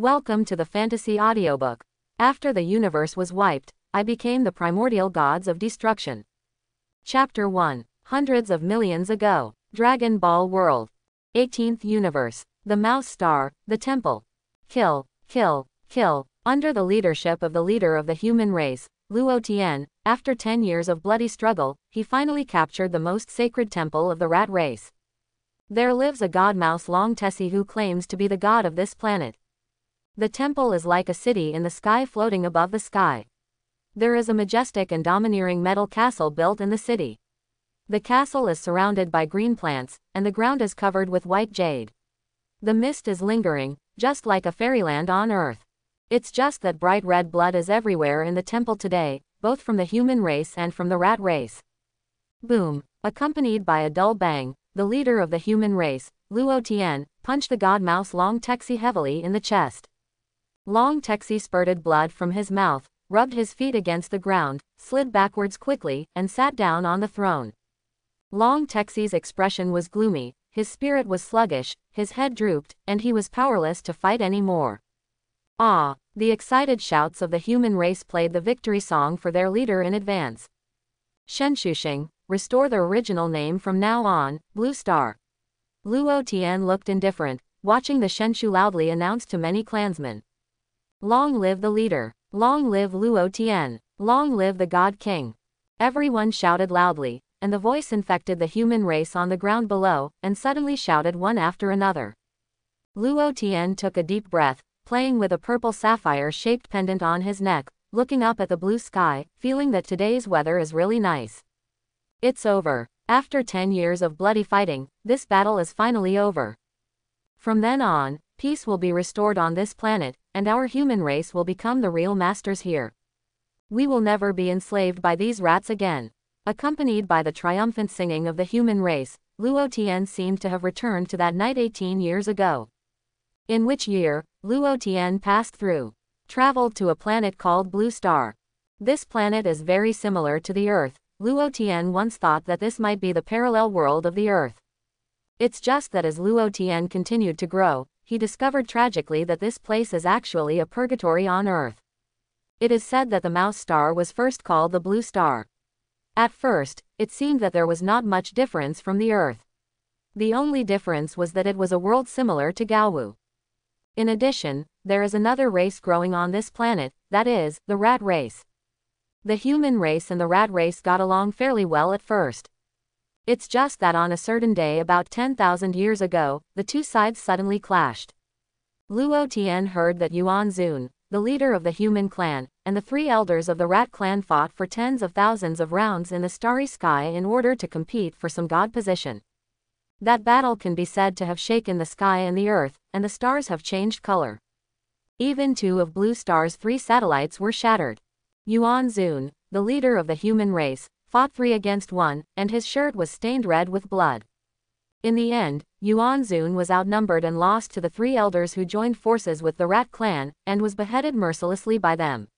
Welcome to the fantasy audiobook. After the universe was wiped, I became the primordial gods of destruction. Chapter 1. Hundreds of millions ago. Dragon Ball World. 18th Universe. The Mouse Star, the Temple. Kill, kill, kill. Under the leadership of the leader of the human race, Luo Tian, after 10 years of bloody struggle, he finally captured the most sacred temple of the rat race. There lives a god mouse Long Tessie who claims to be the god of this planet. The temple is like a city in the sky floating above the sky. There is a majestic and domineering metal castle built in the city. The castle is surrounded by green plants, and the ground is covered with white jade. The mist is lingering, just like a fairyland on Earth. It's just that bright red blood is everywhere in the temple today, both from the human race and from the rat race. Boom! Accompanied by a dull bang, the leader of the human race, Luo Tian, punched the god mouse Long Tessie heavily in the chest. Long Tessie spurted blood from his mouth, rubbed his feet against the ground, slid backwards quickly, and sat down on the throne. Long Tessie's expression was gloomy, his spirit was sluggish, his head drooped, and he was powerless to fight any more. Ah! The excited shouts of the human race played the victory song for their leader in advance. Shenxuxing, restore the original name from now on, Blue Star. Luo Tian looked indifferent, watching the Shenshu loudly announce to many clansmen. Long live the leader! Long live Luo Tian! Long live the God King! Everyone shouted loudly, and the voice infected the human race on the ground below, and suddenly shouted one after another. Luo Tian took a deep breath, playing with a purple sapphire-shaped pendant on his neck, looking up at the blue sky, feeling that today's weather is really nice. It's over. After 10 years of bloody fighting, this battle is finally over. From then on, peace will be restored on this planet, and our human race will become the real masters here. We will never be enslaved by these rats again. Accompanied by the triumphant singing of the human race, Luo Tian seemed to have returned to that night 18 years ago. In which year, Luo Tian passed through, traveled to a planet called Blue Star. This planet is very similar to the Earth. Luo Tian once thought that this might be the parallel world of the Earth. It's just that as Luo Tian continued to grow, he discovered tragically that this place is actually a purgatory on Earth. It is said that the Mouse Star was first called the Blue Star. At first, it seemed that there was not much difference from the Earth. The only difference was that it was a world similar to Gaowu. In addition, there is another race growing on this planet, that is, the rat race. The human race and the rat race got along fairly well at first. It's just that on a certain day about 10,000 years ago, the two sides suddenly clashed. Luo Tian heard that Yuan Zun, the leader of the human clan, and the 3 elders of the rat clan fought for tens of thousands of rounds in the starry sky in order to compete for some god position. That battle can be said to have shaken the sky and the earth, and the stars have changed color. Even 2 of Blue Star's 3 satellites were shattered. Yuan Zun, the leader of the human race, fought 3 against 1, and his shirt was stained red with blood. In the end, Yuan Zun was outnumbered and lost to the 3 elders who joined forces with the Rat Clan, and was beheaded mercilessly by them.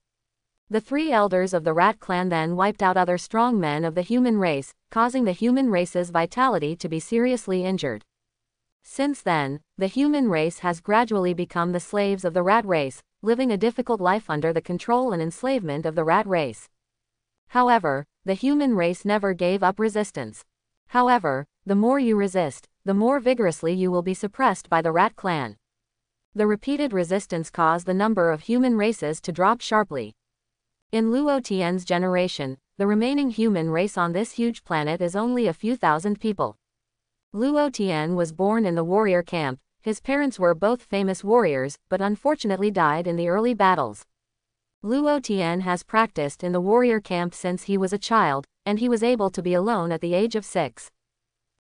The 3 elders of the Rat Clan then wiped out other strong men of the human race, causing the human race's vitality to be seriously injured. Since then, the human race has gradually become the slaves of the rat race, living a difficult life under the control and enslavement of the rat race. However, the human race never gave up resistance. However, the more you resist, the more vigorously you will be suppressed by the Rat Clan. The repeated resistance caused the number of human races to drop sharply. In Luo Tian's generation, the remaining human race on this huge planet is only a few thousand people. Luo Tian was born in the warrior camp. His parents were both famous warriors, but unfortunately died in the early battles. Luo Tian has practiced in the warrior camp since he was a child, and he was able to be alone at the age of 6.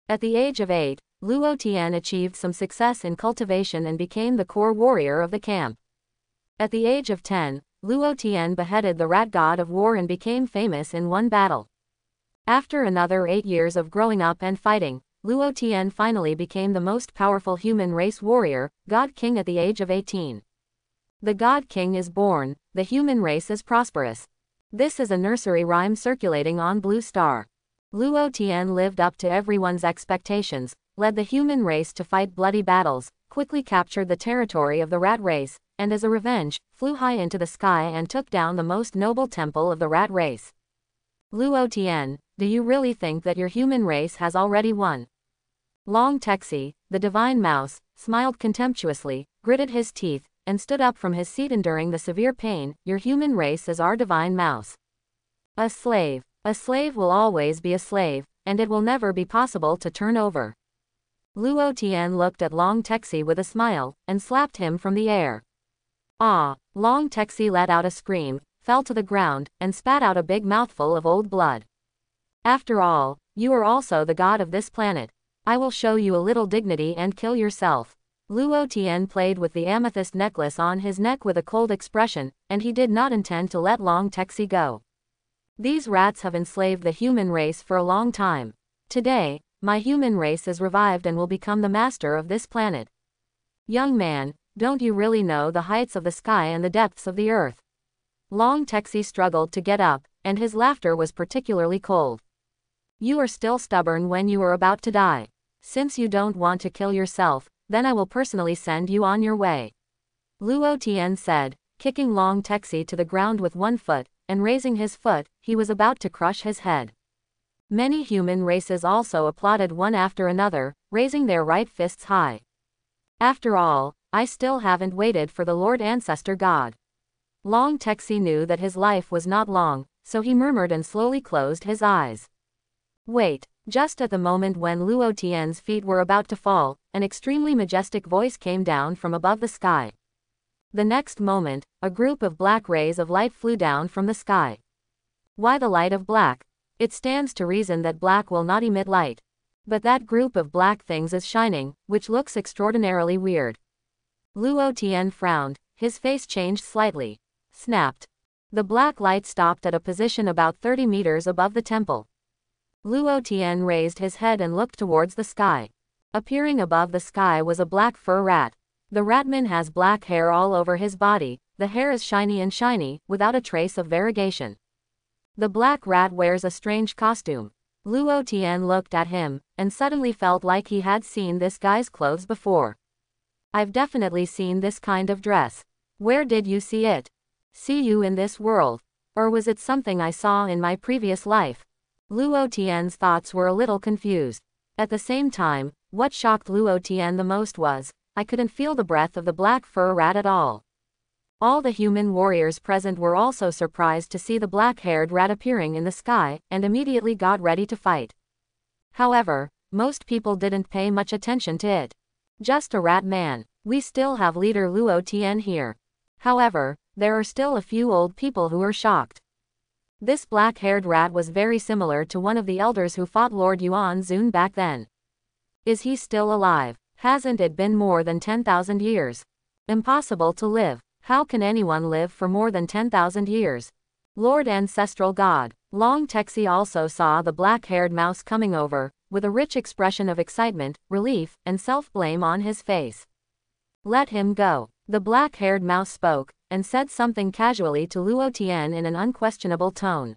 At the age of 8, Luo Tian achieved some success in cultivation and became the core warrior of the camp. At the age of 10, Luo Tian beheaded the rat god of war and became famous in one battle. After another 8 years of growing up and fighting, Luo Tian finally became the most powerful human race warrior, God King at the age of 18. The God King is born, the human race is prosperous. This is a nursery rhyme circulating on Blue Star. Luo Tian lived up to everyone's expectations, led the human race to fight bloody battles, quickly captured the territory of the rat race, and as a revenge, flew high into the sky and took down the most noble temple of the rat race. Luo Tian, do you really think that your human race has already won? Long Texi, the divine mouse, smiled contemptuously, gritted his teeth, and stood up from his seat enduring the severe pain. Your human race is our divine mouse. A slave. A slave will always be a slave, and it will never be possible to turn over. Luo Tian looked at Long Texi with a smile, and slapped him from the air. Ah! Long Texi let out a scream, fell to the ground, and spat out a big mouthful of old blood. After all, you are also the god of this planet. I will show you a little dignity and kill yourself. Luo Tian played with the amethyst necklace on his neck with a cold expression, and he did not intend to let Long Texi go. These rats have enslaved the human race for a long time. Today, my human race is revived and will become the master of this planet. Young man, don't you really know the heights of the sky and the depths of the earth? Long Texi struggled to get up, and his laughter was particularly cold. You are still stubborn when you are about to die. Since you don't want to kill yourself, then I will personally send you on your way. Luo Tian said, kicking Long Texi to the ground with one foot, and raising his foot, he was about to crush his head. Many human races also applauded one after another, raising their right fists high. After all, I still haven't waited for the Lord Ancestor God. Long Texi knew that his life was not long, so he murmured and slowly closed his eyes. Wait. Just at the moment when Luo Tian's feet were about to fall, an extremely majestic voice came down from above the sky. The next moment, a group of black rays of light flew down from the sky. Why the light of black? It stands to reason that black will not emit light. But that group of black things is shining, which looks extraordinarily weird. Luo Tian frowned, his face changed slightly. Snapped. The black light stopped at a position about 30 meters above the temple. Luo Tian raised his head and looked towards the sky. Appearing above the sky was a black fur rat. The ratman has black hair all over his body, the hair is shiny, without a trace of variegation. The black rat wears a strange costume. Luo Tian looked at him, and suddenly felt like he had seen this guy's clothes before. I've definitely seen this kind of dress. Where did you see it? See you in this world? Or was it something I saw in my previous life? Luo Tian's thoughts were a little confused. At the same time, what shocked Luo Tian the most was, I couldn't feel the breath of the black fur rat at all. All the human warriors present were also surprised to see the black-haired rat appearing in the sky, and immediately got ready to fight. However, most people didn't pay much attention to it. Just a rat man. We still have leader Luo Tian here. However, there are still a few old people who are shocked. This black-haired rat was very similar to one of the elders who fought Lord Yuan Zun back then. Is he still alive? Hasn't it been more than 10,000 years? Impossible to live. How can anyone live for more than 10,000 years? Lord Ancestral God. Long Texi also saw the black-haired mouse coming over, with a rich expression of excitement, relief, and self-blame on his face. Let him go. The black-haired mouse spoke, and said something casually to Luo Tian in an unquestionable tone.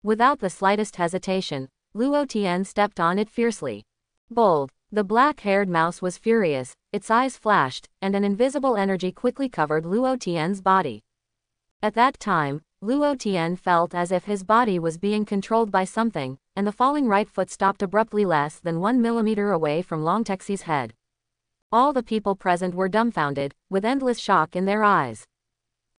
Without the slightest hesitation, Luo Tian stepped on it fiercely. Bold. The black-haired mouse was furious, its eyes flashed, and an invisible energy quickly covered Luo Tian's body. At that time, Luo Tian felt as if his body was being controlled by something, and the falling right foot stopped abruptly less than 1 millimeter away from Long Texi's head. All the people present were dumbfounded, with endless shock in their eyes.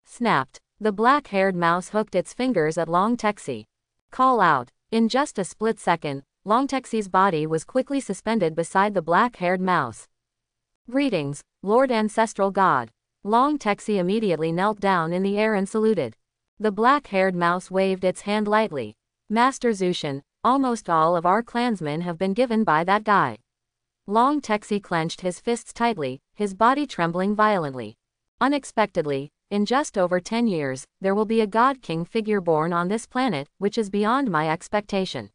Snapped. The black-haired mouse hooked its fingers at Long Texi. Call out. In just a split second, Long Texi's body was quickly suspended beside the black-haired mouse. Greetings, Lord Ancestral God. Long Texi immediately knelt down in the air and saluted. The black-haired mouse waved its hand lightly. Master Zushin, almost all of our clansmen have been given by that guy. Long Texi clenched his fists tightly, his body trembling violently. Unexpectedly, in just over 10 years, there will be a God-King figure born on this planet, which is beyond my expectation.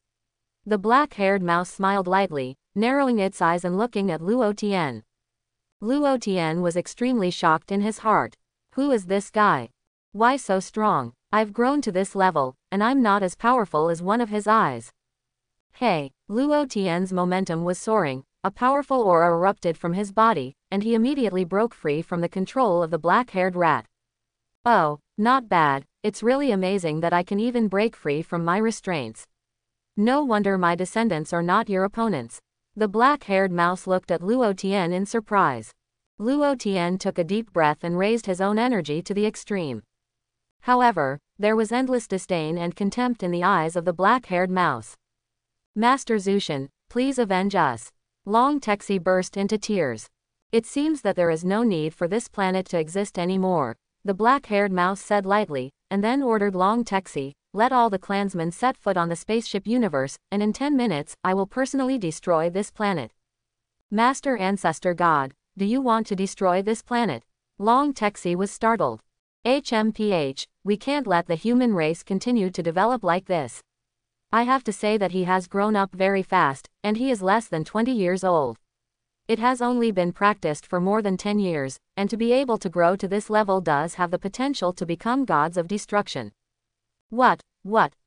The black-haired mouse smiled lightly, narrowing its eyes and looking at Luo Tian. Luo Tian was extremely shocked in his heart. Who is this guy? Why so strong? I've grown to this level, and I'm not as powerful as one of his eyes. Hey, Luo Tian's momentum was soaring. a powerful aura erupted from his body, and he immediately broke free from the control of the black-haired rat. Oh, not bad, it's really amazing that I can even break free from my restraints. No wonder my descendants are not your opponents. The black-haired mouse looked at Luo Tian in surprise. Luo Tian took a deep breath and raised his own energy to the extreme. However, there was endless disdain and contempt in the eyes of the black-haired mouse. Master Zushin, please avenge us. Long Texi burst into tears. It seems that there is no need for this planet to exist anymore, the black-haired mouse said lightly, and then ordered Long Texi, let all the clansmen set foot on the spaceship universe, and in 10 minutes, I will personally destroy this planet. Master Ancestor God, do you want to destroy this planet? Long Texi was startled. HMPH, we can't let the human race continue to develop like this. I have to say that he has grown up very fast, and he is less than 20 years old. It has only been practiced for more than 10 years, and to be able to grow to this level does have the potential to become gods of destruction. What?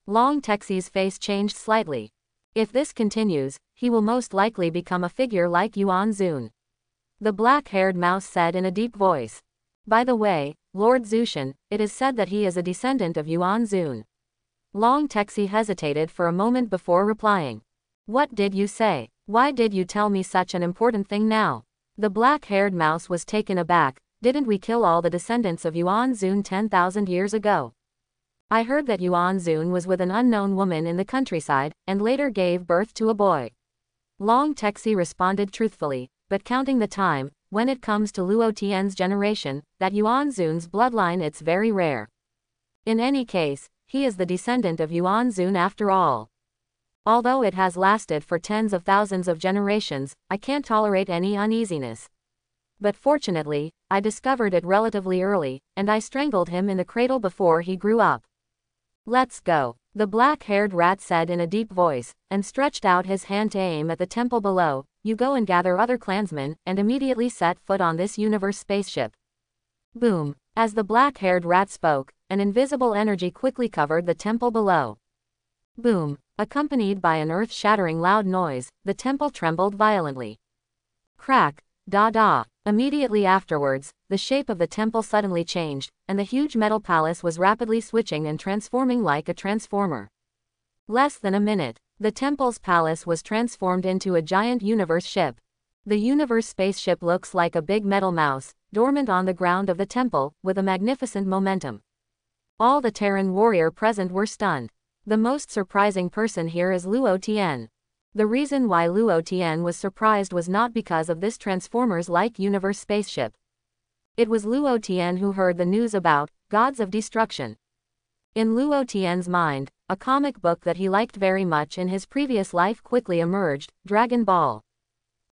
Long Texi's face changed slightly. If this continues, he will most likely become a figure like Yuan Zun. The black-haired mouse said in a deep voice. By the way, Lord Zushin, it is said that he is a descendant of Yuan Zun. Long Texi hesitated for a moment before replying. What did you say? Why did you tell me such an important thing now? The black-haired mouse was taken aback. Didn't we kill all the descendants of Yuan Zun 10,000 years ago? I heard that Yuan Zun was with an unknown woman in the countryside, and later gave birth to a boy. Long Texi responded truthfully, but counting the time, when it comes to Luo Tian's generation, that Yuan Zun's bloodline it's very rare. In any case, he is the descendant of Yuan Zun after all. Although it has lasted for tens of thousands of generations, I can't tolerate any uneasiness. But fortunately, I discovered it relatively early, and I strangled him in the cradle before he grew up. Let's go, the black-haired rat said in a deep voice, and stretched out his hand to aim at the temple below. You go and gather other clansmen, and immediately set foot on this universe spaceship. Boom. As the black-haired rat spoke, an invisible energy quickly covered the temple below. Boom. Accompanied by an earth-shattering loud noise, the temple trembled violently. Crack. Da. Immediately afterwards, the shape of the temple suddenly changed, and the huge metal palace was rapidly switching and transforming like a transformer. Less than a minute, the temple's palace was transformed into a giant universe ship. The universe spaceship looks like a big metal mouse, dormant on the ground of the temple, with a magnificent momentum. All the Terran warrior present were stunned. The most surprising person here is Luo Tian. The reason why Luo Tian was surprised was not because of this Transformers-like universe spaceship. It was Luo Tian who heard the news about gods of destruction. In Luo Tian's mind, a comic book that he liked very much in his previous life quickly emerged, Dragon Ball.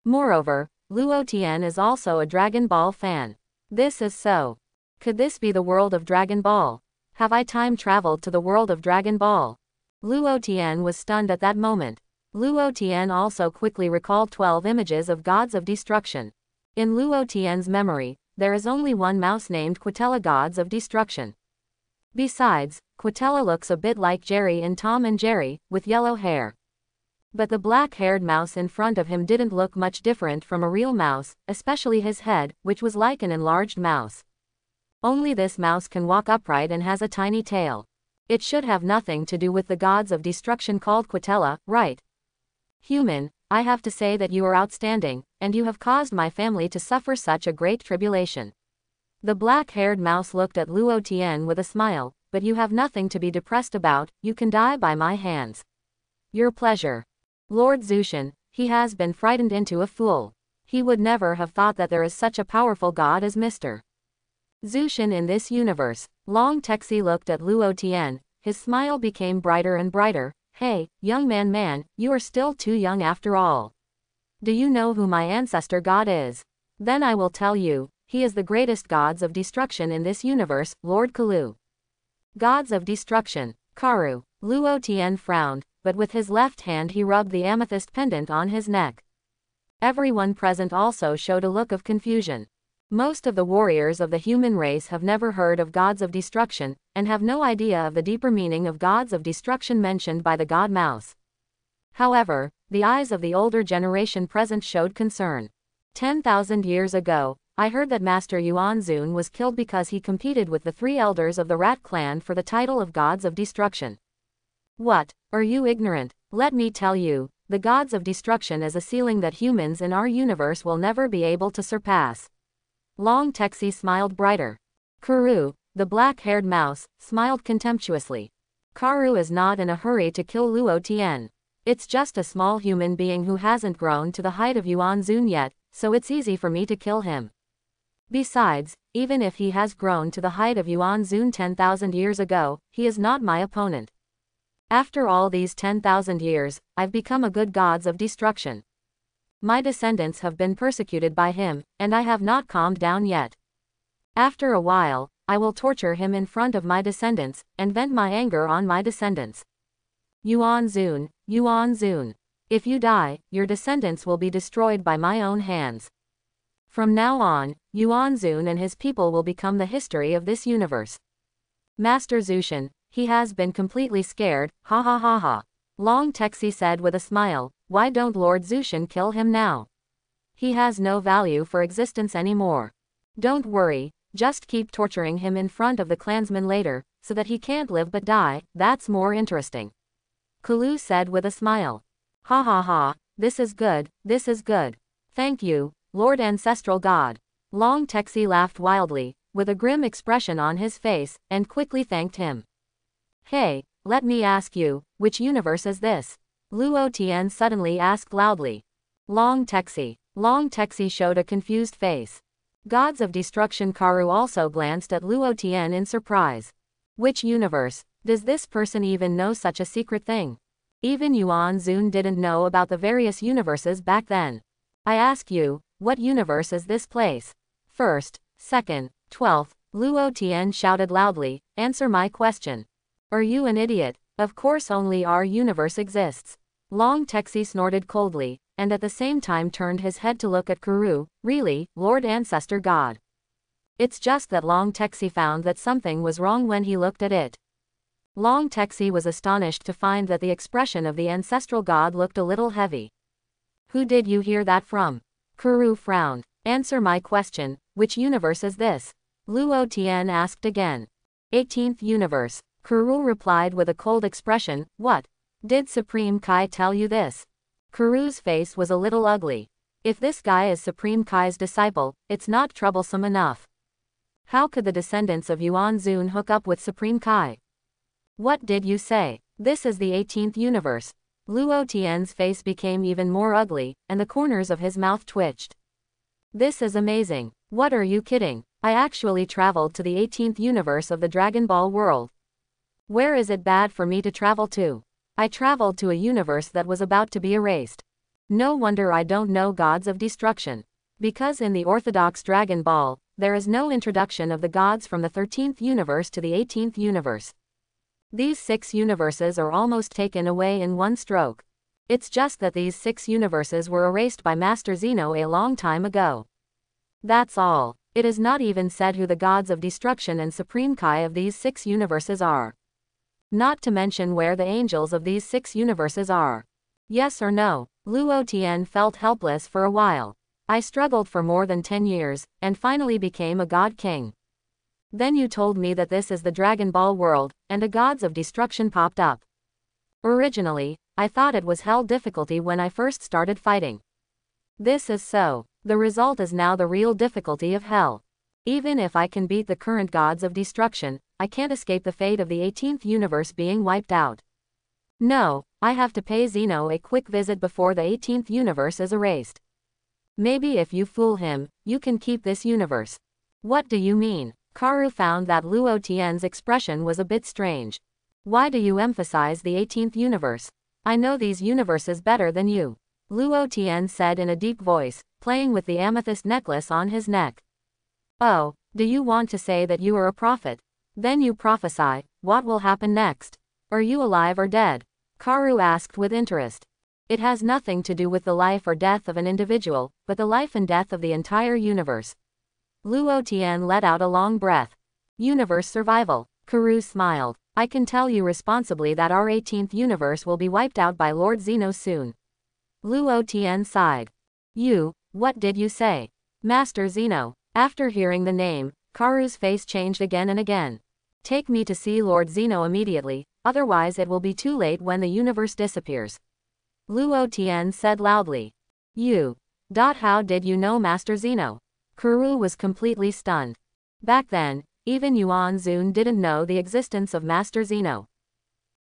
Moreover, Luo Tian is also a Dragon Ball fan. This is so. Could this be the world of Dragon Ball? Have I time traveled to the world of Dragon Ball? Luo Tian was stunned at that moment. Luo Tian also quickly recalled 12 images of gods of destruction. In Luo Tian's memory, there is only one mouse named Quatella, gods of destruction. Besides, Quatella looks a bit like Jerry in Tom and Jerry, with yellow hair. But the black-haired mouse in front of him didn't look much different from a real mouse, especially his head, which was like an enlarged mouse. Only this mouse can walk upright and has a tiny tail. It should have nothing to do with the gods of destruction called Quatella, right? Human, I have to say that you are outstanding, and you have caused my family to suffer such a great tribulation. The black-haired mouse looked at Luo Tian with a smile, but you have nothing to be depressed about, you can die by my hands. Your pleasure. Lord Zushin, he has been frightened into a fool. He would never have thought that there is such a powerful god as Mr. Zushin in this universe. Long Texi looked at Luo Tian, his smile became brighter and brighter. Hey, young man, you are still too young after all. Do you know who my ancestor god is? Then I will tell you, he is the greatest gods of destruction in this universe, Lord Kalu. Gods of destruction, Karu. Luo Tian frowned, but with his left hand he rubbed the amethyst pendant on his neck. Everyone present also showed a look of confusion. Most of the warriors of the human race have never heard of gods of destruction, and have no idea of the deeper meaning of gods of destruction mentioned by the god mouse. However, the eyes of the older generation present showed concern. 10,000 years ago, I heard that Master Yuanzun was killed because he competed with the 3 elders of the Rat clan for the title of Gods of Destruction. What? Are you ignorant? Let me tell you, the Gods of Destruction is a ceiling that humans in our universe will never be able to surpass. Long Texi smiled brighter. Karu, the black-haired mouse, smiled contemptuously. Karu is not in a hurry to kill Luo Tian. It's just a small human being who hasn't grown to the height of Yuanzun yet, so it's easy for me to kill him. Besides, even if he has grown to the height of Yuanzun 10,000 years ago, he is not my opponent. After all these 10,000 years, I've become a good Gods of Destruction. My descendants have been persecuted by him, and I have not calmed down yet. After a while, I will torture him in front of my descendants, and vent my anger on my descendants. Yuanzun, Yuanzun. If you die, your descendants will be destroyed by my own hands. From now on, Yuanzun and his people will become the history of this universe. Master Zushin, he has been completely scared, ha ha ha ha. Long Texi said with a smile, why don't Lord Zushin kill him now? He has no value for existence anymore. Don't worry, just keep torturing him in front of the clansmen later, so that he can't live but die, that's more interesting. Kalu said with a smile. Ha ha ha, this is good, this is good. Thank you, Lord Ancestral God. Long Texi laughed wildly, with a grim expression on his face, and quickly thanked him. Hey, let me ask you, which universe is this? Luo Tian suddenly asked loudly. Long Texi showed a confused face. Gods of Destruction Karu also glanced at Luo Tian in surprise. Which universe? Does this person even know such a secret thing? Even Yuanzun didn't know about the various universes back then. I ask you, what universe is this place? First, second, 12th, Luo Tian shouted loudly, answer my question. Are you an idiot? Of course only our universe exists. Long Texi snorted coldly, and at the same time turned his head to look at Karu. Really, Lord Ancestor God? It's just that Long Texi found that something was wrong when he looked at it. Long Texi was astonished to find that the expression of the ancestral god looked a little heavy. Who did you hear that from? Karu frowned. Answer my question, which universe is this? Luo Tian asked again. 18th universe. Karu replied with a cold expression, what? Did Supreme Kai tell you this? Karu's face was a little ugly. If this guy is Supreme Kai's disciple, it's not troublesome enough. How could the descendants of Yuanzun hook up with Supreme Kai? What did you say? This is the 18th universe. Luo Tian's face became even more ugly, and the corners of his mouth twitched. This is amazing. What are you kidding? I actually traveled to the 18th universe of the Dragon Ball world. Where is it bad for me to travel to? I traveled to a universe that was about to be erased. No wonder I don't know Gods of Destruction. Because in the Orthodox Dragon Ball, there is no introduction of the gods from the 13th universe to the 18th universe. These 6 universes are almost taken away in one stroke. It's just that these 6 universes were erased by Master Zeno a long time ago. That's all. It is not even said who the Gods of Destruction and Supreme Kai of these 6 universes are. Not to mention where the angels of these 6 universes are. Yes or no? Luo Tian felt helpless for a while. I struggled for more than 10 years, and finally became a God King. Then you told me that this is the Dragon Ball world, and a Gods of Destruction popped up. Originally, I thought it was hell difficulty when I first started fighting. This is so. The result is now the real difficulty of hell. Even if I can beat the current Gods of Destruction, I can't escape the fate of the 18th universe being wiped out. No, I have to pay Zeno a quick visit before the 18th universe is erased. Maybe if you fool him, you can keep this universe. What do you mean? Karu found that Luo Tian's expression was a bit strange. Why do you emphasize the 18th universe? I know these universes better than you. Luo Tian said in a deep voice, playing with the amethyst necklace on his neck. Oh, do you want to say that you are a prophet? Then you prophesy, what will happen next? Are you alive or dead? Karu asked with interest. It has nothing to do with the life or death of an individual, but the life and death of the entire universe. Luo Tian let out a long breath. Universe survival. Karu smiled. I can tell you responsibly that our 18th universe will be wiped out by Lord Zeno soon. Luo Tian sighed. What did you say? Master Zeno. After hearing the name, Karu's face changed again and again. Take me to see Lord Zeno immediately, otherwise it will be too late when the universe disappears. Luo Tian said loudly. How did you know Master Zeno? Karu was completely stunned. Back then, even Yuan Zun didn't know the existence of Master Zeno.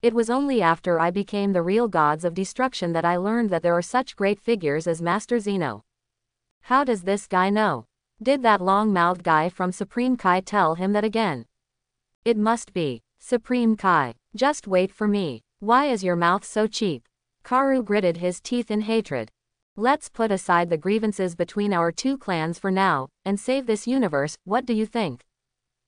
It was only after I became the real gods of destruction that I learned that there are such great figures as Master Zeno. How does this guy know? Did that long-mouthed guy from Supreme Kai tell him that again? It must be. Supreme Kai. Just wait for me. Why is your mouth so cheap? Karu gritted his teeth in hatred. Let's put aside the grievances between our two clans for now, and save this universe, what do you think?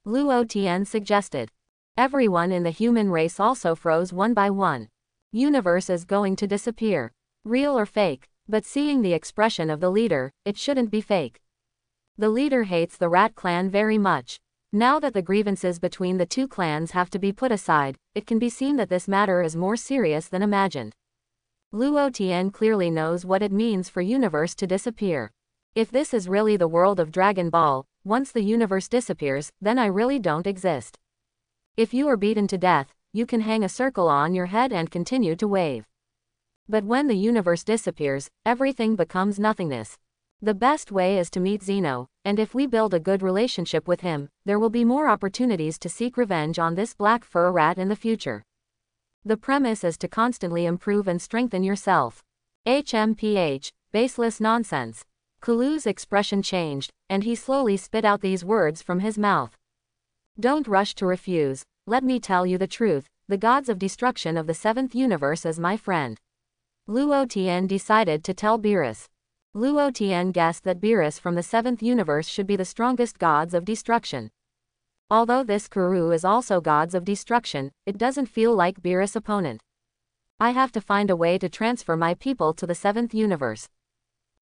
Luo Tian suggested. Everyone in the human race also froze one by one. Universe is going to disappear. Real or fake, but seeing the expression of the leader, it shouldn't be fake. The leader hates the Rat clan very much. Now that the grievances between the two clans have to be put aside, it can be seen that this matter is more serious than imagined. Luo Tian clearly knows what it means for universe to disappear. If this is really the world of Dragon Ball, once the universe disappears, then I really don't exist. If you are beaten to death, you can hang a circle on your head and continue to wave. But when the universe disappears, everything becomes nothingness. The best way is to meet Zeno, and if we build a good relationship with him, there will be more opportunities to seek revenge on this black fur rat in the future. The premise is to constantly improve and strengthen yourself. HMPH, baseless nonsense. Kalu's expression changed, and he slowly spit out these words from his mouth. Don't rush to refuse. Let me tell you the truth, the gods of destruction of the 7th universe is my friend. Luo Tian decided to tell Beerus. Luo Tian guessed that Beerus from the 7th universe should be the strongest gods of destruction. Although this Karu is also gods of destruction, it doesn't feel like Beerus' opponent. I have to find a way to transfer my people to the 7th universe.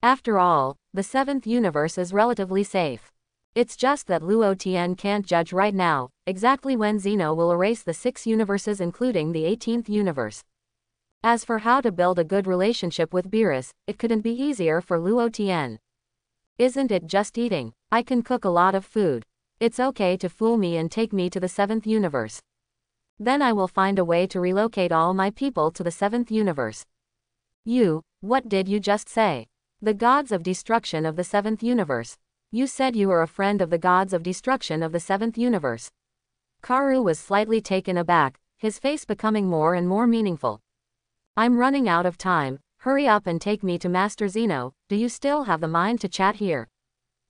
After all, the 7th universe is relatively safe. It's just that Luo Tian can't judge right now, exactly when Zeno will erase the 6 universes including the 18th universe. As for how to build a good relationship with Beerus, it couldn't be easier for Luo Tian. Isn't it just eating? I can cook a lot of food. It's okay to fool me and take me to the 7th universe. Then I will find a way to relocate all my people to the 7th universe. What did you just say? The gods of destruction of the 7th universe. You said you were a friend of the gods of destruction of the 7th universe. Karu was slightly taken aback, his face becoming more and more meaningful. I'm running out of time, hurry up and take me to Master Zeno, do you still have the mind to chat here?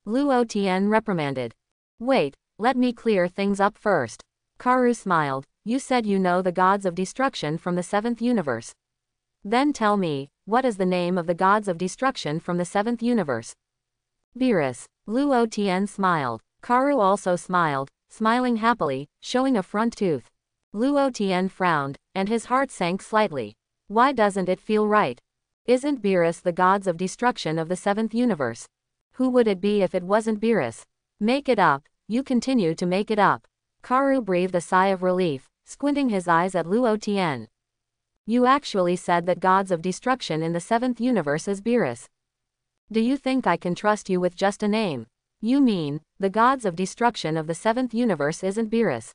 Luo Tian reprimanded. Wait, let me clear things up first. Karu smiled, you said you know the gods of destruction from the 7th universe. Then tell me, what is the name of the gods of destruction from the 7th universe? Beerus. Luo Tian smiled. Karu also smiled, smiling happily, showing a front tooth. Luo Tian frowned, and his heart sank slightly. Why doesn't it feel right? Isn't Beerus the gods of destruction of the 7th universe? Who would it be if it wasn't Beerus? Make it up, you continue to make it up. Karu breathed a sigh of relief, squinting his eyes at Luo Tian. You actually said that gods of destruction in the 7th universe is Beerus. Do you think I can trust you with just a name? You mean, the gods of destruction of the 7th universe isn't Beerus?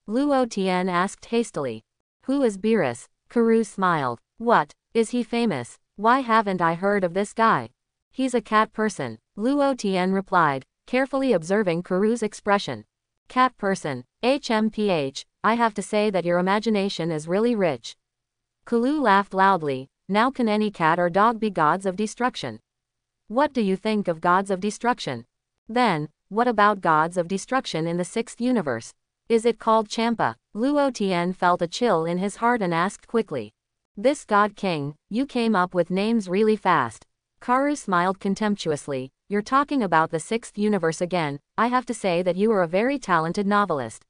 Luo Tian asked hastily. Who is Beerus? Karu smiled. What, is he famous? Why haven't I heard of this guy? He's a cat person, Luo Tian replied, carefully observing Karu's expression. Cat person, HMPH, I have to say that your imagination is really rich. Kalu laughed loudly. Now can any cat or dog be gods of destruction? What do you think of gods of destruction? Then, what about gods of destruction in the 6th universe? Is it called Champa? Luo Tian felt a chill in his heart and asked quickly. This god king, you came up with names really fast. Karu smiled contemptuously. You're talking about the 6th universe again. I have to say that you are a very talented novelist.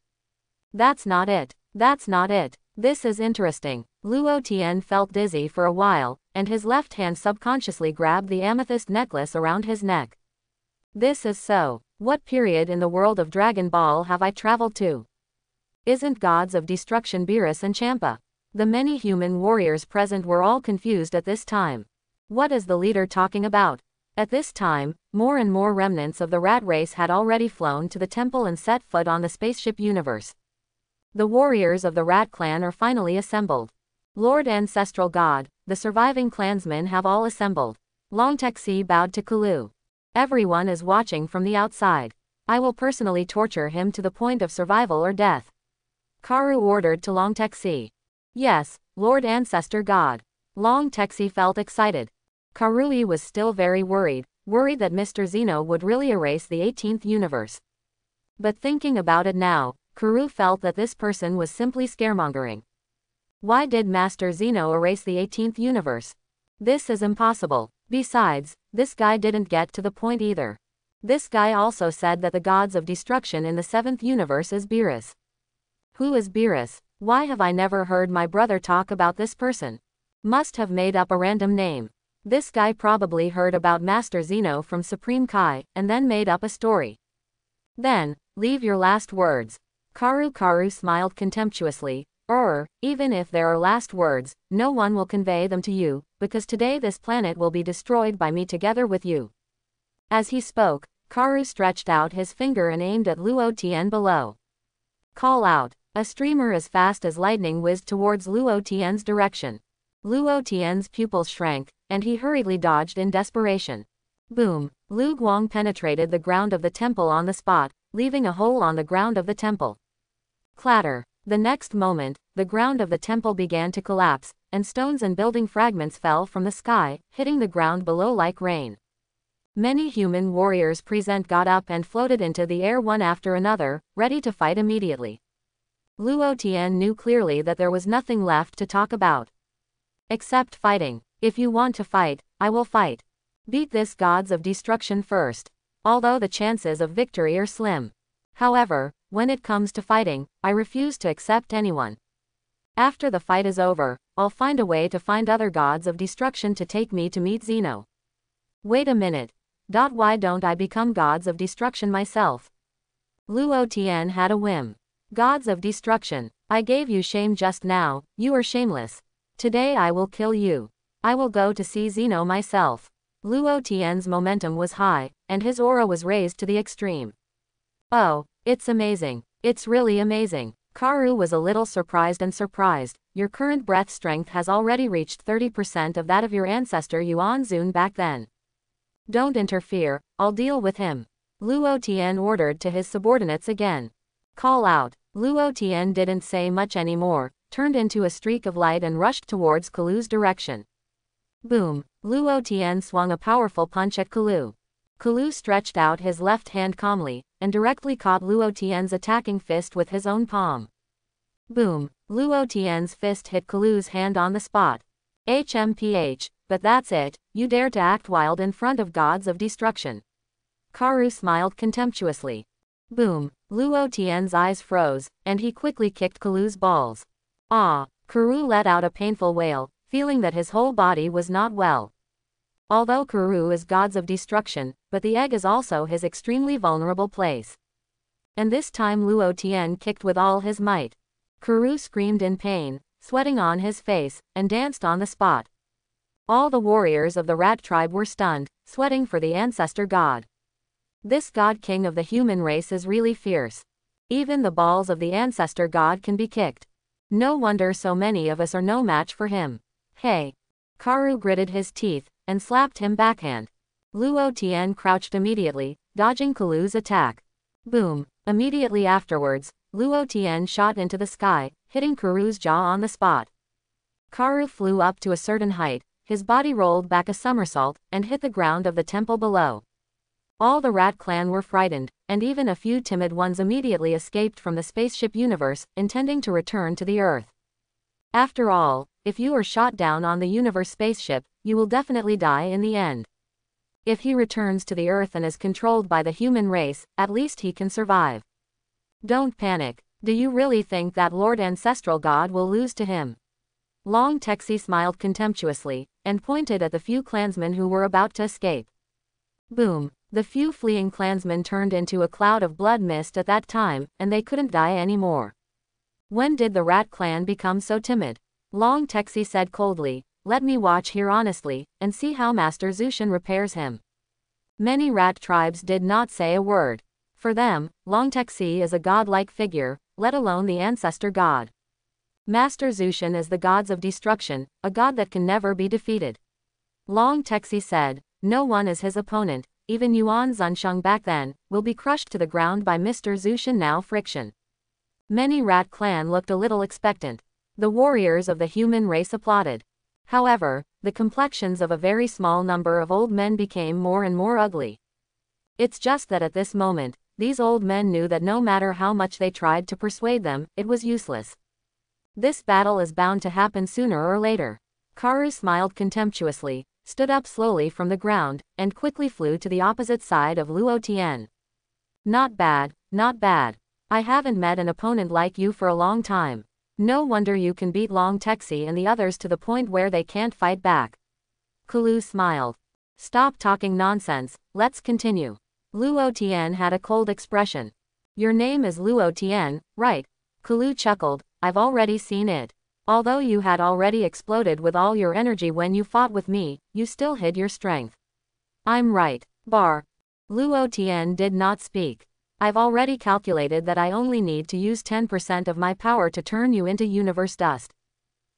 That's not it. That's not it. This is interesting. Luo Tian felt dizzy for a while, and his left hand subconsciously grabbed the amethyst necklace around his neck. This is so. What period in the world of Dragon Ball have I traveled to? Isn't gods of destruction Beerus and Champa? The many human warriors present were all confused at this time. What is the leader talking about? At this time, more and more remnants of the rat race had already flown to the temple and set foot on the spaceship universe. The warriors of the rat clan are finally assembled. Lord Ancestral God, the surviving clansmen have all assembled. Long Texi bowed to Kalu. Everyone is watching from the outside. I will personally torture him to the point of survival or death. Karu ordered to Long Texi. Yes, Lord Ancestor God. Long Texi felt excited. Karui was still very worried that Mr. Zeno would really erase the 18th universe. But thinking about it now, Karu felt that this person was simply scaremongering. Why did Master Zeno erase the 18th universe? This is impossible. Besides, this guy didn't get to the point either. This guy also said that the gods of destruction in the 7th universe is Beerus. Who is Beerus? Why have I never heard my brother talk about this person? Must have made up a random name. This guy probably heard about Master Zeno from Supreme Kai, and then made up a story. Then, leave your last words. Karu smiled contemptuously. Even if there are last words, no one will convey them to you, because today this planet will be destroyed by me together with you. As he spoke, Karu stretched out his finger and aimed at Luo Tian below. Call out. A streamer as fast as lightning whizzed towards Luo Tian's direction. Luo Tian's pupils shrank, and he hurriedly dodged in desperation. Boom! Lu Guang penetrated the ground of the temple on the spot, leaving a hole on the ground of the temple. Clatter! The next moment, the ground of the temple began to collapse, and stones and building fragments fell from the sky, hitting the ground below like rain. Many human warriors present got up and floated into the air one after another, ready to fight immediately. Luo Tian knew clearly that there was nothing left to talk about. Except fighting. If you want to fight, I will fight. Beat this gods of destruction first. Although the chances of victory are slim. However, when it comes to fighting, I refuse to accept anyone. After the fight is over, I'll find a way to find other gods of destruction to take me to meet Zeno. Wait a minute. Why don't I become gods of destruction myself? Luo Tian had a whim. Gods of destruction, I gave you shame just now, you are shameless. Today I will kill you. I will go to see Zeno myself. Luo Tian's momentum was high, and his aura was raised to the extreme. Oh, it's amazing. It's really amazing. Karu was a little surprised. Your current breath strength has already reached 30% of that of your ancestor Yuan Zun back then. Don't interfere, I'll deal with him. Luo Tian ordered to his subordinates again. Call out. Luo Tian didn't say much anymore, turned into a streak of light and rushed towards Kalu's direction. Boom! Luo Tian swung a powerful punch at Kalu. Kalu stretched out his left hand calmly, and directly caught Luo Tian's attacking fist with his own palm. Boom! Luo Tian's fist hit Kalu's hand on the spot. HMPH, but that's it, you dare to act wild in front of gods of destruction. Karu smiled contemptuously. Boom! Luo Tian's eyes froze, and he quickly kicked Kalu's balls. Ah! Karu let out a painful wail, feeling that his whole body was not well. Although Karu is gods of destruction, but the egg is also his extremely vulnerable place. And this time Luo Tian kicked with all his might. Karu screamed in pain, sweating on his face, and danced on the spot. All the warriors of the rat tribe were stunned, sweating for the ancestor god. This god king of the human race is really fierce. Even the balls of the ancestor god can be kicked. No wonder so many of us are no match for him. Hey! Karu gritted his teeth, and slapped him backhand. Luo Tian crouched immediately, dodging Kalu's attack. Boom! Immediately afterwards, Luo Tian shot into the sky, hitting Karu's jaw on the spot. Karu flew up to a certain height, his body rolled back a somersault, and hit the ground of the temple below. All the rat clan were frightened, and even a few timid ones immediately escaped from the spaceship universe, intending to return to the Earth. After all, if you are shot down on the universe spaceship, you will definitely die in the end. If he returns to the Earth and is controlled by the human race, at least he can survive. Don't panic. Do you really think that Lord Ancestral God will lose to him? Long Texi smiled contemptuously, and pointed at the few clansmen who were about to escape. Boom! The few fleeing clansmen turned into a cloud of blood mist at that time, and they couldn't die anymore. When did the rat clan become so timid? Long Texi said coldly, let me watch here honestly, and see how Master Zushin repairs him. Many rat tribes did not say a word. For them, Long Texi is a godlike figure, let alone the ancestor god. Master Zushin is the gods of destruction, a god that can never be defeated. Long Texi said, no one is his opponent, even Yuan Zunsheng back then, will be crushed to the ground by Mr. Zushin now friction. Many rat clan looked a little expectant. The warriors of the human race applauded. However, the complexions of a very small number of old men became more and more ugly. It's just that at this moment, these old men knew that no matter how much they tried to persuade them, it was useless. This battle is bound to happen sooner or later. Karu smiled contemptuously, stood up slowly from the ground, and quickly flew to the opposite side of Luo Tian. Not bad, not bad. I haven't met an opponent like you for a long time. No wonder you can beat Long Texi and the others to the point where they can't fight back. Kalu smiled. Stop talking nonsense, let's continue. Luo Tian had a cold expression. Your name is Luo Tian, right? Kalu chuckled, I've already seen it. Although you had already exploded with all your energy when you fought with me, you still hid your strength. I'm right. Bar. Luo Tian did not speak. I've already calculated that I only need to use 10% of my power to turn you into universe dust.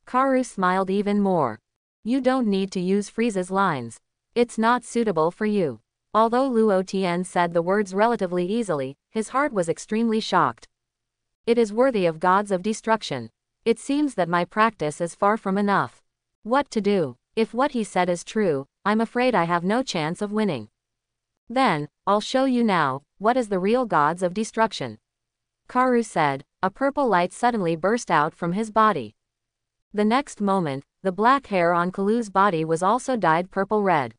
Karu smiled even more. You don't need to use Frieza's lines. It's not suitable for you. Although Luo Tian said the words relatively easily, his heart was extremely shocked. It is worthy of gods of destruction. It seems that my practice is far from enough. What to do? If what he said is true, I'm afraid I have no chance of winning. Then, I'll show you now, what is the real gods of destruction. Karu said, a purple light suddenly burst out from his body. The next moment, the black hair on Kalu's body was also dyed purple-red.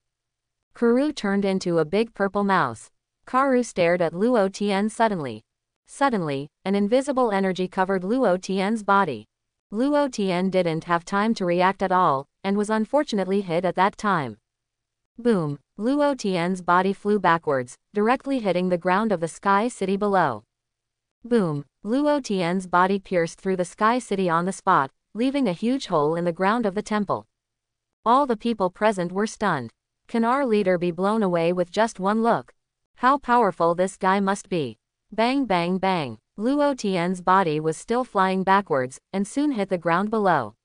Karu turned into a big purple mouse. Karu stared at Luo Tian suddenly. Suddenly, an invisible energy covered Luo Tian's body. Luo Tian didn't have time to react at all, and was unfortunately hit at that time. Boom! Luo Tian's body flew backwards, directly hitting the ground of the Sky City below. Boom! Luo Tian's body pierced through the Sky City on the spot, leaving a huge hole in the ground of the temple. All the people present were stunned. Can our leader be blown away with just one look? How powerful this guy must be. Bang bang bang. Luo Tian's body was still flying backwards, and soon hit the ground below.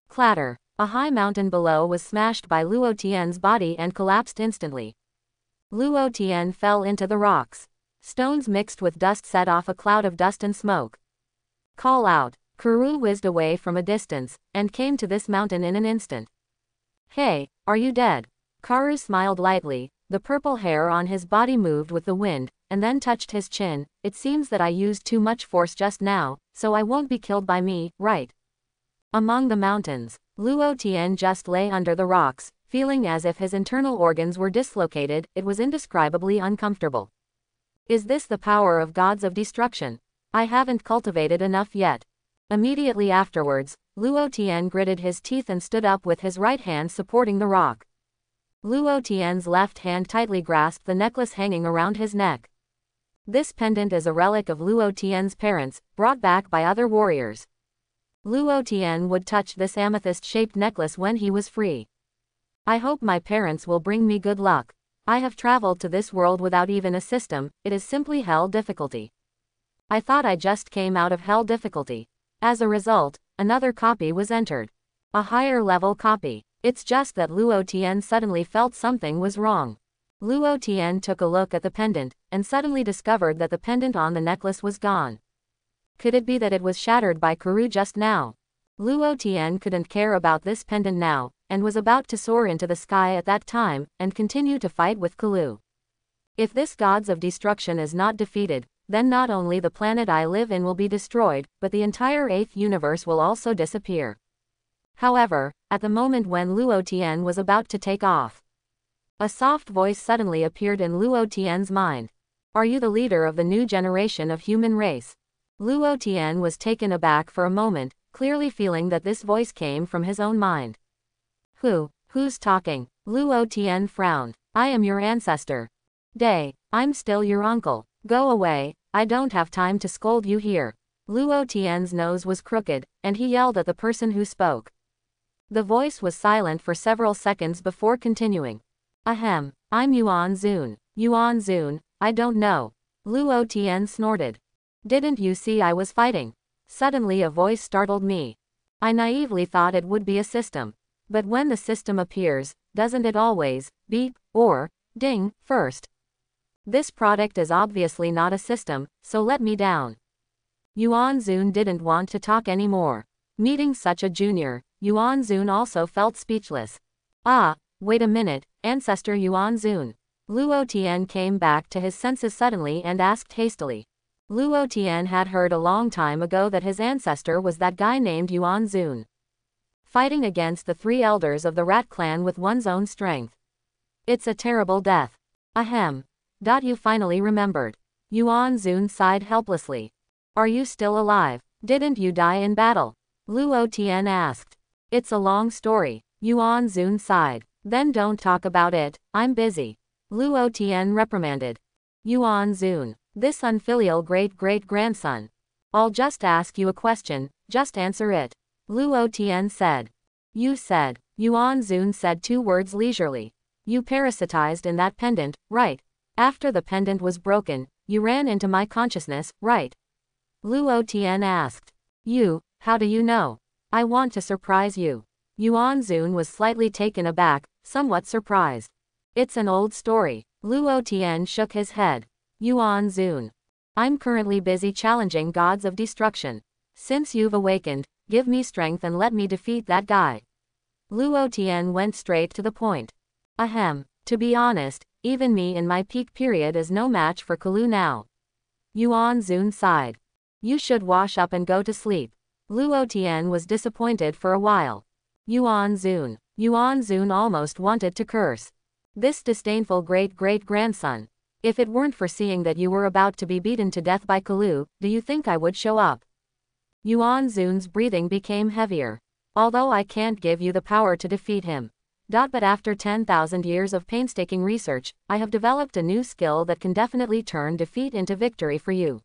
Clatter. A high mountain below was smashed by Luo Tian's body and collapsed instantly. Luo Tian fell into the rocks. Stones mixed with dust set off a cloud of dust and smoke. Call out. Karu whizzed away from a distance, and came to this mountain in an instant. Hey, are you dead? Karu smiled lightly, the purple hair on his body moved with the wind, and then touched his chin. It seems that I used too much force just now, so I won't be killed by me, right? Among the mountains, Luo Tian just lay under the rocks, feeling as if his internal organs were dislocated. It was indescribably uncomfortable. Is this the power of gods of destruction? I haven't cultivated enough yet. Immediately afterwards, Luo Tian gritted his teeth and stood up with his right hand supporting the rock. Luo Tian's left hand tightly grasped the necklace hanging around his neck. This pendant is a relic of Luo Tian's parents, brought back by other warriors. Luo Tian would touch this amethyst-shaped necklace when he was free. I hope my parents will bring me good luck. I have traveled to this world without even a system, it is simply hell difficulty. I thought I just came out of hell difficulty. As a result, another copy was entered. A higher level copy. It's just that Luo Tian suddenly felt something was wrong. Luo Tian took a look at the pendant, and suddenly discovered that the pendant on the necklace was gone. Could it be that it was shattered by Karu just now? Luo Tian couldn't care about this pendant now, and was about to soar into the sky at that time, and continue to fight with Kalu. If this gods of destruction is not defeated, then not only the planet I live in will be destroyed, but the entire 8th universe will also disappear. However, at the moment when Luo Tian was about to take off, a soft voice suddenly appeared in Luo Tian's mind. Are you the leader of the new generation of human race? Luo Tian was taken aback for a moment, clearly feeling that this voice came from his own mind. Who's talking? Luo Tian frowned. I am your ancestor. I'm still your uncle. Go away, I don't have time to scold you here. Luo Tian's nose was crooked, and he yelled at the person who spoke. The voice was silent for several seconds before continuing. Ahem, I'm Yuan Zun. Yuan Zun, I don't know. Luo Tian snorted. Didn't you see I was fighting? Suddenly a voice startled me. I naively thought it would be a system. But when the system appears, doesn't it always beep or ding first? This product is obviously not a system, so let me down. Yuan Zun didn't want to talk anymore. Meeting such a junior, Yuan Zun also felt speechless. Ah, wait a minute, Ancestor Yuan Zun. Luo Tian came back to his senses suddenly and asked hastily. Luo Tian had heard a long time ago that his ancestor was that guy named Yuan Zun, fighting against the 3 elders of the Rat clan with one's own strength. It's a terrible death. Ahem. You finally remembered. Yuan Zun sighed helplessly. Are you still alive? Didn't you die in battle? Luo Tian asked. It's a long story. Yuan Zun sighed. Then don't talk about it, I'm busy. Luo Tian reprimanded. Yuan Zun, this unfilial great-great-grandson. I'll just ask you a question, just answer it. Luo Tian said. You said. Yuan Zun said 2 words leisurely. You parasitized in that pendant, right? After the pendant was broken, you ran into my consciousness, right? Luo Tian asked. How do you know? I want to surprise you. Yuan Zun was slightly taken aback, somewhat surprised. It's an old story. Luo Tian shook his head. Yuan Zun. I'm currently busy challenging gods of destruction. Since you've awakened, give me strength and let me defeat that guy. Luo Tian went straight to the point. Ahem, to be honest, even me in my peak period is no match for Kalu now. Yuan Zun sighed. You should wash up and go to sleep. Luo Tian was disappointed for a while. Yuan Zun. Yuan Zun almost wanted to curse. This disdainful great-great-grandson. If it weren't for seeing that you were about to be beaten to death by Kalu, do you think I would show up? Yuan Zun's breathing became heavier. Although I can't give you the power to defeat him. But after 10,000 years of painstaking research, I have developed a new skill that can definitely turn defeat into victory for you.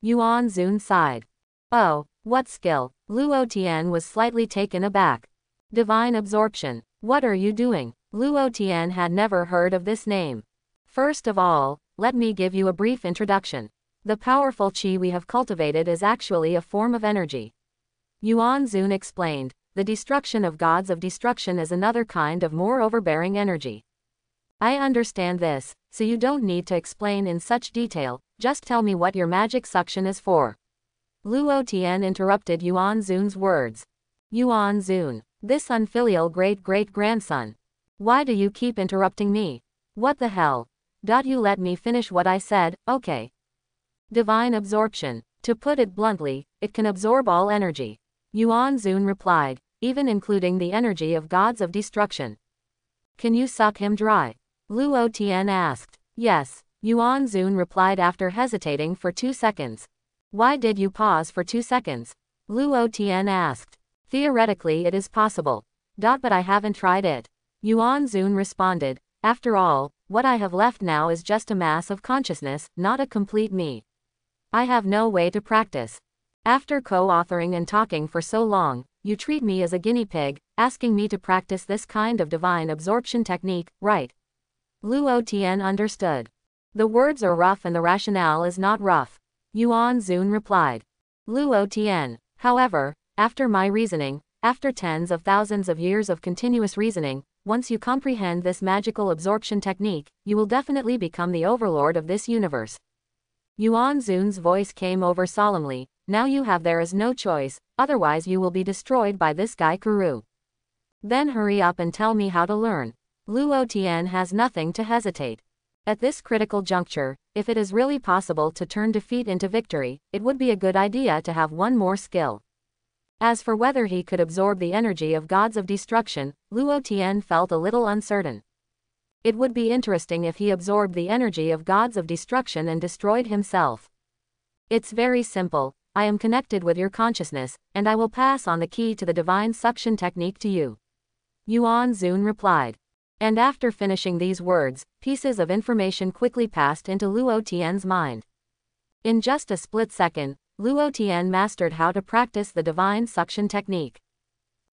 Yuan Zun sighed. Oh, what skill? Luo Tian was slightly taken aback. Divine absorption. What are you doing? Luo Tian had never heard of this name. First of all, let me give you a brief introduction. The powerful qi we have cultivated is actually a form of energy. Yuan Zun explained, the destruction of gods of destruction is another kind of more overbearing energy. I understand this, so you don't need to explain in such detail, just tell me what your magic suction is for. Luo Tian interrupted Yuan Zun's words. Yuan Zun, this unfilial great-great-grandson. Why do you keep interrupting me? What the hell? You let me finish what I said, okay. Divine absorption. To put it bluntly, it can absorb all energy. Yuan Zun replied, even including the energy of gods of destruction. Can you suck him dry? Luo Tian asked. Yes, Yuan Zun replied after hesitating for 2 seconds. Why did you pause for 2 seconds? Luo Tian asked. Theoretically it is possible. But I haven't tried it. Yuan Zun responded, after all, what I have left now is just a mass of consciousness, not a complete me. I have no way to practice. After co-authoring and talking for so long, you treat me as a guinea pig, asking me to practice this kind of divine absorption technique, right? Luo Tian understood. The words are rough and the rationale is not rough. Yuan Zun replied. Luo Tian, however, after my reasoning, after tens of thousands of years of continuous reasoning, once you comprehend this magical absorption technique, you will definitely become the overlord of this universe. Yuan Zun's voice came over solemnly. Now you have there is no choice, otherwise you will be destroyed by this guy Kuru. Then hurry up and tell me how to learn. Luo Tian has nothing to hesitate. At this critical juncture, if it is really possible to turn defeat into victory, it would be a good idea to have one more skill. As for whether he could absorb the energy of gods of destruction, Luo Tian felt a little uncertain. It would be interesting if he absorbed the energy of gods of destruction and destroyed himself. It's very simple. I am connected with your consciousness, and I will pass on the key to the divine suction technique to you. Yuan Zun replied. And after finishing these words, pieces of information quickly passed into Luo Tian's mind. In just a split second, Luo Tian mastered how to practice the divine suction technique.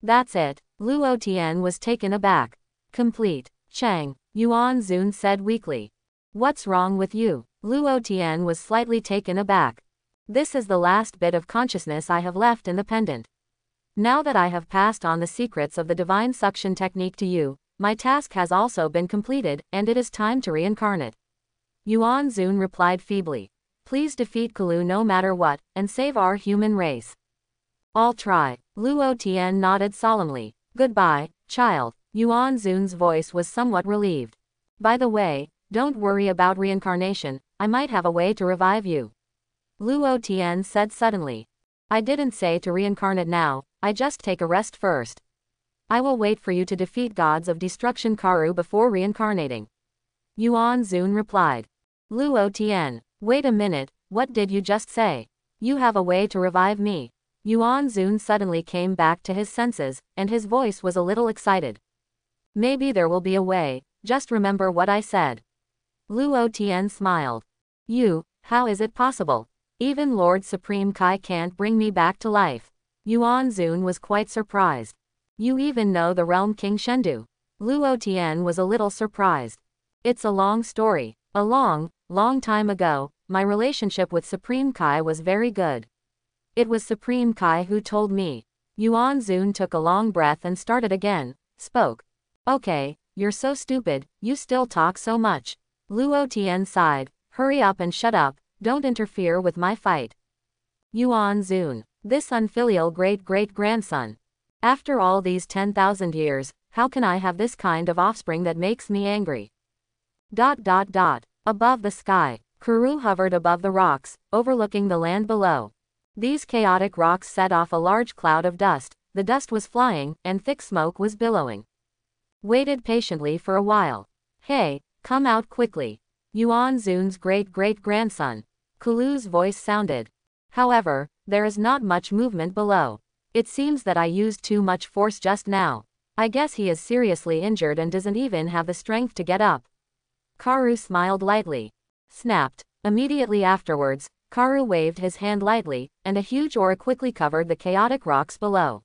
That's it. Luo Tian was taken aback. Complete. Chang, Yuan Zun said weakly. What's wrong with you? Luo Tian was slightly taken aback. This is the last bit of consciousness I have left in the pendant. Now that I have passed on the secrets of the divine suction technique to you, my task has also been completed, and it is time to reincarnate. Yuan Zun replied feebly. Please defeat Kalu no matter what, and save our human race. I'll try. Luo Tian nodded solemnly. Goodbye, child. Yuan Zun's voice was somewhat relieved. By the way, don't worry about reincarnation, I might have a way to revive you. Luo Tian said suddenly. I didn't say to reincarnate now, I just take a rest first. I will wait for you to defeat gods of destruction Karu before reincarnating. Yuan Zun replied. Luo Tian, wait a minute, what did you just say? You have a way to revive me. Yuan Zun suddenly came back to his senses, and his voice was a little excited. Maybe there will be a way, just remember what I said. Luo Tian smiled. How is it possible? Even Lord Supreme Kai can't bring me back to life. Yuan Zun was quite surprised. You even know the realm King Shendu? Luo Tian was a little surprised. It's a long story. A long time ago, my relationship with Supreme Kai was very good. It was Supreme Kai who told me. Yuan Zun took a long breath and started again, spoke. Okay, you're so stupid, you still talk so much. Luo Tian sighed. Hurry up and shut up, don't interfere with my fight. Yuan Zun, this unfilial great-great-grandson. After all these 10,000 years, how can I have this kind of offspring that makes me angry? ... Above the sky, Karu hovered above the rocks, overlooking the land below. These chaotic rocks set off a large cloud of dust, the dust was flying, and thick smoke was billowing. Waited patiently for a while. Hey, come out quickly. Yuan Zun's great-great-grandson. Kalu's voice sounded. However, there is not much movement below. It seems that I used too much force just now. I guess he is seriously injured and doesn't even have the strength to get up. Karu smiled lightly. Snapped. Immediately afterwards, Karu waved his hand lightly, and a huge aura quickly covered the chaotic rocks below.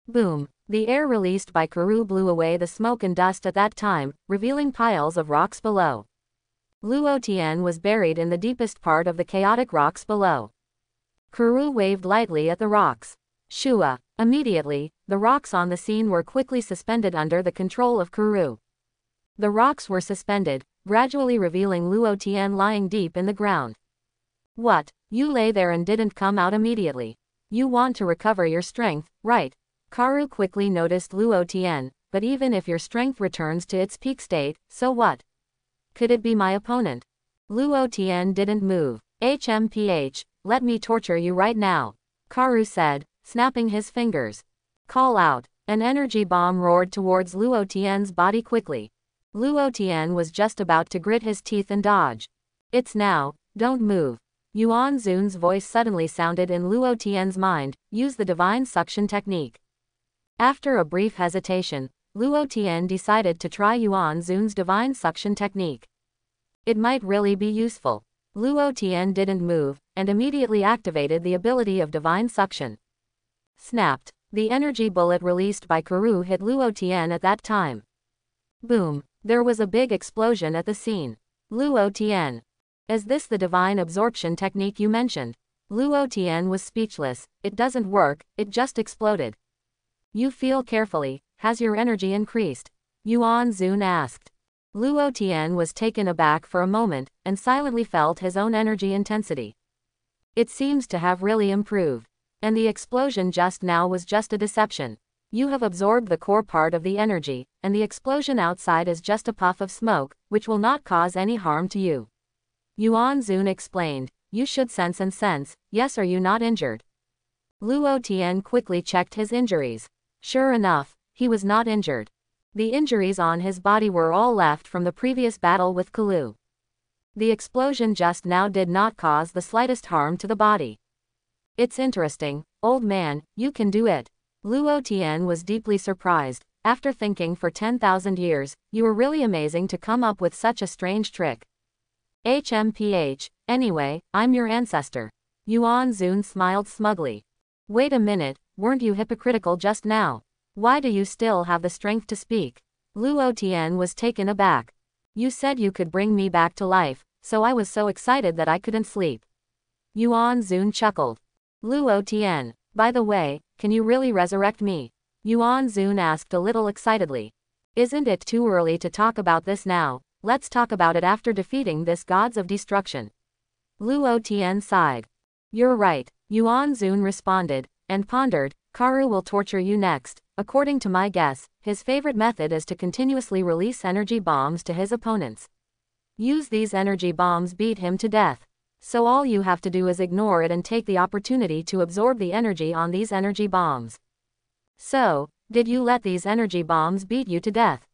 Boom. The air released by Karu blew away the smoke and dust at that time, revealing piles of rocks below. Luo Tian was buried in the deepest part of the chaotic rocks below. Karu waved lightly at the rocks. Shua. Immediately, the rocks on the scene were quickly suspended under the control of Karu. The rocks were suspended, gradually revealing Luo Tian lying deep in the ground. What? You lay there and didn't come out immediately. You want to recover your strength, right? Karu quickly noticed Luo Tian, but even if your strength returns to its peak state, so what? Could it be my opponent? Luo Tian didn't move. HMPH, let me torture you right now. Karu said, snapping his fingers. Call out. An energy bomb roared towards Luo Tian's body quickly. Luo Tian was just about to grit his teeth and dodge. It's now, don't move. Yuan Zun's voice suddenly sounded in Luo Tian's mind, use the divine suction technique. After a brief hesitation, Luo Tian decided to try Yuan Zun's divine suction technique. It might really be useful. Luo Tian didn't move, and immediately activated the ability of divine suction. Snapped. The energy bullet released by Karu hit Luo Tian at that time. Boom. There was a big explosion at the scene. Luo Tian. Is this the divine absorption technique you mentioned? Luo Tian was speechless. It doesn't work, it just exploded. You feel carefully, has your energy increased? Yuan Zun asked. Luo Tian was taken aback for a moment, and silently felt his own energy intensity. It seems to have really improved. And the explosion just now was just a deception. You have absorbed the core part of the energy, and the explosion outside is just a puff of smoke, which will not cause any harm to you. Yuan Zun explained, you should sense and sense, yes, are you not injured? Luo Tian quickly checked his injuries. Sure enough, he was not injured. The injuries on his body were all left from the previous battle with Kalu. The explosion just now did not cause the slightest harm to the body. It's interesting, old man, you can do it. Luo Tian was deeply surprised. After thinking for 10,000 years, you were really amazing to come up with such a strange trick. HMPH, anyway, I'm your ancestor. Yuan Zun smiled smugly. Wait a minute, weren't you hypocritical just now? Why do you still have the strength to speak? Luo Tian was taken aback. You said you could bring me back to life, so I was so excited that I couldn't sleep. Yuan Zun chuckled. Luo Tian, by the way, can you really resurrect me? Yuan Zun asked a little excitedly. Isn't it too early to talk about this now? Let's talk about it after defeating this gods of destruction. Luo Tian sighed. You're right, Yuan Zun responded, and pondered. Karu will torture you next. According to my guess, his favorite method is to continuously release energy bombs to his opponents. Use these energy bombs beat him to death. So all you have to do is ignore it and take the opportunity to absorb the energy on these energy bombs. So, did you let these energy bombs beat you to death?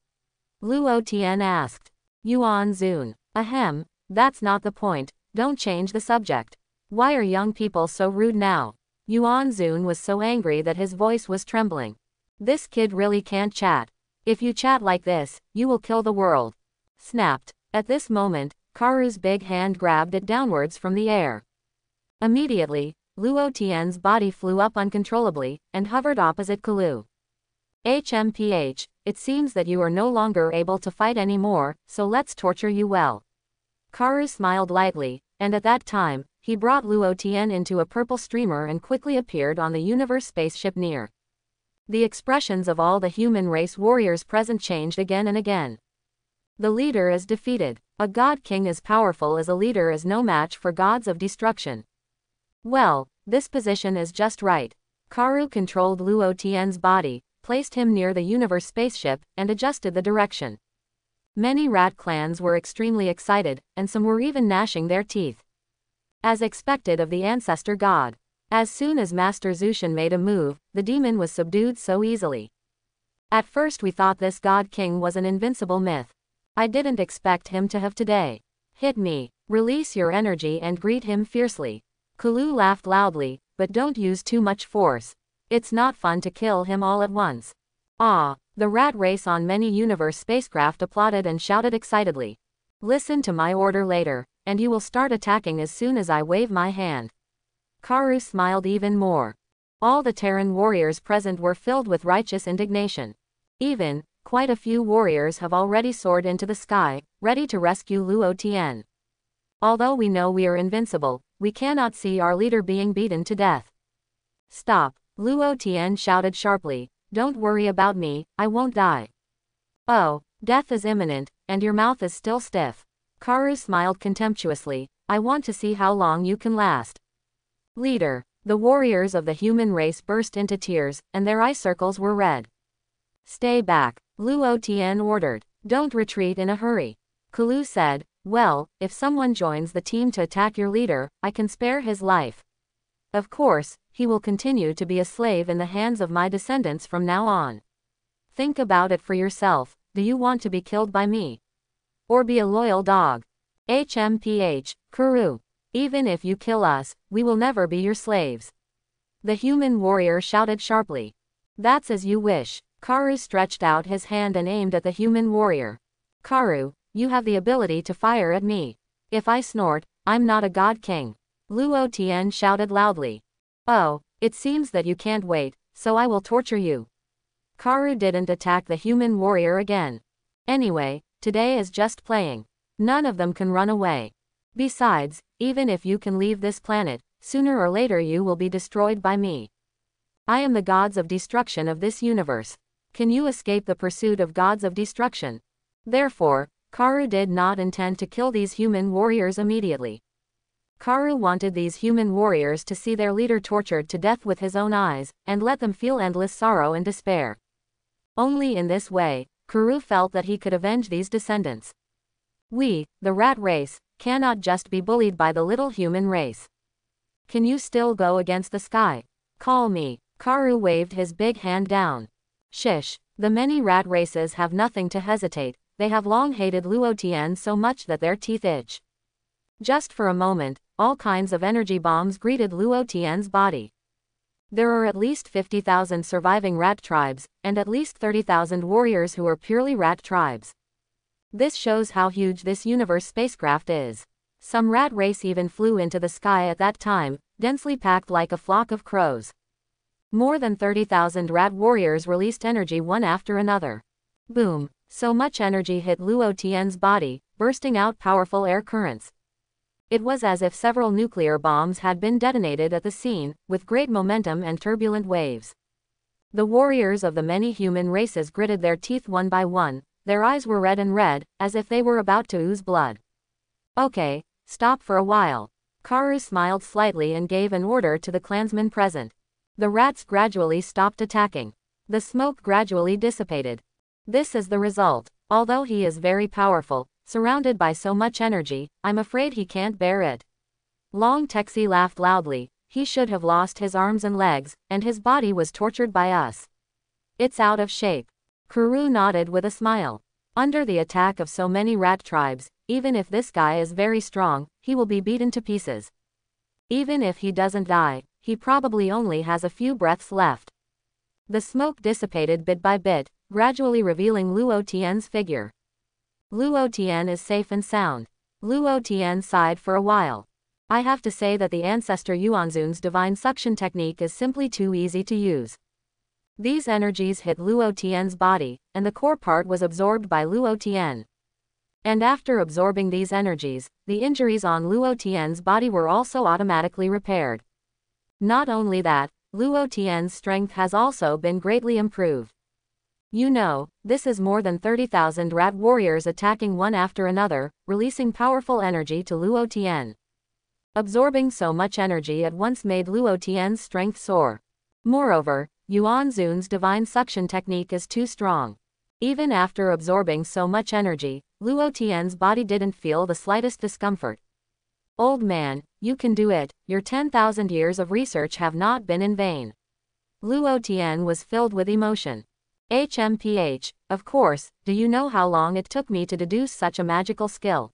Luo Tian asked. Yuan Zun. Ahem, that's not the point, don't change the subject. Why are young people so rude now? Yuan Zun was so angry that his voice was trembling. This kid really can't chat. If you chat like this, you will kill the world. Snapped. At this moment, Karu's big hand grabbed it downwards from the air. Immediately, Luo Tian's body flew up uncontrollably, and hovered opposite Kalu. HMPH, it seems that you are no longer able to fight anymore, so let's torture you well. Karu smiled lightly, and at that time, he brought Luo Tian into a purple streamer and quickly appeared on the universe spaceship near. The expressions of all the human race warriors present changed again and again. The leader is defeated. A god king as powerful as a leader is no match for gods of destruction. Well, this position is just right. Karu controlled Luo Tian's body, placed him near the universe spaceship, and adjusted the direction. Many rat clans were extremely excited, and some were even gnashing their teeth. As expected of the ancestor god. As soon as Master Zushin made a move, the demon was subdued so easily. At first we thought this god king was an invincible myth. I didn't expect him to have today. Hit me, release your energy and greet him fiercely. Kalu laughed loudly, but don't use too much force. It's not fun to kill him all at once. Ah, the rat race on many universe spacecraft applauded and shouted excitedly. Listen to my order later, and you will start attacking as soon as I wave my hand. Karu smiled even more. All the Terran warriors present were filled with righteous indignation. Even, quite a few warriors have already soared into the sky, ready to rescue Luo Tian. Although we know we are invincible, we cannot see our leader being beaten to death. Stop, Luo Tian shouted sharply. Don't worry about me, I won't die. Oh, death is imminent, and your mouth is still stiff. Karu smiled contemptuously. I want to see how long you can last. Leader. The warriors of the human race burst into tears, and their eye circles were red. Stay back, Luo Tian ordered. Don't retreat in a hurry. Kalu said, well, if someone joins the team to attack your leader, I can spare his life. Of course, he will continue to be a slave in the hands of my descendants from now on. Think about it for yourself, do you want to be killed by me? Or be a loyal dog? HMPH, Kuru. Even if you kill us, we will never be your slaves. The human warrior shouted sharply. That's as you wish. Karu stretched out his hand and aimed at the human warrior. Karu, you have the ability to fire at me. If I snort, I'm not a god king. Luo Tian shouted loudly. Oh, it seems that you can't wait, so I will torture you. Karu didn't attack the human warrior again. Anyway, today is just playing. None of them can run away. Besides, even if you can leave this planet, sooner or later you will be destroyed by me. I am the gods of destruction of this universe. Can you escape the pursuit of gods of destruction? Therefore, Karu did not intend to kill these human warriors immediately. Karu wanted these human warriors to see their leader tortured to death with his own eyes, and let them feel endless sorrow and despair. Only in this way, Karu felt that he could avenge these descendants. We, the rat race, cannot just be bullied by the little human race. Can you still go against the sky? Call me. Karu waved his big hand down. Shish, the many rat races have nothing to hesitate, they have long hated Luo Tian so much that their teeth itch. Just for a moment, all kinds of energy bombs greeted Luo Tian's body. There are at least 50,000 surviving rat tribes, and at least 30,000 warriors who are purely rat tribes. This shows how huge this universe spacecraft is. Some rat race even flew into the sky at that time, densely packed like a flock of crows. More than 30,000 rat warriors released energy one after another. Boom! So much energy hit Luo Tian's body, bursting out powerful air currents. It was as if several nuclear bombs had been detonated at the scene, with great momentum and turbulent waves. The warriors of the many human races gritted their teeth one by one, their eyes were red, as if they were about to ooze blood. Okay, stop for a while. Karu smiled slightly and gave an order to the clansmen present. The rats gradually stopped attacking. The smoke gradually dissipated. This is the result. Although he is very powerful, surrounded by so much energy, I'm afraid he can't bear it. Long Texi laughed loudly. He should have lost his arms and legs, and his body was tortured by us. It's out of shape. Karu nodded with a smile. Under the attack of so many rat tribes, even if this guy is very strong, he will be beaten to pieces. Even if he doesn't die, he probably only has a few breaths left. The smoke dissipated bit by bit, gradually revealing Luo Tian's figure. Luo Tian is safe and sound. Luo Tian sighed for a while. I have to say that the ancestor Yuanzun's divine suction technique is simply too easy to use. These energies hit Luo Tian's body, and the core part was absorbed by Luo Tian. And after absorbing these energies, the injuries on Luo Tian's body were also automatically repaired. Not only that, Luo Tian's strength has also been greatly improved. You know, this is more than 30,000 rat warriors attacking one after another, releasing powerful energy to Luo Tian. Absorbing so much energy at once made Luo Tian's strength soar. Moreover, Yuanzun's divine suction technique is too strong. Even after absorbing so much energy, Luo Tian's body didn't feel the slightest discomfort. Old man, you can do it, your 10,000 years of research have not been in vain. Luo Tian was filled with emotion. HMPH, of course, do you know how long it took me to deduce such a magical skill?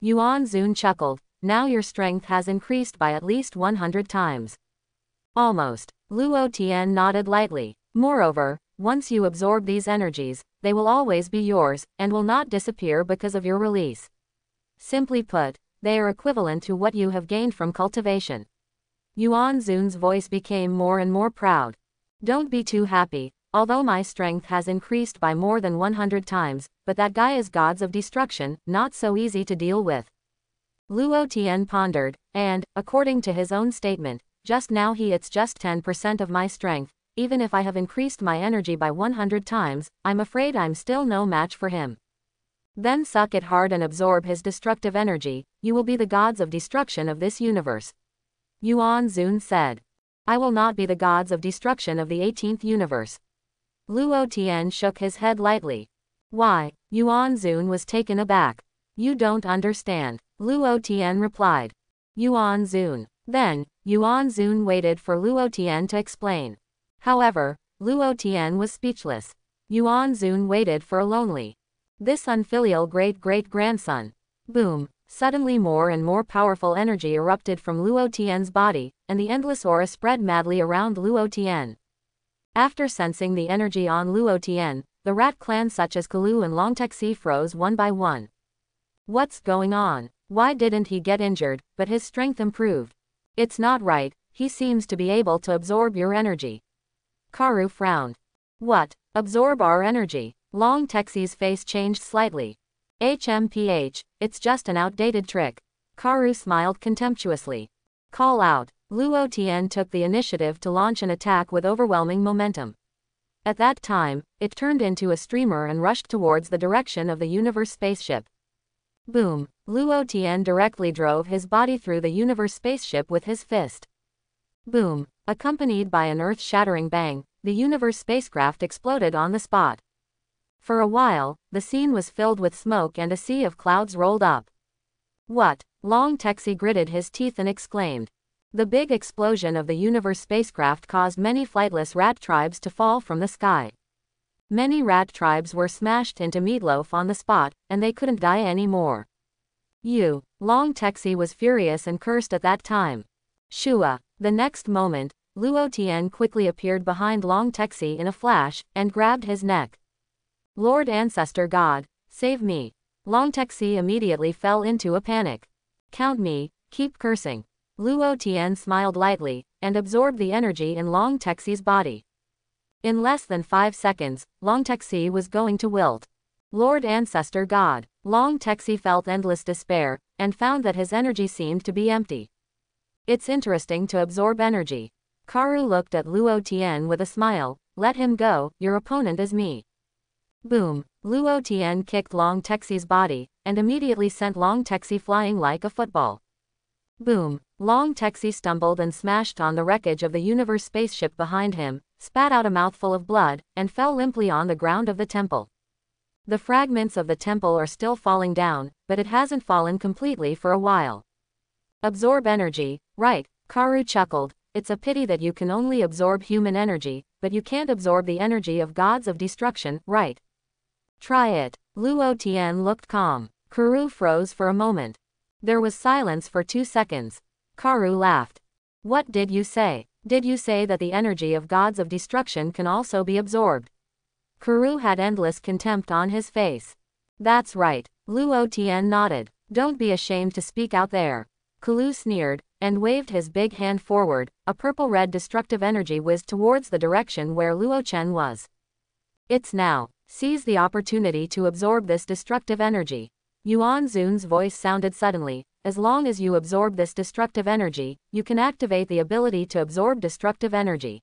Yuanzun chuckled, now your strength has increased by at least 100 times. Almost. Luo Tian nodded lightly. Moreover, once you absorb these energies, they will always be yours, and will not disappear because of your release. Simply put, they are equivalent to what you have gained from cultivation. Yuanzun's voice became more and more proud. Don't be too happy, although my strength has increased by more than 100 times, but that guy is gods of destruction, not so easy to deal with. Luo Tian pondered, and, according to his own statement, just now it's just 10% of my strength. Even if I have increased my energy by 100 times, I'm afraid I'm still no match for him. Then suck it hard and absorb his destructive energy, you will be the gods of destruction of this universe. Yuanzun said. I will not be the gods of destruction of the 18th universe. Luo Tian shook his head lightly. Why? Yuanzun was taken aback. You don't understand, Luo Tian replied. Yuanzun. Then, Yuanzun waited for Luo Tian to explain. However, Luo Tian was speechless. Yuanzun waited for a lonely. This unfilial great-great-grandson. Boom! Suddenly more and more powerful energy erupted from Luo Tian's body, and the endless aura spread madly around Luo Tian. After sensing the energy on Luo Tian, the rat clan such as Kalu and Long Texi froze one by one. What's going on? Why didn't he get injured, but his strength improved? It's not right, he seems to be able to absorb your energy. Karu frowned. What? Absorb our energy? Long Texi's face changed slightly. HMPH, it's just an outdated trick. Karu smiled contemptuously. Call out. Luo Tian took the initiative to launch an attack with overwhelming momentum. At that time, it turned into a streamer and rushed towards the direction of the universe spaceship. Boom! Luo Tian directly drove his body through the universe spaceship with his fist. Boom! Accompanied by an earth-shattering bang, the universe spacecraft exploded on the spot. For a while, the scene was filled with smoke and a sea of clouds rolled up. What? Long Texi gritted his teeth and exclaimed. The big explosion of the universe spacecraft caused many flightless rat tribes to fall from the sky. Many rat tribes were smashed into meatloaf on the spot, and they couldn't die anymore. Long Texi was furious and cursed at that time. Shua. The next moment, Luo Tian quickly appeared behind Long Texi in a flash, and grabbed his neck. Lord Ancestor God, save me. Long Texi immediately fell into a panic. Count me, keep cursing. Luo Tian smiled lightly, and absorbed the energy in Long Texi's body. In less than 5 seconds, Long Texi was going to wilt. Lord Ancestor God. Long Texi felt endless despair, and found that his energy seemed to be empty. It's interesting to absorb energy. Karu looked at Luo Tian with a smile. Let him go, your opponent is me. Boom. Luo Tian kicked Long Texi's body, and immediately sent Long Texi flying like a football. Boom. Long Texi stumbled and smashed on the wreckage of the Universe spaceship behind him, spat out a mouthful of blood, and fell limply on the ground of the temple. The fragments of the temple are still falling down, but it hasn't fallen completely for a while. Absorb energy, right? Karu chuckled. It's a pity that you can only absorb human energy, but you can't absorb the energy of gods of destruction, right? Try it. Luo Tian looked calm. Karu froze for a moment. There was silence for 2 seconds. Karu laughed. What did you say? Did you say that the energy of gods of destruction can also be absorbed? Karu had endless contempt on his face. That's right. Luo Tian nodded. Don't be ashamed to speak out there. Kalu sneered, and waved his big hand forward. A purple-red destructive energy whizzed towards the direction where Luo Chen was. It's now. Seize the opportunity to absorb this destructive energy. Yuan Zun's voice sounded suddenly. As long as you absorb this destructive energy, you can activate the ability to absorb destructive energy.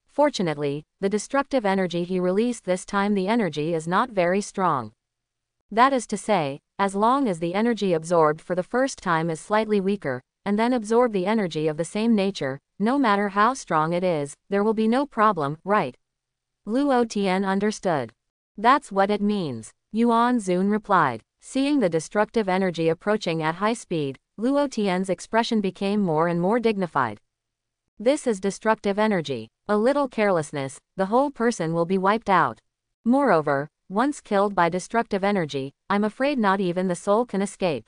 Fortunately, the destructive energy he released this time, the energy is not very strong. That is to say, as long as the energy absorbed for the first time is slightly weaker, and then absorb the energy of the same nature, no matter how strong it is, there will be no problem, right? Luo Tian understood. That's what it means. Yuan Zun replied. Seeing the destructive energy approaching at high speed, Luo Tian's expression became more and more dignified. This is destructive energy. A little carelessness, the whole person will be wiped out. Moreover, once killed by destructive energy, I'm afraid not even the soul can escape.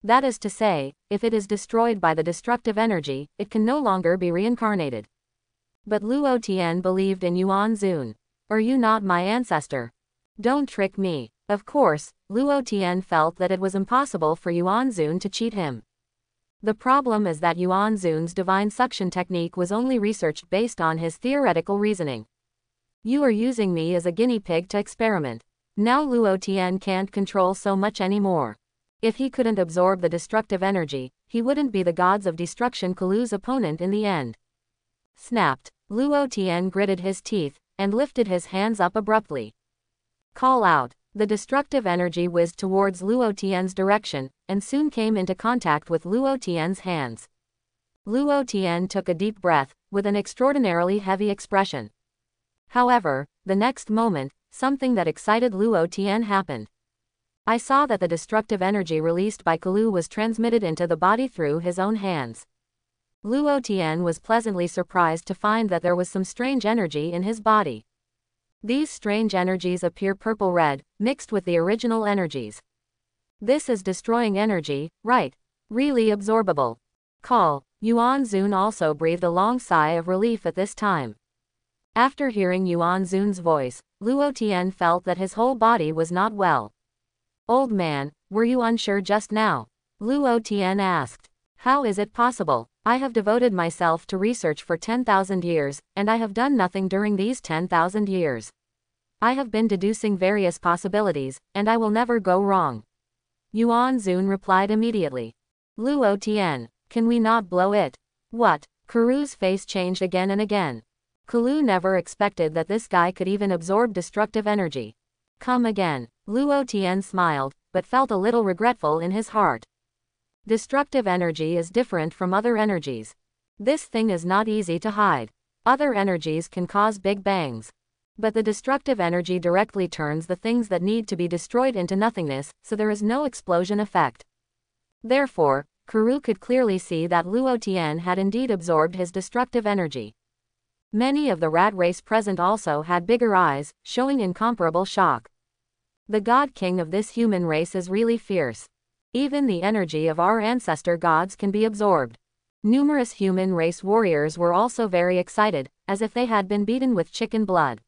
That is to say, if it is destroyed by the destructive energy, it can no longer be reincarnated. But Luo Tian believed in Yuan Zun. Are you not my ancestor? Don't trick me. Of course, Luo Tian felt that it was impossible for Yuan Zun to cheat him. The problem is that Yuan Zun's divine suction technique was only researched based on his theoretical reasoning. You are using me as a guinea pig to experiment. Now Luo Tian can't control so much anymore. If he couldn't absorb the destructive energy, he wouldn't be the gods of destruction Kalu's opponent in the end. Snapped. Luo Tian gritted his teeth, and lifted his hands up abruptly. Call out. The destructive energy whizzed towards Luo Tian's direction, and soon came into contact with Luo Tian's hands. Luo Tian took a deep breath, with an extraordinarily heavy expression. However, the next moment, something that excited Luo Tian happened. I saw that the destructive energy released by Kalu was transmitted into the body through his own hands. Luo Tian was pleasantly surprised to find that there was some strange energy in his body. These strange energies appear purple-red, mixed with the original energies. This is destroying energy, right? Really absorbable. Call. Yuan Zun also breathed a long sigh of relief at this time. After hearing Yuan Zun's voice, Luo Tian felt that his whole body was not well. Old man, were you unsure just now? Luo Tian asked. How is it possible? I have devoted myself to research for 10,000 years, and I have done nothing during these 10,000 years. I have been deducing various possibilities, and I will never go wrong. Yuan Zun replied immediately. Luo Tian, can we not blow it? What? Karu's face changed again and again. Kalu never expected that this guy could even absorb destructive energy. Come again. Luo Tian smiled, but felt a little regretful in his heart. Destructive energy is different from other energies. This thing is not easy to hide. Other energies can cause big bangs. But the destructive energy directly turns the things that need to be destroyed into nothingness, so there is no explosion effect. Therefore, Karu could clearly see that Luo Tian had indeed absorbed his destructive energy. Many of the rat race present also had bigger eyes, showing incomparable shock. The God King of this human race is really fierce. Even the energy of our ancestor gods can be absorbed. Numerous human race warriors were also very excited, as if they had been beaten with chicken blood.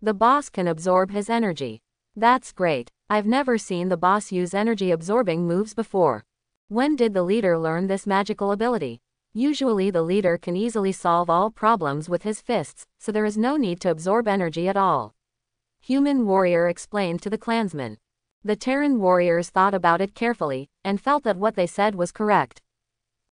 The boss can absorb his energy. That's great. I've never seen the boss use energy absorbing moves before. When did the leader learn this magical ability? Usually the leader can easily solve all problems with his fists, so there is no need to absorb energy at all. Human warrior explained to the clansmen. The Terran warriors thought about it carefully, and felt that what they said was correct.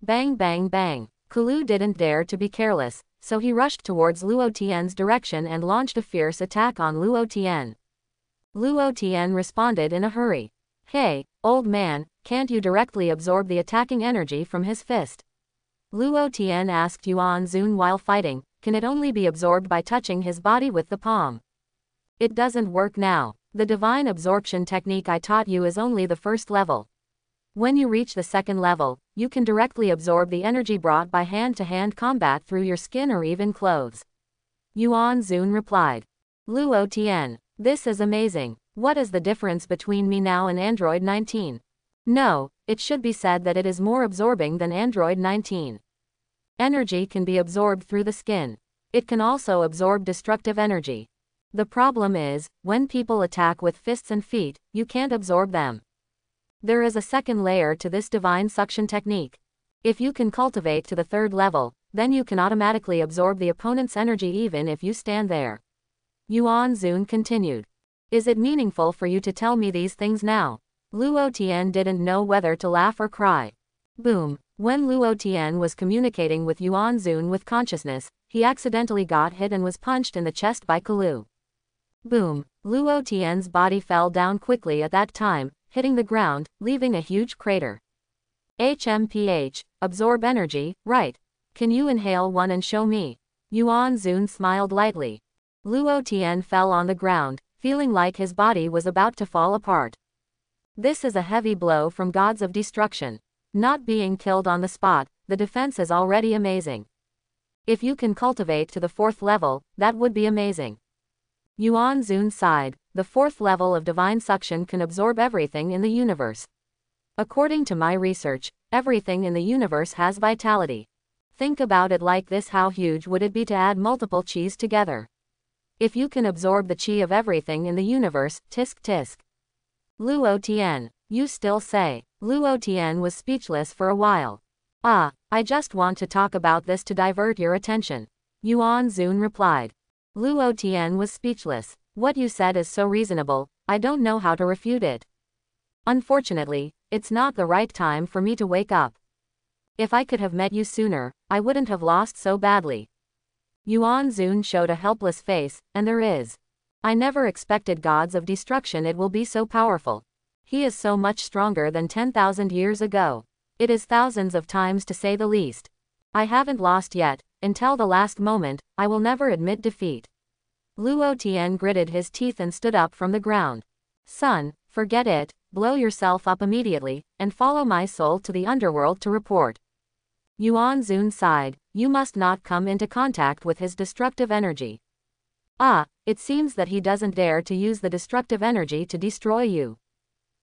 Bang bang bang. Kulu didn't dare to be careless, so he rushed towards Luo Tian's direction and launched a fierce attack on Luo Tian. Luo Tian responded in a hurry. Hey, old man, can't you directly absorb the attacking energy from his fist? Luo Tian asked Yuan Zun while fighting, can it only be absorbed by touching his body with the palm? It doesn't work now. The divine absorption technique I taught you is only the first level. When you reach the second level, you can directly absorb the energy brought by hand-to-hand combat through your skin or even clothes. Yuan Zun replied. Luo Tian, this is amazing. What is the difference between me now and Android 19? No, it should be said that it is more absorbing than Android 19. Energy can be absorbed through the skin. It can also absorb destructive energy. The problem is, when people attack with fists and feet, you can't absorb them. There is a second layer to this divine suction technique. If you can cultivate to the third level, then you can automatically absorb the opponent's energy even if you stand there. Yuan Zun continued. Is it meaningful for you to tell me these things now? Luo Tian didn't know whether to laugh or cry. Boom. When Luo Tian was communicating with Yuan Zun with consciousness, he accidentally got hit and was punched in the chest by Kulu. Boom. Luo Tian's body fell down quickly at that time, hitting the ground, leaving a huge crater. HMPH, absorb energy, right? Can you inhale one and show me? Yuan Zun smiled lightly. Luo Tian fell on the ground, feeling like his body was about to fall apart. This is a heavy blow from gods of destruction. Not being killed on the spot, the defense is already amazing. If you can cultivate to the fourth level, that would be amazing. Yuan Zun sighed. The fourth level of divine suction can absorb everything in the universe. According to my research, everything in the universe has vitality. Think about it like this: how huge would it be to add multiple chis together? If you can absorb the chi of everything in the universe, tisk tisk. Luo Tian, you still say. Luo Tian was speechless for a while. I just want to talk about this to divert your attention. Yuan Zun replied. Luo Tian was speechless. What you said is so reasonable, I don't know how to refute it. Unfortunately, it's not the right time for me to wake up. If I could have met you sooner, I wouldn't have lost so badly. Yuan Zun showed a helpless face, and there is. I never expected gods of destruction it will be so powerful. He is so much stronger than 10,000 years ago. It is thousands of times to say the least. I haven't lost yet, until the last moment, I will never admit defeat. Luo Tian gritted his teeth and stood up from the ground. Son, forget it, blow yourself up immediately, and follow my soul to the underworld to report. Yuan Zun sighed. You must not come into contact with his destructive energy. It seems that he doesn't dare to use the destructive energy to destroy you.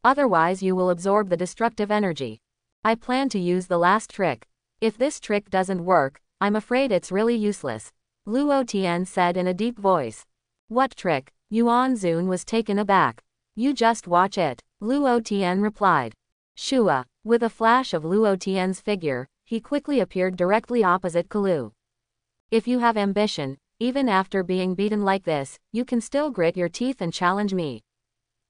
Otherwise you will absorb the destructive energy. I plan to use the last trick. If this trick doesn't work, I'm afraid it's really useless. Luo Tian said in a deep voice. What trick? Yuan Zun was taken aback. You just watch it. Luo Tian replied. Shua. With a flash of Luo Tian's figure, he quickly appeared directly opposite Kulu. If you have ambition, even after being beaten like this, you can still grit your teeth and challenge me.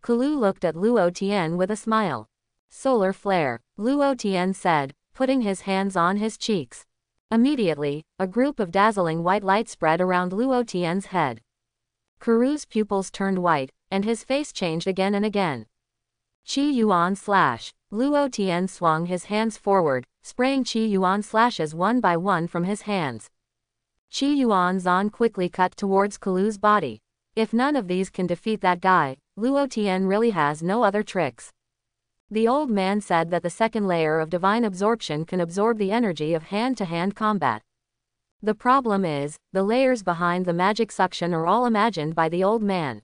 Kulu looked at Luo Tian with a smile. Solar flare, Luo Tian said, putting his hands on his cheeks. Immediately, a group of dazzling white light spread around Luo Tian's head. Kuru's pupils turned white, and his face changed again and again. Qi Yuan slash. Luo Tian swung his hands forward, spraying Qi Yuan slashes one by one from his hands. Qi Yuan Zan quickly cut towards Kulu's body. If none of these can defeat that guy, Luo Tian really has no other tricks. The old man said that the second layer of divine absorption can absorb the energy of hand-to-hand combat. The problem is, the layers behind the magic suction are all imagined by the old man.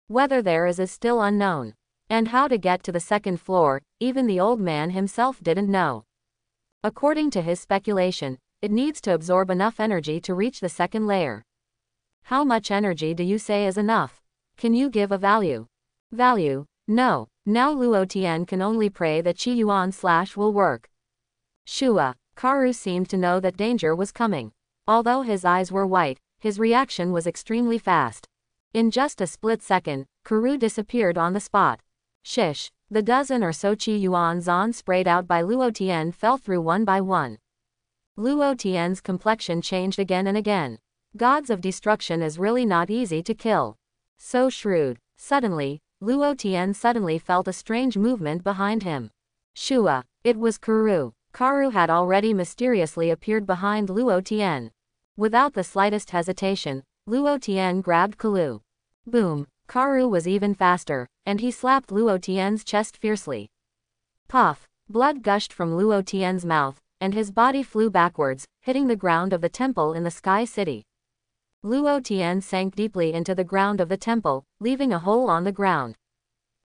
Whether there is still unknown. And how to get to the second floor, even the old man himself didn't know. According to his speculation, it needs to absorb enough energy to reach the second layer. How much energy do you say is enough? Can you give a value? Value? No, Now Luo Tian can only pray that Qi Yuan slash will work. Shua. Karu seemed to know that danger was coming. Although his eyes were white, his reaction was extremely fast. In just a split second, Karu disappeared on the spot. Shish. The dozen or so Qi Yuan Zan sprayed out by Luo Tian fell through one by one. Luo Tian's complexion changed again and again. Gods of destruction is really not easy to kill. So shrewd. Suddenly, Luo Tian suddenly felt a strange movement behind him. Shua. It was Karu. Karu had already mysteriously appeared behind Luo Tian. Without the slightest hesitation, Luo Tian grabbed Kalu. Boom. Karu was even faster, and he slapped Luo Tian's chest fiercely. Puff. Blood gushed from Luo Tian's mouth, and his body flew backwards, hitting the ground of the temple in the Sky City. Luo Tian sank deeply into the ground of the temple, leaving a hole on the ground.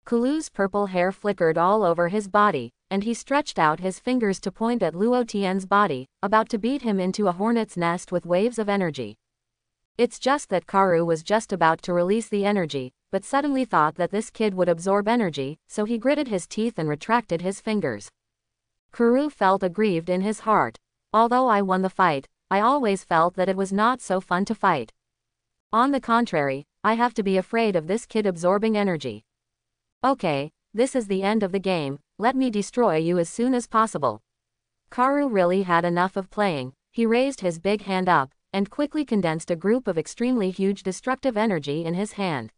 Kalu's purple hair flickered all over his body, and he stretched out his fingers to point at Luo Tian's body, about to beat him into a hornet's nest with waves of energy. It's just that Karu was just about to release the energy, but suddenly thought that this kid would absorb energy, so he gritted his teeth and retracted his fingers. Karu felt aggrieved in his heart. Although I won the fight, I always felt that it was not so fun to fight. On the contrary, I have to be afraid of this kid absorbing energy. Okay, this is the end of the game, let me destroy you as soon as possible. Karu really had enough of playing. He raised his big hand up, and quickly condensed a group of extremely huge destructive energy in his hand.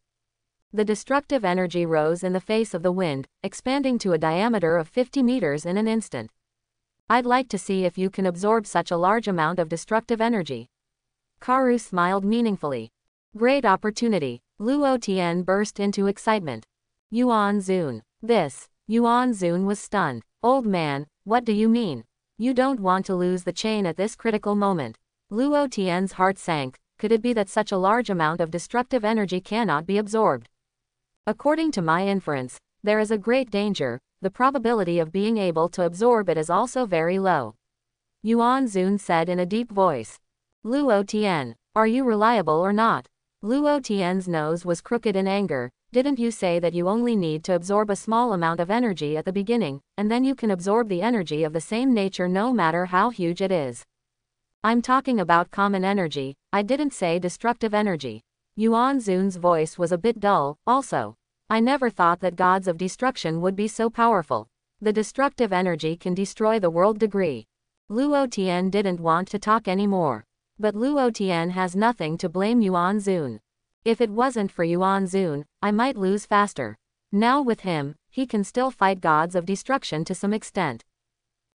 The destructive energy rose in the face of the wind, expanding to a diameter of 50 meters in an instant. I'd like to see if you can absorb such a large amount of destructive energy. Karu smiled meaningfully. Great opportunity. Luo Tian burst into excitement. Yuan Zun. This. Yuan Zun was stunned. Old man, what do you mean? You don't want to lose the chain at this critical moment. Luo Tian's heart sank. Could it be that such a large amount of destructive energy cannot be absorbed? According to my inference, there is a great danger. The probability of being able to absorb it is also very low. Yuan Zun said in a deep voice. Luo Tian, are you reliable or not? Luo Tian's nose was crooked in anger. Didn't you say that you only need to absorb a small amount of energy at the beginning, and then you can absorb the energy of the same nature no matter how huge it is? I'm talking about common energy, I didn't say destructive energy. Yuan Zun's voice was a bit dull. Also, I never thought that gods of destruction would be so powerful. The destructive energy can destroy the world degree. Luo Tian didn't want to talk anymore. But Luo Tian has nothing to blame Yuan Zun. If it wasn't for Yuan Zun, I might lose faster. Now with him, he can still fight gods of destruction to some extent.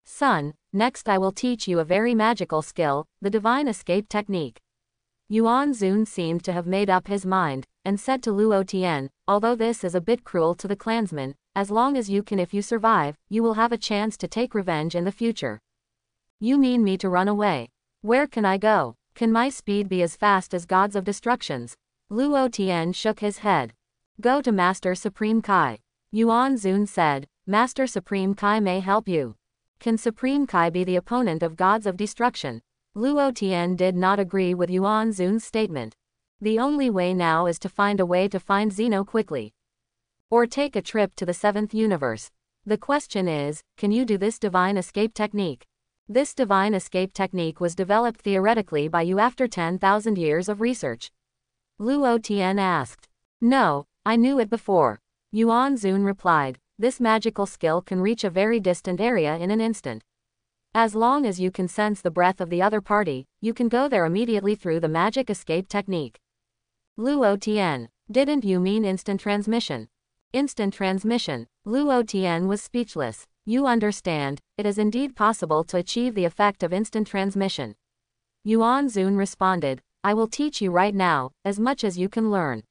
Son, next I will teach you a very magical skill, the Divine Escape Technique. Yuan Zun seemed to have made up his mind, and said to Luo Tian, although this is a bit cruel to the clansmen, as long as you can, if you survive, you will have a chance to take revenge in the future. You mean me to run away? Where can I go? Can my speed be as fast as gods of destructions? Luo Tian shook his head. Go to Master Supreme Kai. Yuan Zun said, Master Supreme Kai may help you. Can Supreme Kai be the opponent of gods of destruction? Luo Tian did not agree with Yuan Zun's statement. The only way now is to find a way to find Zeno quickly. Or take a trip to the 7th universe. The question is, can you do this divine escape technique? This divine escape technique was developed theoretically by you after 10,000 years of research. Luo Tian asked. No, I knew it before. Yuan Zun replied, this magical skill can reach a very distant area in an instant. As long as you can sense the breath of the other party, you can go there immediately through the magic escape technique. Luo Tian, didn't you mean instant transmission? Instant transmission. Luo Tian was speechless. You understand, it is indeed possible to achieve the effect of instant transmission. Yuan Zun responded, I will teach you right now, as much as you can learn.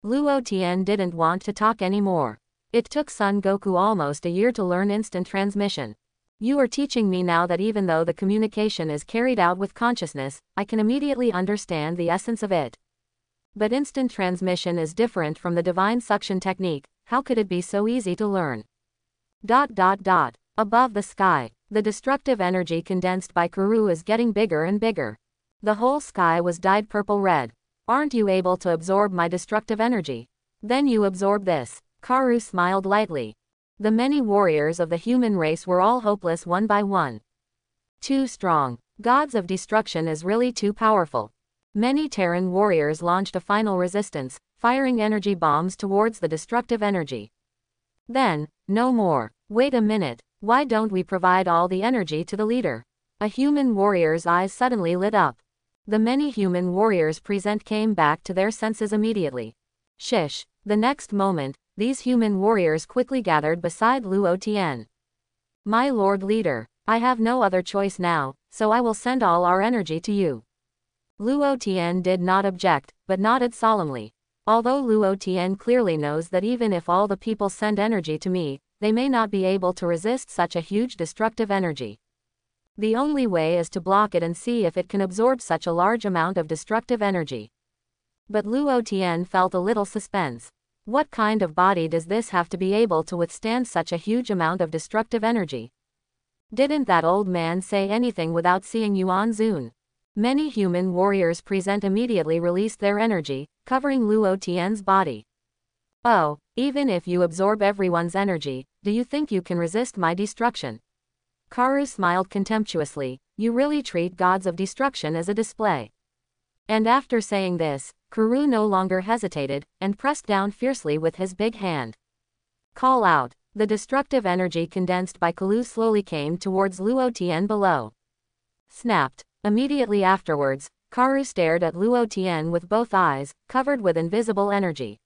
Luo Tian didn't want to talk anymore. It took Son Goku almost a year to learn instant transmission. You are teaching me now that even though the communication is carried out with consciousness, I can immediately understand the essence of it. But instant transmission is different from the divine suction technique. How could it be so easy to learn? Above the sky, the destructive energy condensed by Karu is getting bigger and bigger. The whole sky was dyed purple red. Aren't you able to absorb my destructive energy? Then you absorb this. Karu smiled lightly. The many warriors of the human race were all hopeless one by one. Too strong. Gods of destruction is really too powerful. Many Terran warriors launched a final resistance, firing energy bombs towards the destructive energy. Then, no more. Wait a minute, why don't we provide all the energy to the leader? A human warrior's eyes suddenly lit up. The many human warriors present came back to their senses immediately. Shish. The next moment, these human warriors quickly gathered beside Luo Tian. My lord leader, I have no other choice now, so I will send all our energy to you. Luo Tian did not object, but nodded solemnly. Although Luo Tian clearly knows that even if all the people send energy to me, they may not be able to resist such a huge destructive energy. The only way is to block it and see if it can absorb such a large amount of destructive energy. But Luo Tian felt a little suspense. What kind of body does this have to be able to withstand such a huge amount of destructive energy? Didn't that old man say anything without seeing Yuan Zun? Many human warriors present immediately released their energy, covering Luo Tian's body. Oh, even if you absorb everyone's energy, do you think you can resist my destruction? Karu smiled contemptuously. You really treat gods of destruction as a display. And after saying this, Karu no longer hesitated, and pressed down fiercely with his big hand. Call out. The destructive energy condensed by Kalu slowly came towards Luo Tian below. Snapped. Immediately afterwards, Karu stared at Luo Tian with both eyes, covered with invisible energy.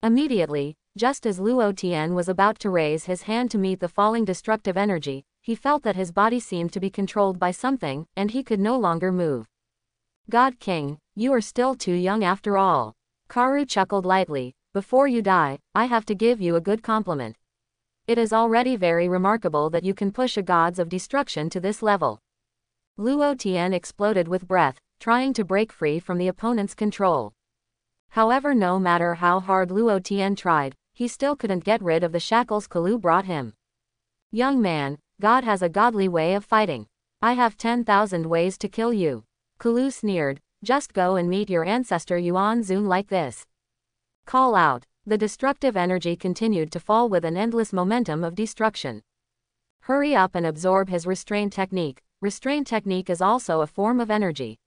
Immediately, just as Luo Tian was about to raise his hand to meet the falling destructive energy, he felt that his body seemed to be controlled by something, and he could no longer move. God King, you are still too young after all. Karu chuckled lightly. Before you die, I have to give you a good compliment. It is already very remarkable that you can push a gods of destruction to this level. Luo Tian exploded with breath, trying to break free from the opponent's control. However, no matter how hard Luo Tian tried, he still couldn't get rid of the shackles Kalu brought him. Young man, God has a godly way of fighting. I have 10,000 ways to kill you. Kalu sneered. Just go and meet your ancestor Yuan Zun like this. Call out. The destructive energy continued to fall with an endless momentum of destruction. Hurry up and absorb his restraint technique. Restraint technique is also a form of energy.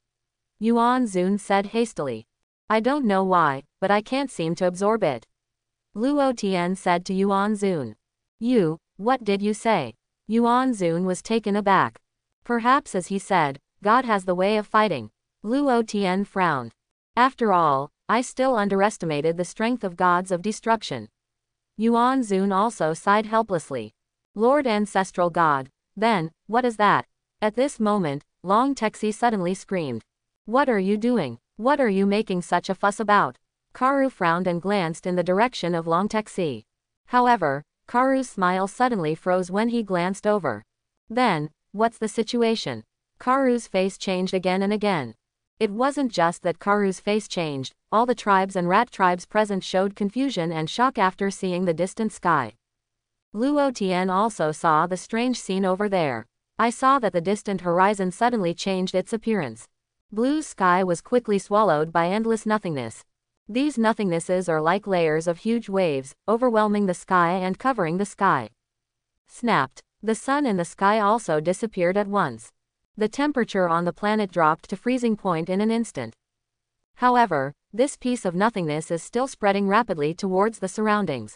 Yuan Zun said hastily. I don't know why, but I can't seem to absorb it. Luo Tian said to Yuan Zun. What did you say? Yuan Zun was taken aback. Perhaps as he said, God has the way of fighting. Luo Tian frowned. After all, I still underestimated the strength of gods of destruction. Yuan Zun also sighed helplessly. Lord Ancestral God, then, what is that? At this moment, Long Texi suddenly screamed. What are you doing? What are you making such a fuss about? Karu frowned and glanced in the direction of Long Texi. However, Karu's smile suddenly froze when he glanced over. Then, what's the situation? Karu's face changed again and again. It wasn't just that Karu's face changed, all the tribes and rat tribes present showed confusion and shock after seeing the distant sky. Luo Tian also saw the strange scene over there. I saw that the distant horizon suddenly changed its appearance. Blue sky was quickly swallowed by endless nothingness. These nothingnesses are like layers of huge waves, overwhelming the sky and covering the sky. Snapped. The sun in the sky also disappeared at once. The temperature on the planet dropped to freezing point in an instant. However, this piece of nothingness is still spreading rapidly towards the surroundings.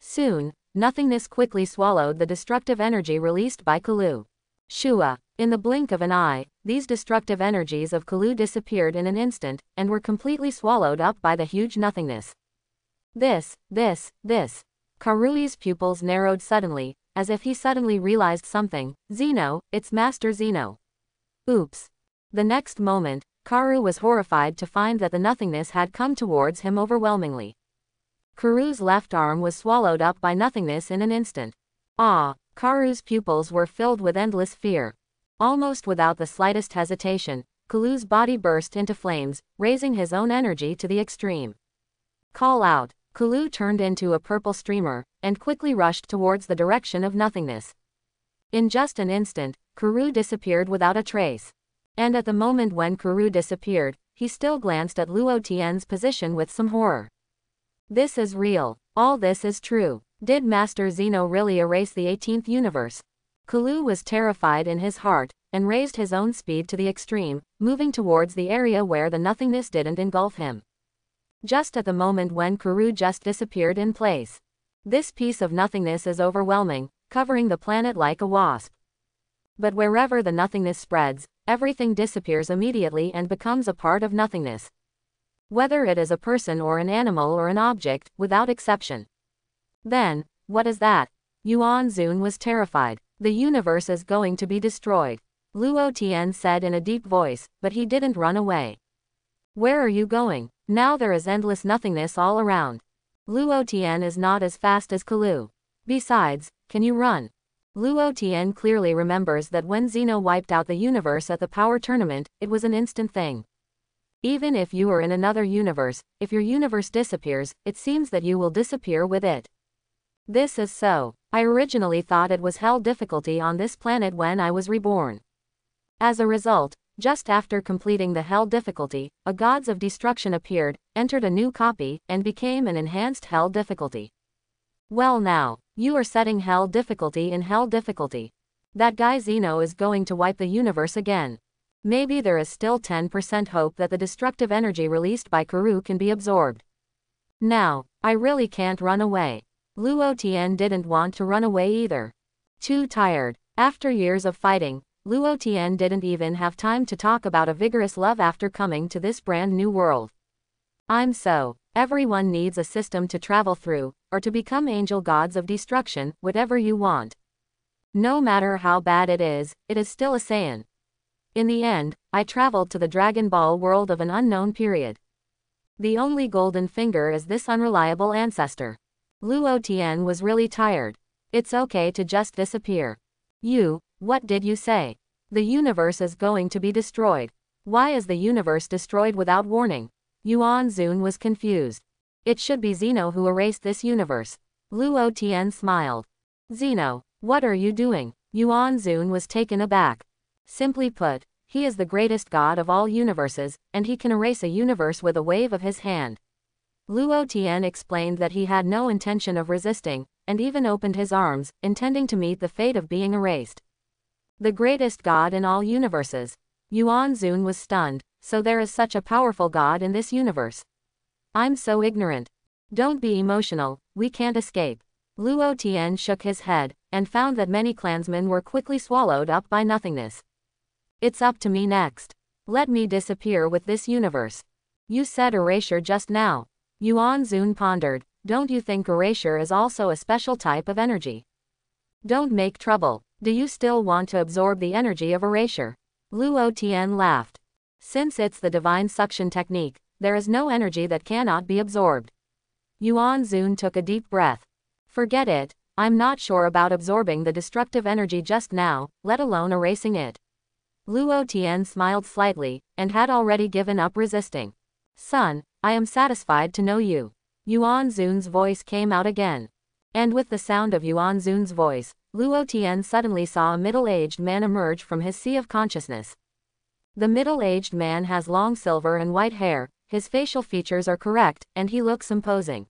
Soon, nothingness quickly swallowed the destructive energy released by Kalu. Shua. In the blink of an eye, these destructive energies of Kalu disappeared in an instant, and were completely swallowed up by the huge nothingness. This. Karui's pupils narrowed suddenly, as if he suddenly realized something. Zeno, it's Master Zeno. Oops. The next moment, Karu was horrified to find that the nothingness had come towards him overwhelmingly. Karu's left arm was swallowed up by nothingness in an instant. Karu's pupils were filled with endless fear. Almost without the slightest hesitation, Kalu's body burst into flames, raising his own energy to the extreme. Call out. Kalu turned into a purple streamer, and quickly rushed towards the direction of nothingness. In just an instant, Karu disappeared without a trace. And at the moment when Karu disappeared, he still glanced at Luo Tian's position with some horror. This is real. All this is true. Did Master Zeno really erase the 18th universe? Kalu was terrified in his heart, and raised his own speed to the extreme, moving towards the area where the nothingness didn't engulf him. Just at the moment when Kuru just disappeared in place. This piece of nothingness is overwhelming, covering the planet like a wasp. But wherever the nothingness spreads, everything disappears immediately and becomes a part of nothingness. Whether it is a person or an animal or an object, without exception. Then, what is that? Yuan Zun was terrified. The universe is going to be destroyed. Luo Tian said in a deep voice, but he didn't run away. Where are you going? Now there is endless nothingness all around. Luo Tian is not as fast as Kalu. Besides, can you run? Luo Tian clearly remembers that when Zeno wiped out the universe at the power tournament, it was an instant thing. Even if you are in another universe, if your universe disappears, it seems that you will disappear with it. This is so. I originally thought it was hell difficulty on this planet when I was reborn. As a result, just after completing the hell difficulty, a gods of destruction appeared, entered a new copy, and became an enhanced hell difficulty. Well now, you are setting hell difficulty in hell difficulty. That guy Zeno is going to wipe the universe again. Maybe there is still 10% hope that the destructive energy released by Kuru can be absorbed. Now, I really can't run away. Luo Tian didn't want to run away either. Too tired. After years of fighting, Luo Tian didn't even have time to talk about a vigorous love after coming to this brand new world. Everyone needs a system to travel through, or to become angel gods of destruction, whatever you want. No matter how bad it is still a Saiyan. In the end, I traveled to the Dragon Ball world of an unknown period. The only golden finger is this unreliable ancestor. Luo Tian was really tired. It's okay to just disappear. What did you say? The universe is going to be destroyed. Why is the universe destroyed without warning? Yuan Zun was confused. It should be Zeno who erased this universe. Luo Tian smiled. Zeno, what are you doing? Yuan Zun was taken aback. Simply put, he is the greatest god of all universes, and he can erase a universe with a wave of his hand. Luo Tian explained that he had no intention of resisting, and even opened his arms, intending to meet the fate of being erased. The greatest god in all universes. Yuan Zun was stunned. So there is such a powerful god in this universe. I'm so ignorant. Don't be emotional, we can't escape. Luo Tian shook his head, and found that many clansmen were quickly swallowed up by nothingness. It's up to me next. Let me disappear with this universe. You said erasure just now. Yuan Zun pondered. Don't you think erasure is also a special type of energy? Don't make trouble. Do you still want to absorb the energy of erasure? Luo Tian laughed. Since it's the divine suction technique, there is no energy that cannot be absorbed. Yuan Zun took a deep breath. Forget it, I'm not sure about absorbing the destructive energy just now, let alone erasing it. Luo Tian smiled slightly, and had already given up resisting. Son, I am satisfied to know you. Yuan Zun's voice came out again. And with the sound of Yuan Zun's voice, Luo Tian suddenly saw a middle-aged man emerge from his sea of consciousness. The middle-aged man has long silver and white hair, his facial features are correct, and he looks imposing.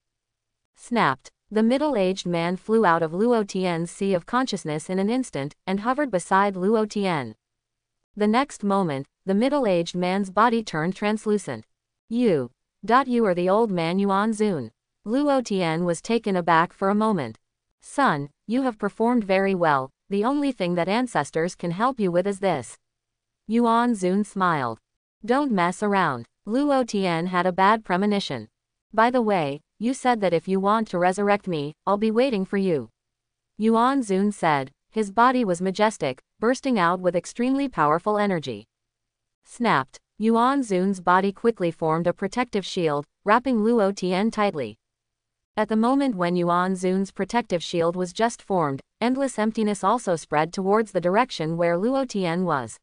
Snapped. The middle-aged man flew out of Luo Tian's sea of consciousness in an instant, and hovered beside Luo Tian. The next moment, the middle-aged man's body turned translucent. You are the old man Yuan Zun. Luo Tian was taken aback for a moment. Son, you have performed very well, the only thing that ancestors can help you with is this. Yuan Zun smiled. Don't mess around. Luo Tian had a bad premonition. By the way, you said that if you want to resurrect me, I'll be waiting for you. Yuan Zun said. His body was majestic, bursting out with extremely powerful energy. Snapped. Yuan Zun's body quickly formed a protective shield, wrapping Luo Tian tightly. At the moment when Yuan Zun's protective shield was just formed, endless emptiness also spread towards the direction where Luo Tian was.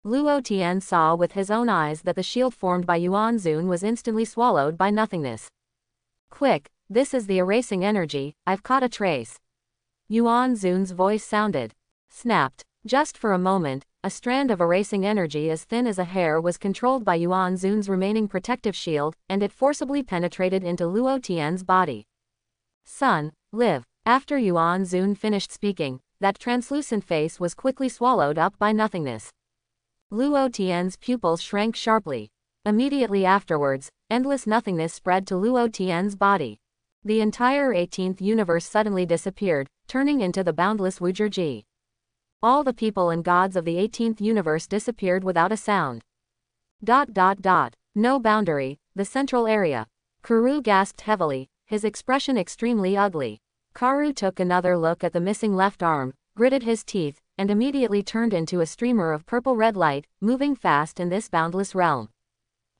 Luo Tian saw with his own eyes that the shield formed by Yuan Zun was instantly swallowed by nothingness. Quick, this is the erasing energy, I've caught a trace. Yuan Zun's voice sounded. Snapped. Just for a moment, a strand of erasing energy as thin as a hair was controlled by Yuan Zun's remaining protective shield, and it forcibly penetrated into Luo Tian's body. Son, live. After Yuan Zun finished speaking, that translucent face was quickly swallowed up by nothingness. Luo Tian's pupils shrank sharply. Immediately afterwards, endless nothingness spread to Luo Tian's body. The entire 18th universe suddenly disappeared, turning into the boundless Wuzhiji. All the people and gods of the 18th universe disappeared without a sound. No boundary, the central area. Karu gasped heavily, his expression extremely ugly. Karu took another look at the missing left arm, gritted his teeth, and immediately turned into a streamer of purple-red light, moving fast in this boundless realm.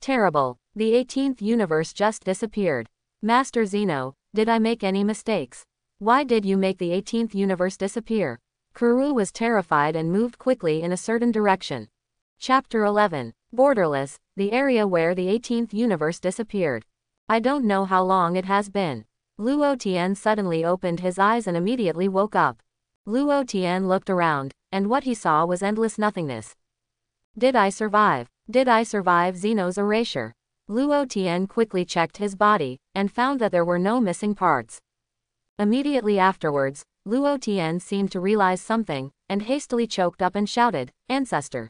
Terrible. The 18th universe just disappeared. Master Zeno, did I make any mistakes? Why did you make the 18th universe disappear? Karu was terrified and moved quickly in a certain direction. Chapter 11. Borderless, the area where the 18th universe disappeared. I don't know how long it has been. Luo Tian suddenly opened his eyes and immediately woke up. Luo Tian looked around, and what he saw was endless nothingness. Did I survive? Did I survive Zeno's erasure? Luo Tian quickly checked his body, and found that there were no missing parts. Immediately afterwards, Luo Tian seemed to realize something, and hastily choked up and shouted, "Ancestor!"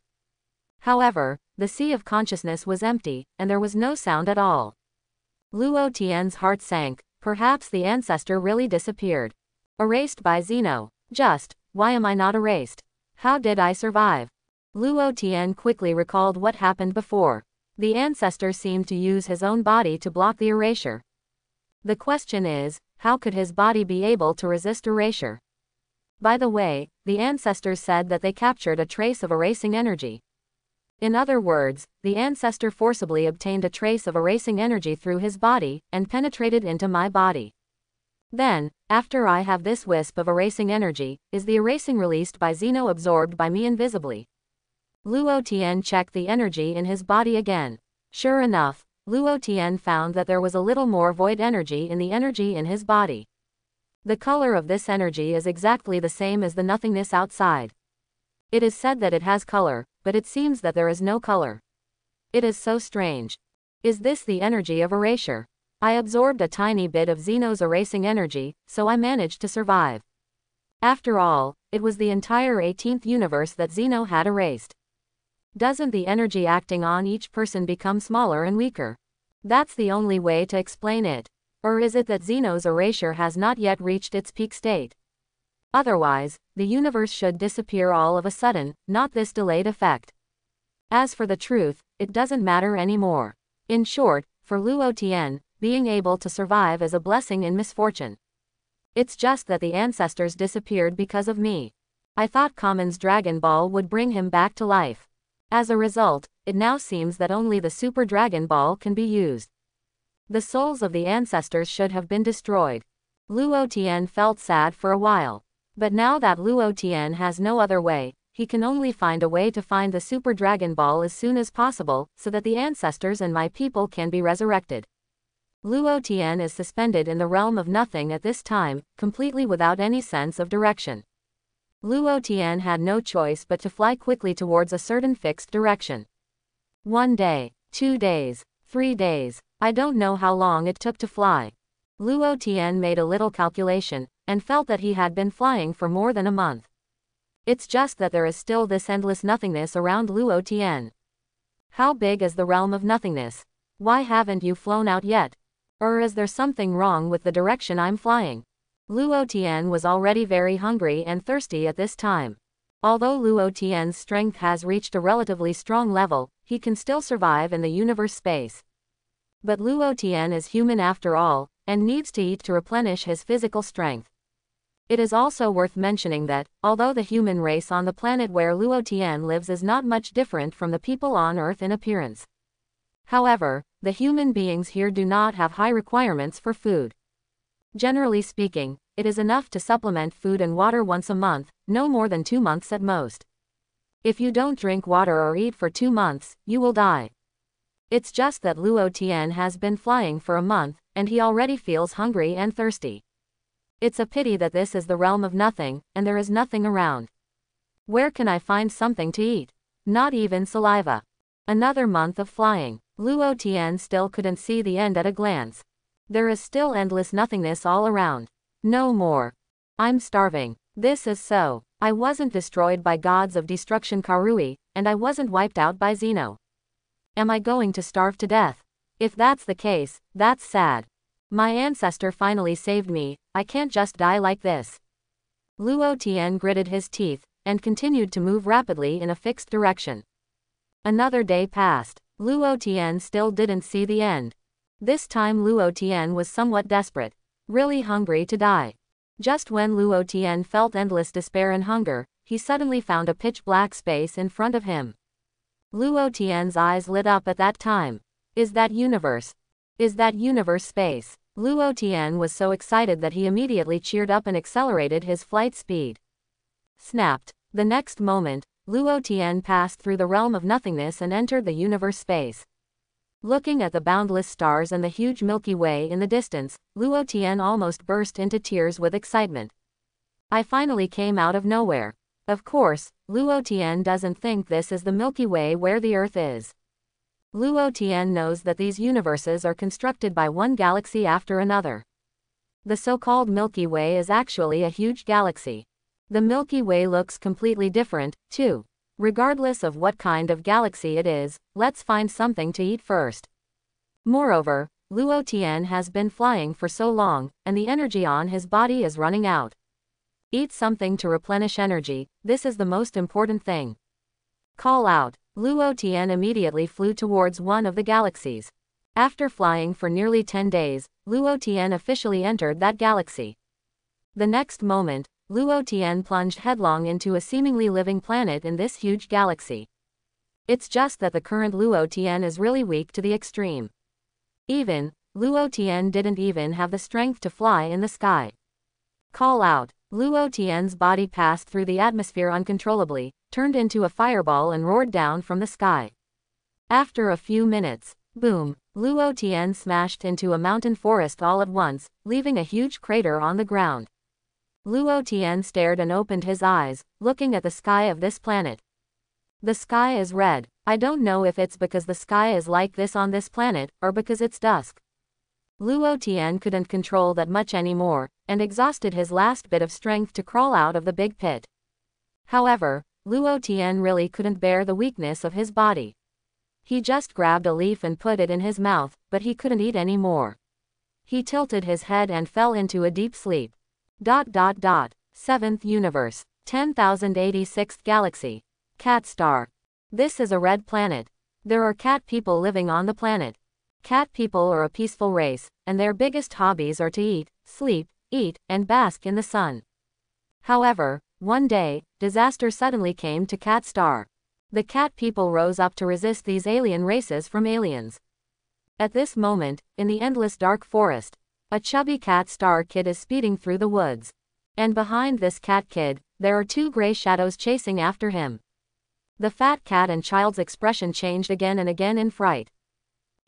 However, the sea of consciousness was empty, and there was no sound at all. Luo Tian's heart sank. Perhaps the ancestor really disappeared. Erased by Zeno. Why am I not erased? How did I survive? Luo Tian quickly recalled what happened before. The ancestor seemed to use his own body to block the erasure. The question is, how could his body be able to resist erasure? By the way, the ancestors said that they captured a trace of erasing energy. In other words, the ancestor forcibly obtained a trace of erasing energy through his body, and penetrated into my body. Then, after I have this wisp of erasing energy, is the erasing released by Zeno absorbed by me invisibly? Luo Tian checked the energy in his body again. Sure enough, Luo Tian found that there was a little more void energy in the energy in his body. The color of this energy is exactly the same as the nothingness outside. It is said that it has color, but it seems that there is no color. It is so strange. Is this the energy of erasure? I absorbed a tiny bit of Zeno's erasing energy, so I managed to survive. After all, it was the entire 18th universe that Zeno had erased. Doesn't the energy acting on each person become smaller and weaker? That's the only way to explain it. Or is it that Zeno's erasure has not yet reached its peak state? Otherwise, the universe should disappear all of a sudden, not this delayed effect. As for the truth, it doesn't matter anymore. In short, for Luo Tian, being able to survive is a blessing in misfortune. It's just that the ancestors disappeared because of me. I thought Kamen's Dragon Ball would bring him back to life. As a result, it now seems that only the Super Dragon Ball can be used. The souls of the ancestors should have been destroyed. Luo Tian felt sad for a while. But now that Luo Tian has no other way, he can only find a way to find the Super Dragon Ball as soon as possible, so that the ancestors and my people can be resurrected. Luo Tian is suspended in the realm of nothing at this time, completely without any sense of direction. Luo Tian had no choice but to fly quickly towards a certain fixed direction. 1 day, 2 days, 3 days, I don't know how long it took to fly. Luo Tian made a little calculation, and felt that he had been flying for more than a month. It's just that there is still this endless nothingness around Luo Tian. How big is the realm of nothingness? Why haven't you flown out yet? Or is there something wrong with the direction I'm flying? Luo Tian was already very hungry and thirsty at this time. Although Luo Tian's strength has reached a relatively strong level, he can still survive in the universe space. But Luo Tian is human after all, and needs to eat to replenish his physical strength. It is also worth mentioning that, although the human race on the planet where Luo Tian lives is not much different from the people on Earth in appearance. However, the human beings here do not have high requirements for food. Generally speaking, it is enough to supplement food and water once a month, no more than 2 months at most. If you don't drink water or eat for 2 months, you will die. It's just that Luo Tian has been flying for a month, and he already feels hungry and thirsty. It's a pity that this is the realm of nothing, and there is nothing around. Where can I find something to eat? Not even saliva. Another month of flying. Luo Tian still couldn't see the end at a glance. There is still endless nothingness all around. No more. I'm starving. This is so. I wasn't destroyed by gods of destruction Karui, and I wasn't wiped out by Zeno. Am I going to starve to death? If that's the case, that's sad. My ancestor finally saved me, I can't just die like this. Luo Tian gritted his teeth, and continued to move rapidly in a fixed direction. Another day passed. Luo Tian still didn't see the end. This time Luo Tian was somewhat desperate, really hungry to die. Just when Luo Tian felt endless despair and hunger, he suddenly found a pitch-black space in front of him. Luo Tian's eyes lit up at that time. Is that universe? Is that universe space? Luo Tian was so excited that he immediately cheered up and accelerated his flight speed. Snapped. The next moment, Luo Tian passed through the realm of nothingness and entered the universe space. Looking at the boundless stars and the huge Milky Way in the distance, Luo Tian almost burst into tears with excitement. I finally came out of nowhere. Of course, Luo Tian doesn't think this is the Milky Way where the Earth is. Luo Tian knows that these universes are constructed by one galaxy after another. The so-called Milky Way is actually a huge galaxy. The Milky Way looks completely different, too. Regardless of what kind of galaxy it is, let's find something to eat first. Moreover, Luo Tian has been flying for so long, and the energy on his body is running out. Eat something to replenish energy, this is the most important thing. Call out. Luo Tian immediately flew towards one of the galaxies. After flying for nearly 10 days, Luo Tian officially entered that galaxy. The next moment, Luo Tian plunged headlong into a seemingly living planet in this huge galaxy. It's just that the current Luo Tian is really weak to the extreme. Luo Tian didn't even have the strength to fly in the sky. Call out. Luo Tian's body passed through the atmosphere uncontrollably, turned into a fireball and roared down from the sky. After a few minutes, boom, Luo Tian smashed into a mountain forest all at once, leaving a huge crater on the ground. Luo Tian stared and opened his eyes, looking at the sky of this planet. The sky is red. I don't know if it's because the sky is like this on this planet, or because it's dusk. Luo Tian couldn't control that much anymore, and exhausted his last bit of strength to crawl out of the big pit. However, Luo Tian really couldn't bear the weakness of his body. He just grabbed a leaf and put it in his mouth, but he couldn't eat any more. He tilted his head and fell into a deep sleep. 7th Universe. 10,086th Galaxy. Cat Star. This is a red planet. There are cat people living on the planet. Cat people are a peaceful race, and their biggest hobbies are to eat, sleep, eat, and bask in the sun. However, one day, disaster suddenly came to Cat Star. The cat people rose up to resist these alien races from aliens. At this moment, in the endless dark forest, a chubby cat star kid is speeding through the woods. And behind this cat kid, there are two gray shadows chasing after him. The fat cat and child's expression changed again and again in fright.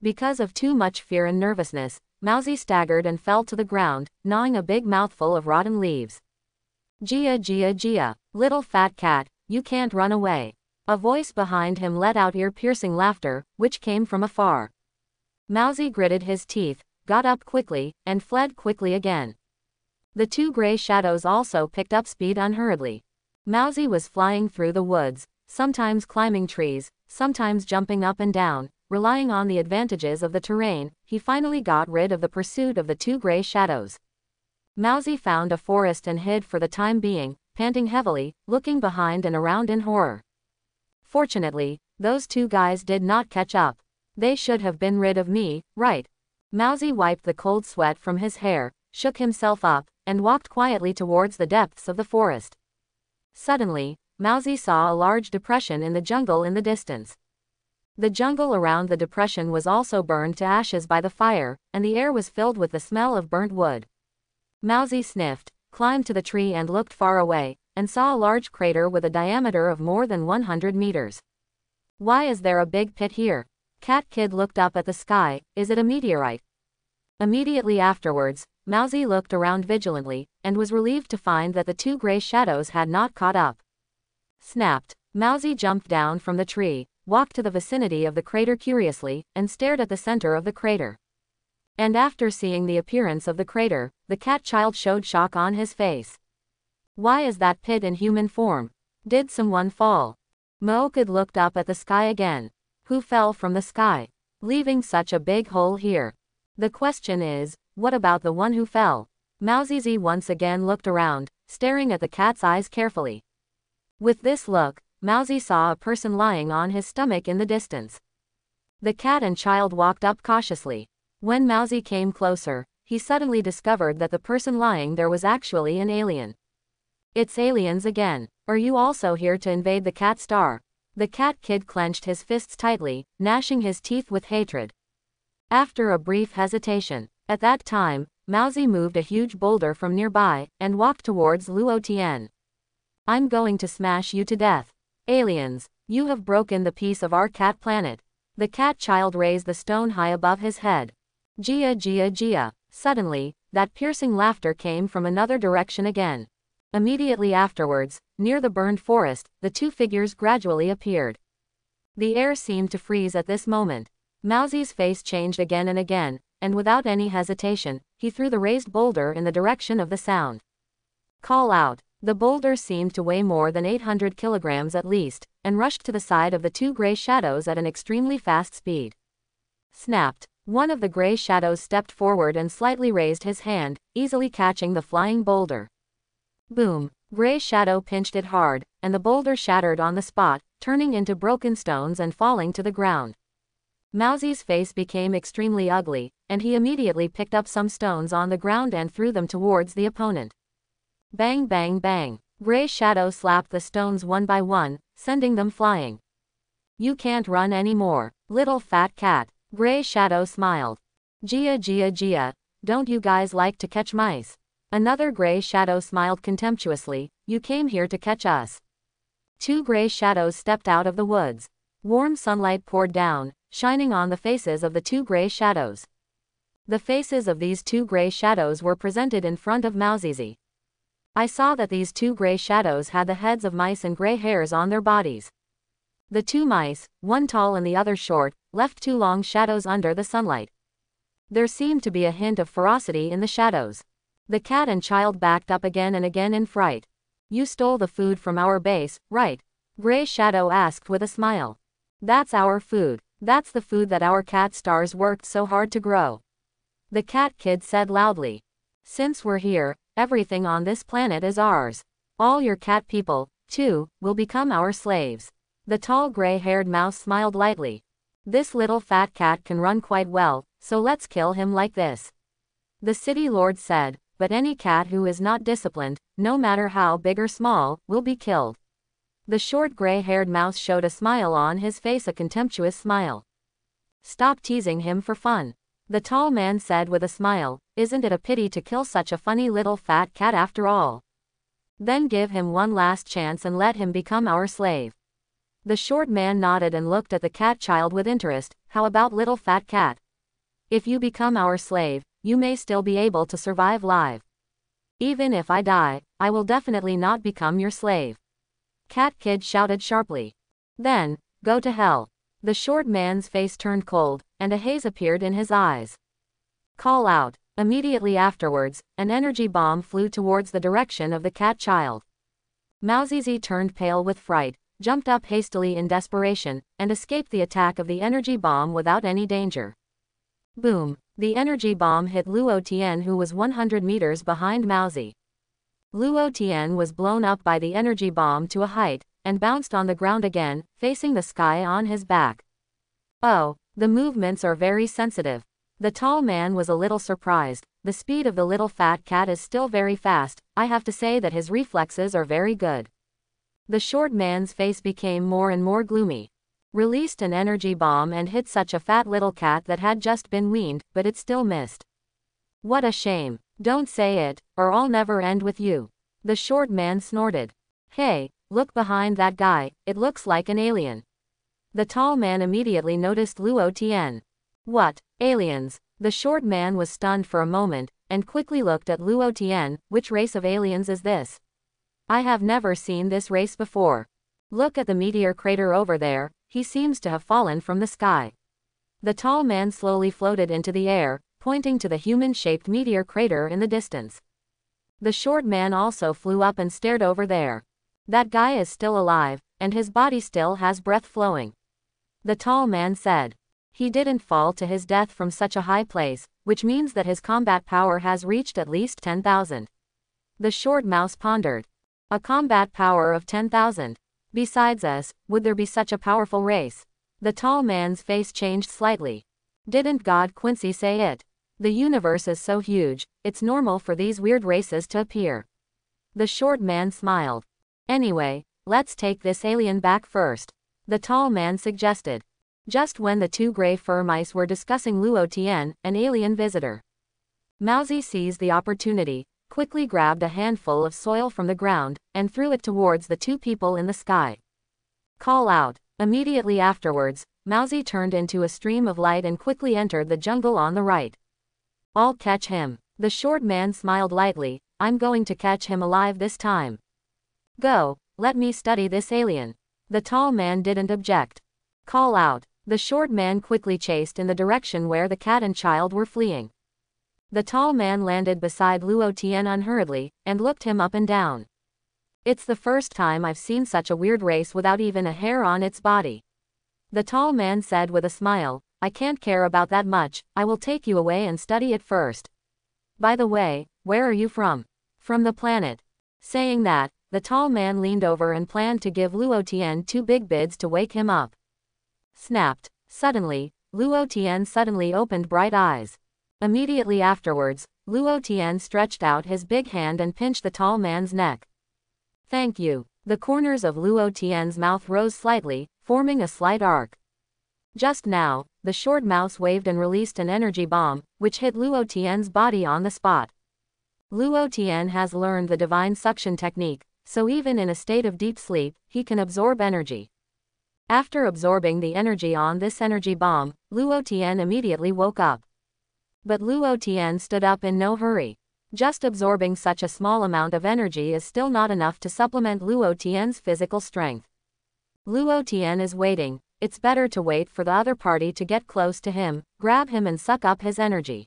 Because of too much fear and nervousness, Mousie staggered and fell to the ground, gnawing a big mouthful of rotten leaves. Gia Gia Gia, little fat cat, you can't run away. A voice behind him let out ear-piercing laughter, which came from afar. Mousie gritted his teeth, got up quickly, and fled quickly again. The two gray shadows also picked up speed unhurriedly. Mousie was flying through the woods, sometimes climbing trees, sometimes jumping up and down. Relying on the advantages of the terrain, he finally got rid of the pursuit of the two gray shadows. Mousie found a forest and hid for the time being, panting heavily, looking behind and around in horror. Fortunately, those two guys did not catch up. They should have been rid of me, right? Mousie wiped the cold sweat from his hair, shook himself up, and walked quietly towards the depths of the forest. Suddenly, Mousie saw a large depression in the jungle in the distance. The jungle around the depression was also burned to ashes by the fire, and the air was filled with the smell of burnt wood. Mousie sniffed, climbed to the tree and looked far away, and saw a large crater with a diameter of more than 100 meters. Why is there a big pit here? Cat Kid looked up at the sky. Is it a meteorite? Immediately afterwards, Mousie looked around vigilantly, and was relieved to find that the two gray shadows had not caught up. Snapped. Mousie jumped down from the tree, walked to the vicinity of the crater curiously, and stared at the center of the crater. And after seeing the appearance of the crater, the cat child showed shock on his face. Why is that pit in human form? Did someone fall? Mo'Ked looked up at the sky again. Who fell from the sky, leaving such a big hole here? The question is, what about the one who fell? Mao Zizi once again looked around, staring at the cat's eyes carefully. With this look, Mao Zizi saw a person lying on his stomach in the distance. The cat and child walked up cautiously. When Mao Zizi came closer, he suddenly discovered that the person lying there was actually an alien. It's aliens again. Are you also here to invade the cat star? The cat kid clenched his fists tightly, gnashing his teeth with hatred. After a brief hesitation, at that time, Mao Zizi moved a huge boulder from nearby, and walked towards Luo Tian. I'm going to smash you to death. Aliens, you have broken the peace of our cat planet. The cat child raised the stone high above his head. Jia Jia Jia. Suddenly, that piercing laughter came from another direction again. Immediately afterwards, near the burned forest, the two figures gradually appeared. The air seemed to freeze at this moment. Mao Zizi's face changed again, and without any hesitation, he threw the raised boulder in the direction of the sound. Call out. The boulder seemed to weigh more than 800 kilograms at least, and rushed to the side of the two gray shadows at an extremely fast speed. Snapped. One of the gray shadows stepped forward and slightly raised his hand, easily catching the flying boulder. Boom. Gray shadow pinched it hard, and the boulder shattered on the spot, turning into broken stones and falling to the ground. Mao Zizi's face became extremely ugly, and he immediately picked up some stones on the ground and threw them towards the opponent. Bang bang bang. Gray shadow slapped the stones one by one, sending them flying. You can't run anymore, little fat cat. Gray shadow smiled. Jia Jia Jia, don't you guys like to catch mice? Another gray shadow smiled contemptuously. You came here to catch us. Two gray shadows stepped out of the woods. Warm sunlight poured down, shining on the faces of the two gray shadows. The faces of these two gray shadows were presented in front of Mao Zizi. I saw that these two gray shadows had the heads of mice and gray hairs on their bodies. The two mice, one tall and the other short, left two long shadows under the sunlight. There seemed to be a hint of ferocity in the shadows. The cat and child backed up again and again in fright. You stole the food from our base, right? Gray shadow asked with a smile. That's our food. That's the food that our cat stars worked so hard to grow. The cat kid said loudly. Since we're here, everything on this planet is ours. All your cat people, too, will become our slaves. The tall gray-haired mouse smiled lightly. This little fat cat can run quite well, so let's kill him like this. The city lord said, but any cat who is not disciplined, no matter how big or small, will be killed. The short gray-haired mouse showed a smile on his face, a contemptuous smile. Stop teasing him for fun. The tall man said with a smile, isn't it a pity to kill such a funny little fat cat after all? Then give him one last chance and let him become our slave. The short man nodded and looked at the cat child with interest. How about little fat cat? If you become our slave, you may still be able to survive live. Even if I die, I will definitely not become your slave. Cat kid shouted sharply. Then, go to hell. The short man's face turned cold, and a haze appeared in his eyes. Call out. Immediately afterwards, an energy bomb flew towards the direction of the cat child. Mao Zizi turned pale with fright, jumped up hastily in desperation, and escaped the attack of the energy bomb without any danger. Boom! The energy bomb hit Luo Tian, who was 100 meters behind Mao Zizi. Luo Tian was blown up by the energy bomb to a height, and bounced on the ground again, facing the sky on his back. Oh, the movements are very sensitive. The tall man was a little surprised. The speed of the little fat cat is still very fast. I have to say that his reflexes are very good. The short man's face became more and more gloomy. Released an energy bomb and hit such a fat little cat that had just been weaned, but it still missed. What a shame. Don't say it, or I'll never end with you. The short man snorted. Hey, look behind that guy, it looks like an alien. The tall man immediately noticed Luo Tian. What, aliens? The short man was stunned for a moment, and quickly looked at Luo Tian. Which race of aliens is this? I have never seen this race before. Look at the meteor crater over there, he seems to have fallen from the sky. The tall man slowly floated into the air, pointing to the human-shaped meteor crater in the distance. The short man also flew up and stared over there. That guy is still alive, and his body still has breath flowing. The tall man said. He didn't fall to his death from such a high place, which means that his combat power has reached at least 10,000. The short mouse pondered. A combat power of 10,000. Besides us, would there be such a powerful race? The tall man's face changed slightly. Didn't God Quincy say it? The universe is so huge, it's normal for these weird races to appear. The short man smiled. Anyway, let's take this alien back first. The tall man suggested. Just when the two gray fur mice were discussing Luo Tian, an alien visitor. Mousie seized the opportunity, quickly grabbed a handful of soil from the ground, and threw it towards the two people in the sky. Call out. Immediately afterwards, Mousie turned into a stream of light and quickly entered the jungle on the right. I'll catch him. The short man smiled lightly. I'm going to catch him alive this time. Go, let me study this alien. The tall man didn't object. Call out. The short man quickly chased in the direction where the cat and child were fleeing. The tall man landed beside Luo Tian unhurriedly, and looked him up and down. It's the first time I've seen such a weird race without even a hair on its body. The tall man said with a smile, I can't care about that much, I will take you away and study it first. By the way, where are you from? From the planet. Saying that, the tall man leaned over and planned to give Luo Tian two big bids to wake him up. Snapped. Suddenly, Luo Tian suddenly opened bright eyes. Immediately afterwards, Luo Tian stretched out his big hand and pinched the tall man's neck. Thank you. The corners of Luo Tian's mouth rose slightly, forming a slight arc. Just now, the short mouse waved and released an energy bomb, which hit Luo Tian's body on the spot. Luo Tian has learned the divine suction technique, so even in a state of deep sleep, he can absorb energy. After absorbing the energy on this energy bomb, Luo Tian immediately woke up. But Luo Tian stood up in no hurry. Just absorbing such a small amount of energy is still not enough to supplement Luo Tian's physical strength. Luo Tian is waiting. It's better to wait for the other party to get close to him, grab him and suck up his energy.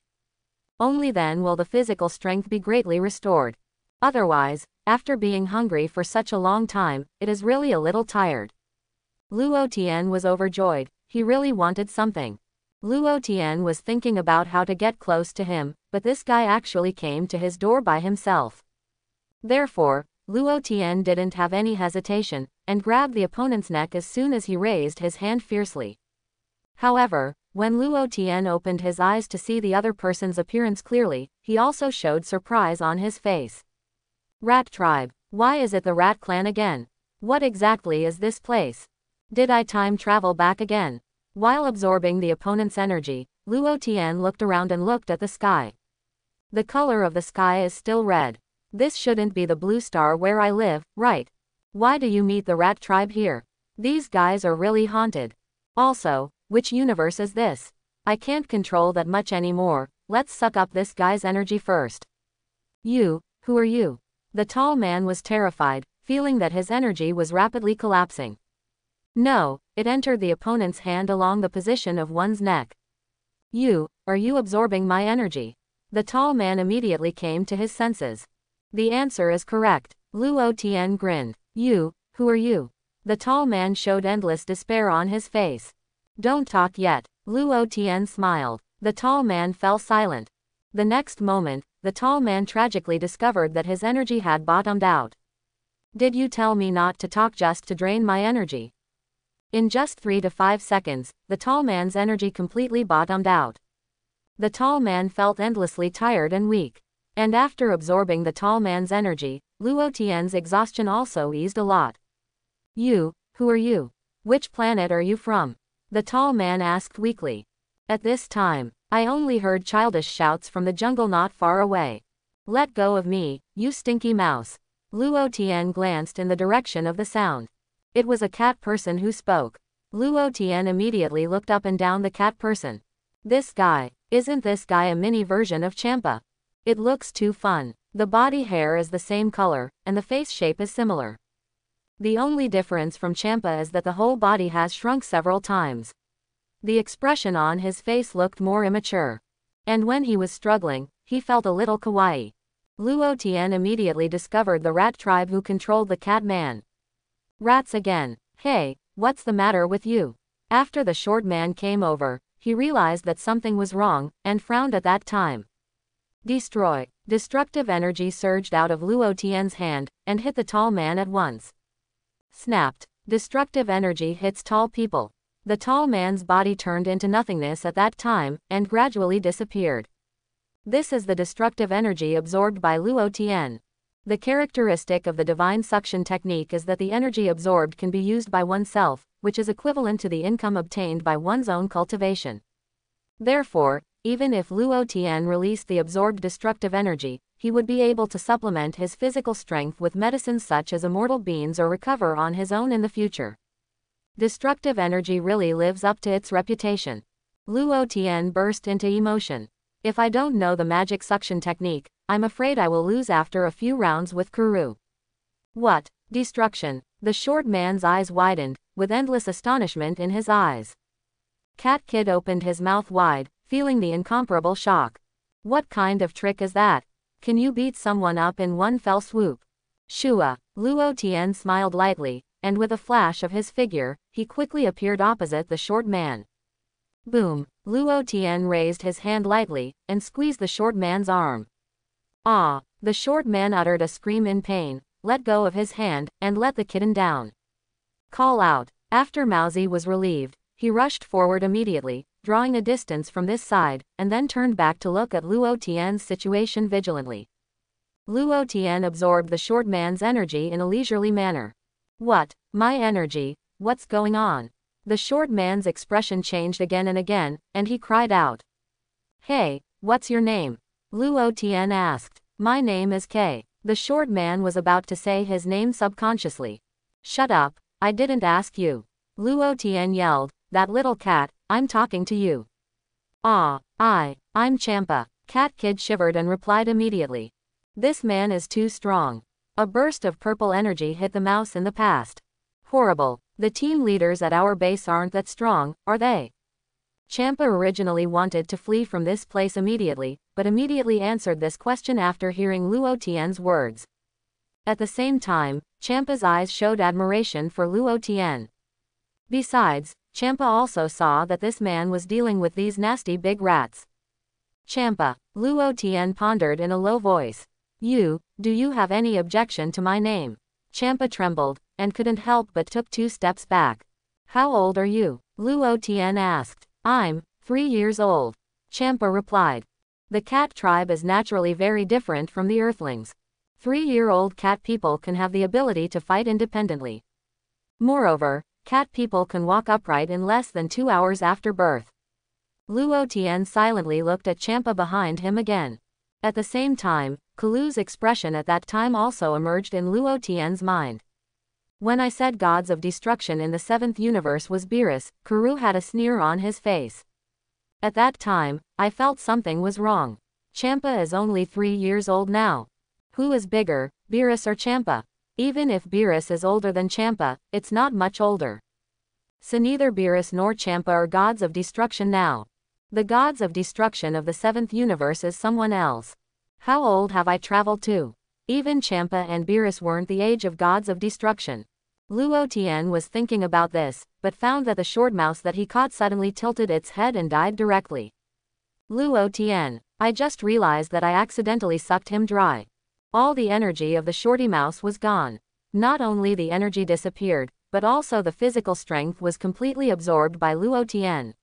Only then will the physical strength be greatly restored. Otherwise, after being hungry for such a long time, it is really a little tired. Luo Tian was overjoyed. He really wanted something. Luo Tian was thinking about how to get close to him, but this guy actually came to his door by himself. Therefore, Luo Tian didn't have any hesitation, and grabbed the opponent's neck as soon as he raised his hand fiercely. However, when Luo Tian opened his eyes to see the other person's appearance clearly, he also showed surprise on his face. Rat tribe. Why is it the Rat clan again? What exactly is this place? Did I time travel back again? While absorbing the opponent's energy, Luo Tian looked around and looked at the sky. The color of the sky is still red. This shouldn't be the blue star where I live, right? Why do you meet the Rat tribe here? These guys are really haunted. Also, which universe is this? I can't control that much anymore, let's suck up this guy's energy first. You, who are you? The tall man was terrified, feeling that his energy was rapidly collapsing. No, it entered the opponent's hand along the position of one's neck. Are you absorbing my energy? The tall man immediately came to his senses. The answer is correct. Luo Tian grinned. Who are you? The tall man showed endless despair on his face. Don't talk yet. Luo Tian smiled. The tall man fell silent. The next moment, the tall man tragically discovered that his energy had bottomed out. Did you tell me not to talk just to drain my energy? In just 3 to 5 seconds, the tall man's energy completely bottomed out. The tall man felt endlessly tired and weak. And after absorbing the tall man's energy, Luo Tian's exhaustion also eased a lot. Who are you? Which planet are you from? The tall man asked weakly. At this time, I only heard childish shouts from the jungle not far away. Let go of me, you stinky mouse. Luo Tian glanced in the direction of the sound. It was a cat person who spoke. Luo Tian immediately looked up and down the cat person. Isn't this guy a mini version of Champa? It looks too fun. The body hair is the same color, and the face shape is similar. The only difference from Champa is that the whole body has shrunk several times. The expression on his face looked more immature. And when he was struggling, he felt a little kawaii. Luo Tian immediately discovered the rat tribe who controlled the cat man. Rats again. Hey, what's the matter with you? After the short man came over, he realized that something was wrong, and frowned at that time. Destroy. Destructive energy surged out of Luo Tian's hand, and hit the tall man at once. Snapped. Destructive energy hits tall people. The tall man's body turned into nothingness at that time, and gradually disappeared. This is the destructive energy absorbed by Luo Tian. The characteristic of the divine suction technique is that the energy absorbed can be used by oneself, which is equivalent to the income obtained by one's own cultivation. Therefore, even if Luo Tian released the absorbed destructive energy, he would be able to supplement his physical strength with medicines such as immortal beans or recover on his own in the future. Destructive energy really lives up to its reputation. Luo Tian burst into emotion. If I don't know the magic suction technique, I'm afraid I will lose after a few rounds with Kuru. What? Destruction? The short man's eyes widened, with endless astonishment in his eyes. Cat Kid opened his mouth wide, feeling the incomparable shock. What kind of trick is that? Can you beat someone up in one fell swoop? Shua. Luo Tian smiled lightly, and with a flash of his figure, he quickly appeared opposite the short man. Boom. Luo Tian raised his hand lightly, and squeezed the short man's arm. Ah! The short man uttered a scream in pain, let go of his hand, and let the kitten down. Call out. After Mousie was relieved, he rushed forward immediately, drawing a distance from this side, and then turned back to look at Luo Tian's situation vigilantly. Luo Tian absorbed the short man's energy in a leisurely manner. What? My energy? What's going on? The short man's expression changed again and again, and he cried out. Hey, what's your name? Luo Tian asked. My name is K. The short man was about to say his name subconsciously. Shut up, I didn't ask you. Luo Tian yelled, that little cat, I'm talking to you. Ah, I'm Champa. Cat Kid shivered and replied immediately. This man is too strong. A burst of purple energy hit the mouse in the past. Horrible. The team leaders at our base aren't that strong, are they? Champa originally wanted to flee from this place immediately, but immediately answered this question after hearing Luo Tian's words. At the same time, Champa's eyes showed admiration for Luo Tian. Besides, Champa also saw that this man was dealing with these nasty big rats. Champa. Luo Tian pondered in a low voice. Do you have any objection to my name? Champa trembled, and couldn't help but took 2 steps back. How old are you? Luo Tian asked. I'm 3 years old. Champa replied. The cat tribe is naturally very different from the earthlings. 3-year-old cat people can have the ability to fight independently. Moreover, cat people can walk upright in less than 2 hours after birth. Luo Tian silently looked at Champa behind him again. At the same time, Kalu's expression at that time also emerged in Luo Tian's mind. When I said gods of destruction in the 7th universe was Beerus, Kuru had a sneer on his face. At that time, I felt something was wrong. Champa is only 3 years old now. Who is bigger, Beerus or Champa? Even if Beerus is older than Champa, it's not much older. So neither Beerus nor Champa are gods of destruction now. The gods of destruction of the 7th universe is someone else. How old have I traveled to? Even Champa and Beerus weren't the age of gods of destruction. Luo Tian was thinking about this, but found that the short mouse that he caught suddenly tilted its head and died directly. Luo Tian, I just realized that I accidentally sucked him dry. All the energy of the shorty mouse was gone. Not only the energy disappeared, but also the physical strength was completely absorbed by Luo Tian.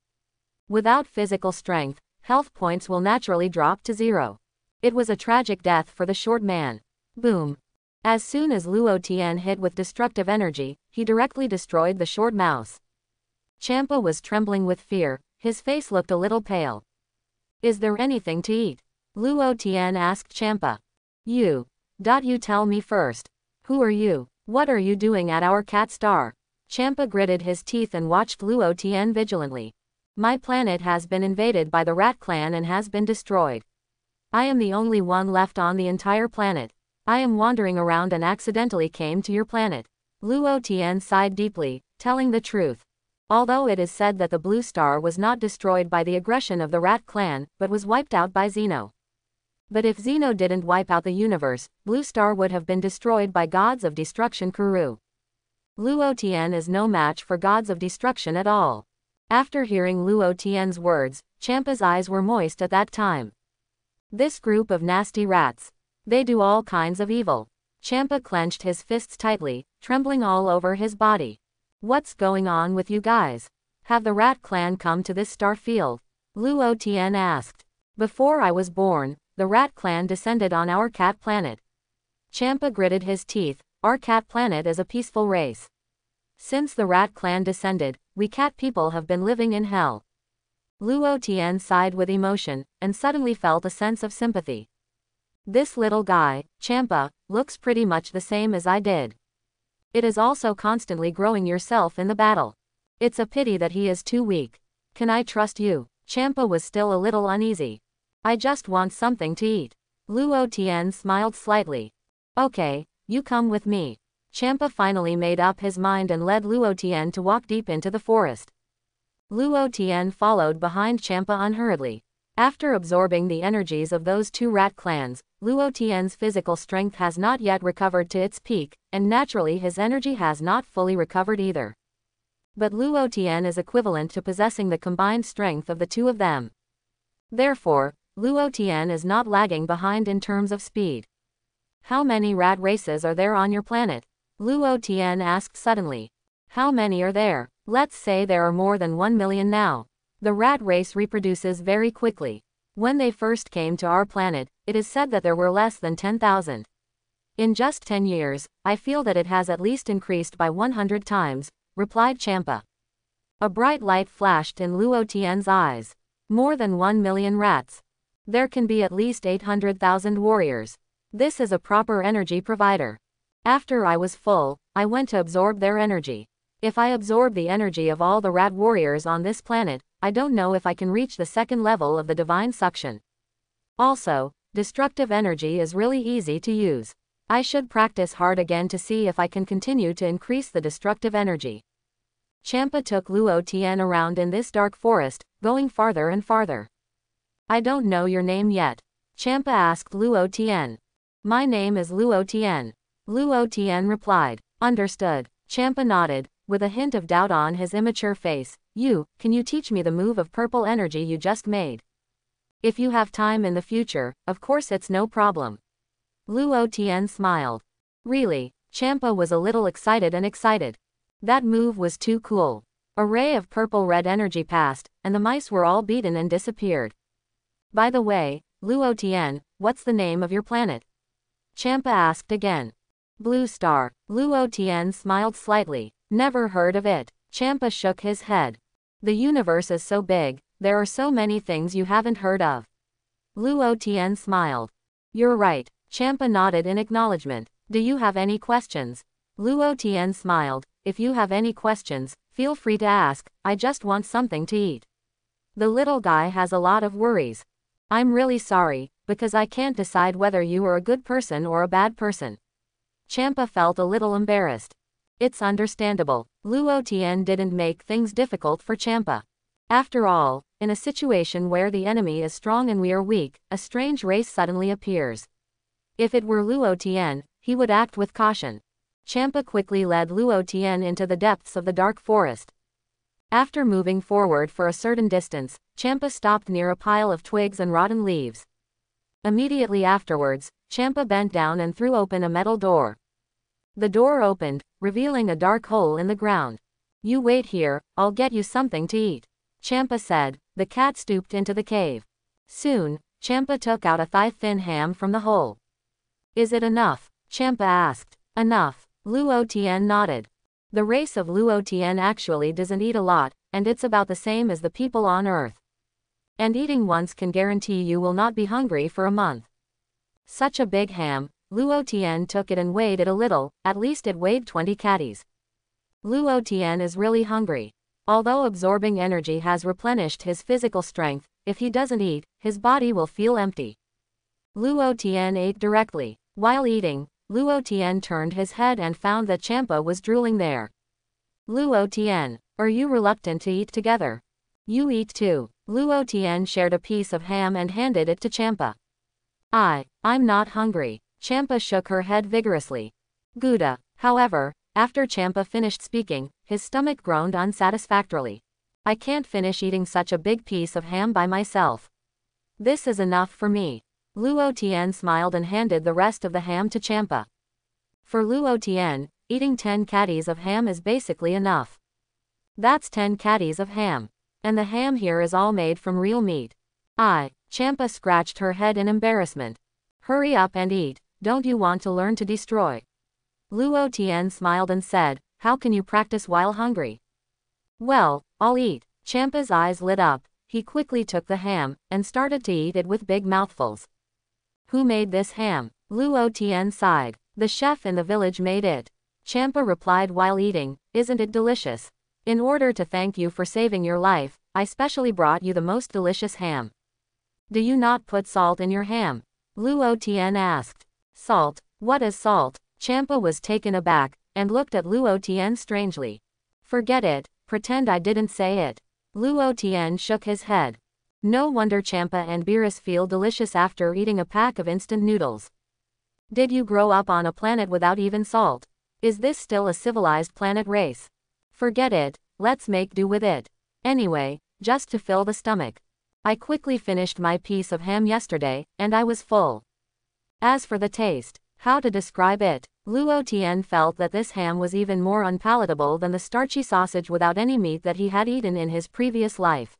Without physical strength, health points will naturally drop to 0. It was a tragic death for the short man. Boom. As soon as Luo Tian hit with destructive energy, he directly destroyed the short mouse. Champa was trembling with fear, his face looked a little pale. Is there anything to eat? Luo Tian asked Champa. You tell me first. Who are you? What are you doing at our cat star? Champa gritted his teeth and watched Luo Tian vigilantly. My planet has been invaded by the Rat Clan and has been destroyed. I am the only one left on the entire planet. I am wandering around and accidentally came to your planet. Luo Tian sighed deeply, telling the truth. Although it is said that the Blue Star was not destroyed by the aggression of the Rat Clan, but was wiped out by Xeno. But if Xeno didn't wipe out the universe, Blue Star would have been destroyed by Gods of Destruction Kuru. Luo Tian is no match for Gods of Destruction at all. After hearing Luo Tian's words, Champa's eyes were moist at that time. This group of nasty rats. They do all kinds of evil. Champa clenched his fists tightly, trembling all over his body. What's going on with you guys? Have the Rat Clan come to this star field? Luo Tian asked. Before I was born, the Rat Clan descended on our cat planet. Champa gritted his teeth. Our cat planet is a peaceful race. Since the Rat Clan descended, we cat people have been living in hell. Luo Tian sighed with emotion, and suddenly felt a sense of sympathy. This little guy, Champa, looks pretty much the same as I did. It is also constantly growing yourself in the battle. It's a pity that he is too weak. Can I trust you? Champa was still a little uneasy. I just want something to eat. Luo Tian smiled slightly. Okay, you come with me. Champa finally made up his mind and led Luo Tian to walk deep into the forest. Luo Tian followed behind Champa unhurriedly. After absorbing the energies of those two rat clans, Luo Tian's physical strength has not yet recovered to its peak, and naturally his energy has not fully recovered either. But Luo Tian is equivalent to possessing the combined strength of the two of them. Therefore, Luo Tian is not lagging behind in terms of speed. How many rat races are there on your planet? Luo Tian asked suddenly. How many are there? Let's say there are more than 1 million now. The rat race reproduces very quickly. When they first came to our planet, it is said that there were less than 10,000. In just 10 years, I feel that it has at least increased by 100 times, replied Champa. A bright light flashed in Luo Tian's eyes. More than 1 million rats. There can be at least 800,000 warriors. This is a proper energy provider. After I was full, I went to absorb their energy. If I absorb the energy of all the rat warriors on this planet, I don't know if I can reach the second level of the divine suction. Also, destructive energy is really easy to use. I should practice hard again to see if I can continue to increase the destructive energy. Champa took Luo Tian around in this dark forest, going farther and farther. I don't know your name yet. Champa asked Luo Tian. My name is Luo Tian. Luo Tian replied. Understood. Champa nodded, with a hint of doubt on his immature face. Can you teach me the move of purple energy you just made? If you have time in the future, of course it's no problem. Luo Tian smiled. Really? Champa was a little excited. That move was too cool. A ray of purple-red energy passed, and the mice were all beaten and disappeared. By the way, Luo Tian, what's the name of your planet? Champa asked again. Blue Star. Luo Tian smiled slightly. Never heard of it. Champa shook his head. The universe is so big, there are so many things you haven't heard of. Luo Tian smiled. You're right. Champa nodded in acknowledgement. Do you have any questions? Luo Tian smiled. If you have any questions, feel free to ask. I just want something to eat. The little guy has a lot of worries. I'm really sorry, because I can't decide whether you are a good person or a bad person. Champa felt a little embarrassed. It's understandable. Luo Tian didn't make things difficult for Champa. After all, in a situation where the enemy is strong and we are weak, a strange race suddenly appears. If it were Luo Tian, he would act with caution. Champa quickly led Luo Tian into the depths of the dark forest. After moving forward for a certain distance, Champa stopped near a pile of twigs and rotten leaves. Immediately afterwards, Champa bent down and threw open a metal door. The door opened, revealing a dark hole in the ground. You wait here, I'll get you something to eat. Champa said. The cat stooped into the cave. Soon, Champa took out a thigh-thin ham from the hole. Is it enough? Champa asked. Enough. Luo Tian nodded. The race of Luo Tian actually doesn't eat a lot, and it's about the same as the people on Earth. And eating once can guarantee you will not be hungry for a month. Such a big ham. Luo Tian took it and weighed it a little, at least it weighed 20 catties. Luo Tian is really hungry. Although absorbing energy has replenished his physical strength, if he doesn't eat, his body will feel empty. Luo Tian ate directly. While eating, Luo Tian turned his head and found that Champa was drooling there. Luo Tian. Are you reluctant to eat together? You eat too. Luo Tian shared a piece of ham and handed it to Champa. I'm not hungry. Champa shook her head vigorously. Gouda. However, after Champa finished speaking, his stomach groaned unsatisfactorily. I can't finish eating such a big piece of ham by myself. This is enough for me. Luo Tian smiled and handed the rest of the ham to Champa. For Luo Tian, eating 10 catties of ham is basically enough. That's 10 catties of ham. And the ham here is all made from real meat. Champa scratched her head in embarrassment. Hurry up and eat, don't you want to learn to destroy? Luo Tian smiled and said, how can you practice while hungry? Well, I'll eat. Champa's eyes lit up, he quickly took the ham, and started to eat it with big mouthfuls. Who made this ham? Luo Tian sighed. The chef in the village made it. Champa replied while eating, isn't it delicious? In order to thank you for saving your life, I specially brought you the most delicious ham. Do you not put salt in your ham? Luo Tian asked. Salt? What is salt? Champa was taken aback, and looked at Luo Tian strangely. Forget it, pretend I didn't say it. Luo Tian shook his head. No wonder Champa and Beerus feel delicious after eating a pack of instant noodles. Did you grow up on a planet without even salt? Is this still a civilized planet race? Forget it, let's make do with it. Anyway, just to fill the stomach. I quickly finished my piece of ham yesterday, and I was full. As for the taste, how to describe it? Luo Tian felt that this ham was even more unpalatable than the starchy sausage without any meat that he had eaten in his previous life.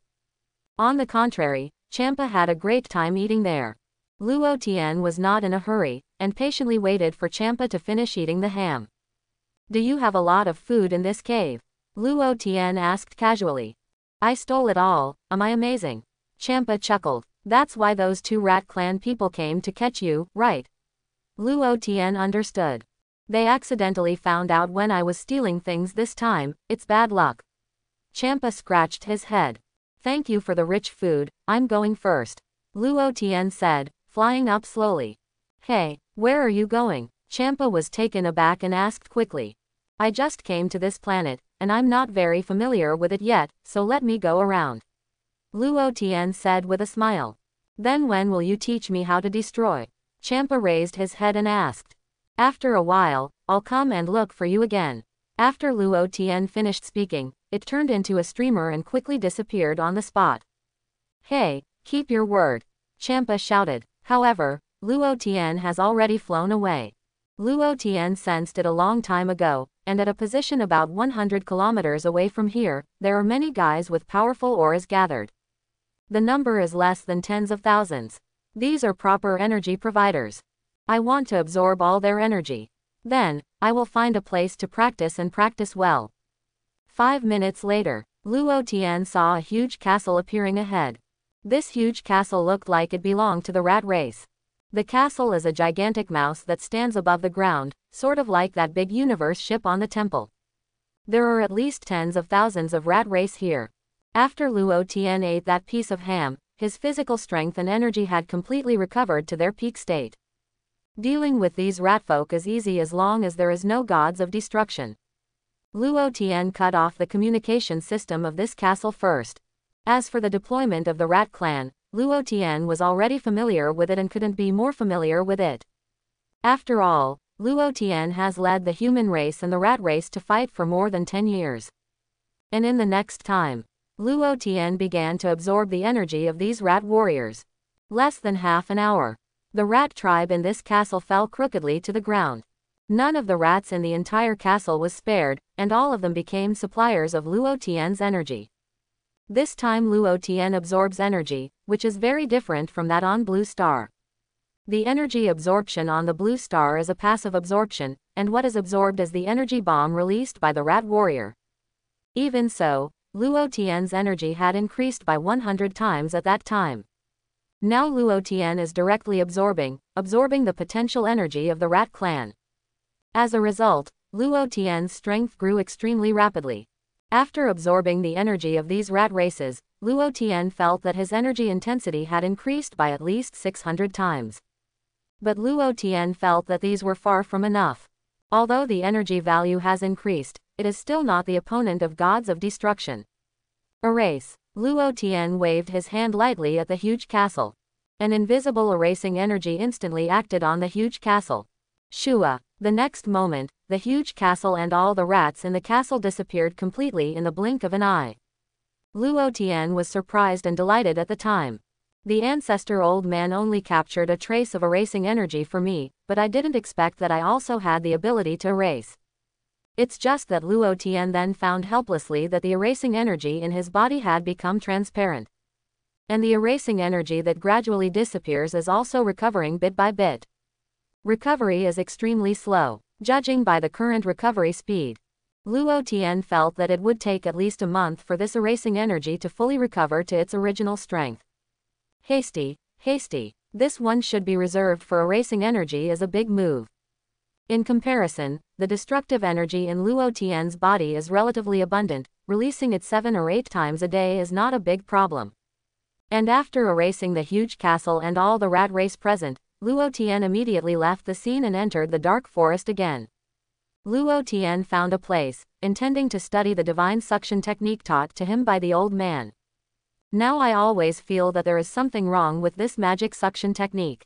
On the contrary, Champa had a great time eating there. Luo Tian was not in a hurry, and patiently waited for Champa to finish eating the ham. Do you have a lot of food in this cave? Luo Tian asked casually. I stole it all, am I amazing? Champa chuckled. That's why those 2 Rat Clan people came to catch you, right? Luo Tian understood. They accidentally found out when I was stealing things this time, it's bad luck. Champa scratched his head. Thank you for the rich food, I'm going first. Luo Tian said, flying up slowly. Hey, where are you going? Champa was taken aback and asked quickly. I just came to this planet, and I'm not very familiar with it yet, so let me go around. Luo Tian said with a smile. Then when will you teach me how to destroy? Champa raised his head and asked. After a while, I'll come and look for you again. After Luo Tian finished speaking, it turned into a streamer and quickly disappeared on the spot. Hey, keep your word. Champa shouted. However, Luo Tian has already flown away. Luo Tian sensed it a long time ago, and at a position about 100 kilometers away from here, there are many guys with powerful auras gathered. The number is less than tens of thousands. These are proper energy providers. I want to absorb all their energy. Then, I will find a place to practice and practice well. 5 minutes later, Luo Tian saw a huge castle appearing ahead. This huge castle looked like it belonged to the rat race. The castle is a gigantic mouse that stands above the ground, sort of like that big universe ship on the temple. There are at least tens of thousands of rat race here. After Luo Tian ate that piece of ham, his physical strength and energy had completely recovered to their peak state. Dealing with these ratfolk is easy as long as there is no gods of destruction. Luo Tian cut off the communication system of this castle first. As for the deployment of the Rat Clan, Luo Tian was already familiar with it and couldn't be more familiar with it. After all, Luo Tian has led the human race and the rat race to fight for more than 10 years. And in the next time, Luo Tian began to absorb the energy of these rat warriors. Less than half an hour. The rat tribe in this castle fell crookedly to the ground. None of the rats in the entire castle was spared, and all of them became suppliers of Luo Tian's energy. This time Luo Tian absorbs energy, which is very different from that on Blue Star. The energy absorption on the Blue Star is a passive absorption, and what is absorbed is the energy bomb released by the rat warrior. Even so, Luo Tian's energy had increased by 100 times at that time. Now Luo Tian is directly absorbing the potential energy of the Rat Clan. As a result, Luo Tian's strength grew extremely rapidly. After absorbing the energy of these rat races, Luo Tian felt that his energy intensity had increased by at least 600 times. But Luo Tian felt that these were far from enough. Although the energy value has increased, it is still not the opponent of gods of destruction. Erase. Luo Tian waved his hand lightly at the huge castle. An invisible erasing energy instantly acted on the huge castle. Shua. The next moment, the huge castle and all the rats in the castle disappeared completely in the blink of an eye. Luo Tian was surprised and delighted at the time. The ancestor old man only captured a trace of erasing energy for me, but I didn't expect that I also had the ability to erase. It's just that Luo Tian then found helplessly that the erasing energy in his body had become transparent. And the erasing energy that gradually disappears is also recovering bit by bit. Recovery is extremely slow, judging by the current recovery speed. Luo Tian felt that it would take at least a month for this erasing energy to fully recover to its original strength. Hasty. This one should be reserved for erasing energy is a big move. In comparison, the destructive energy in Luo Tian's body is relatively abundant, releasing it 7 or 8 times a day is not a big problem. And after erasing the huge castle and all the rat race present, Luo Tian immediately left the scene and entered the dark forest again. Luo Tian found a place, intending to study the divine suction technique taught to him by the old man. Now I always feel that there is something wrong with this magic suction technique.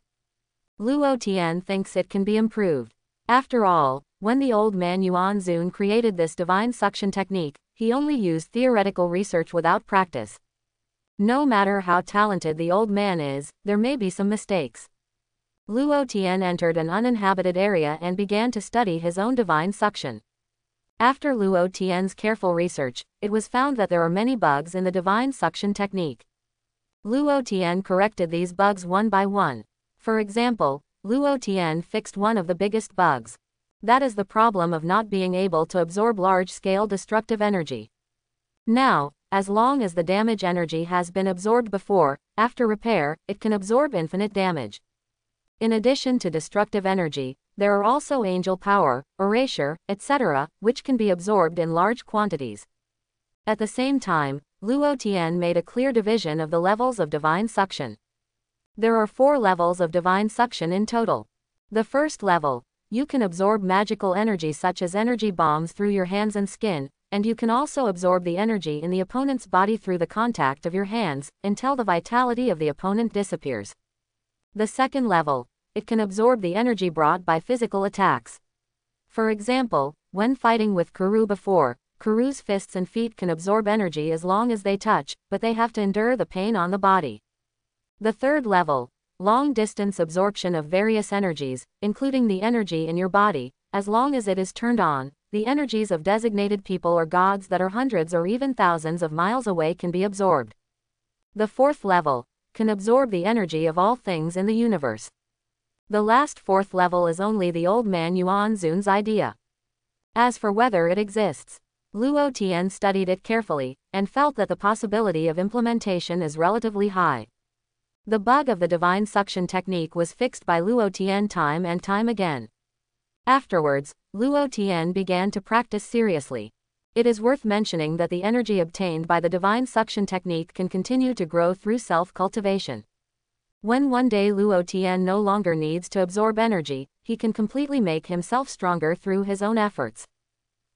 Luo Tian thinks it can be improved. After all, when the old man Yuan Zun created this divine suction technique, he only used theoretical research without practice. No matter how talented the old man is, there may be some mistakes. Luo Tian entered an uninhabited area and began to study his own divine suction. After Luo Tian's careful research, it was found that there are many bugs in the divine suction technique. Luo Tian corrected these bugs one by one. For example, Luo Tian fixed one of the biggest bugs. That is the problem of not being able to absorb large-scale destructive energy. Now, as long as the damage energy has been absorbed before, after repair, it can absorb infinite damage. In addition to destructive energy, there are also angel power, erasure, etc., which can be absorbed in large quantities. At the same time, Luo Tian made a clear division of the levels of divine suction. There are 4 levels of divine suction in total. The first level, you can absorb magical energy such as energy bombs through your hands and skin, and you can also absorb the energy in the opponent's body through the contact of your hands, until the vitality of the opponent disappears. The second level, it can absorb the energy brought by physical attacks. For example, when fighting with Kuru before, Kuru's fists and feet can absorb energy as long as they touch, but they have to endure the pain on the body. The third level, long-distance absorption of various energies, including the energy in your body, as long as it is turned on, the energies of designated people or gods that are hundreds or even thousands of miles away can be absorbed. The fourth level, can absorb the energy of all things in the universe. The last 4th level is only the old man Yuan Zun's idea. As for whether it exists, Luo Tian studied it carefully, and felt that the possibility of implementation is relatively high. The bug of the divine suction technique was fixed by Luo Tian time and time again. Afterwards, Luo Tian began to practice seriously. It is worth mentioning that the energy obtained by the divine suction technique can continue to grow through self-cultivation. When one day Luo Tian no longer needs to absorb energy, he can completely make himself stronger through his own efforts.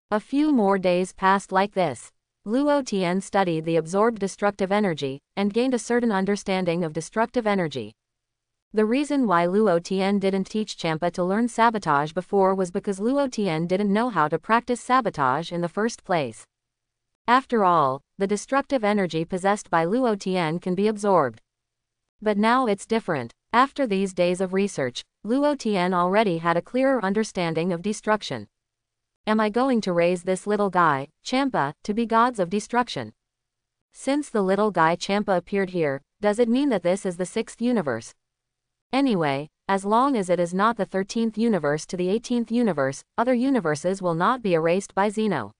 A few more days passed like this. Luo Tian studied the absorbed destructive energy, and gained a certain understanding of destructive energy. The reason why Luo Tian didn't teach Champa to learn sabotage before was because Luo Tian didn't know how to practice sabotage in the first place. After all, the destructive energy possessed by Luo Tian can be absorbed. But now it's different. After these days of research, Luo Tian already had a clearer understanding of destruction. Am I going to raise this little guy, Champa, to be gods of destruction? Since the little guy Champa appeared here, does it mean that this is the 6th universe? Anyway, as long as it is not the 13th universe to the 18th universe, other universes will not be erased by Xeno.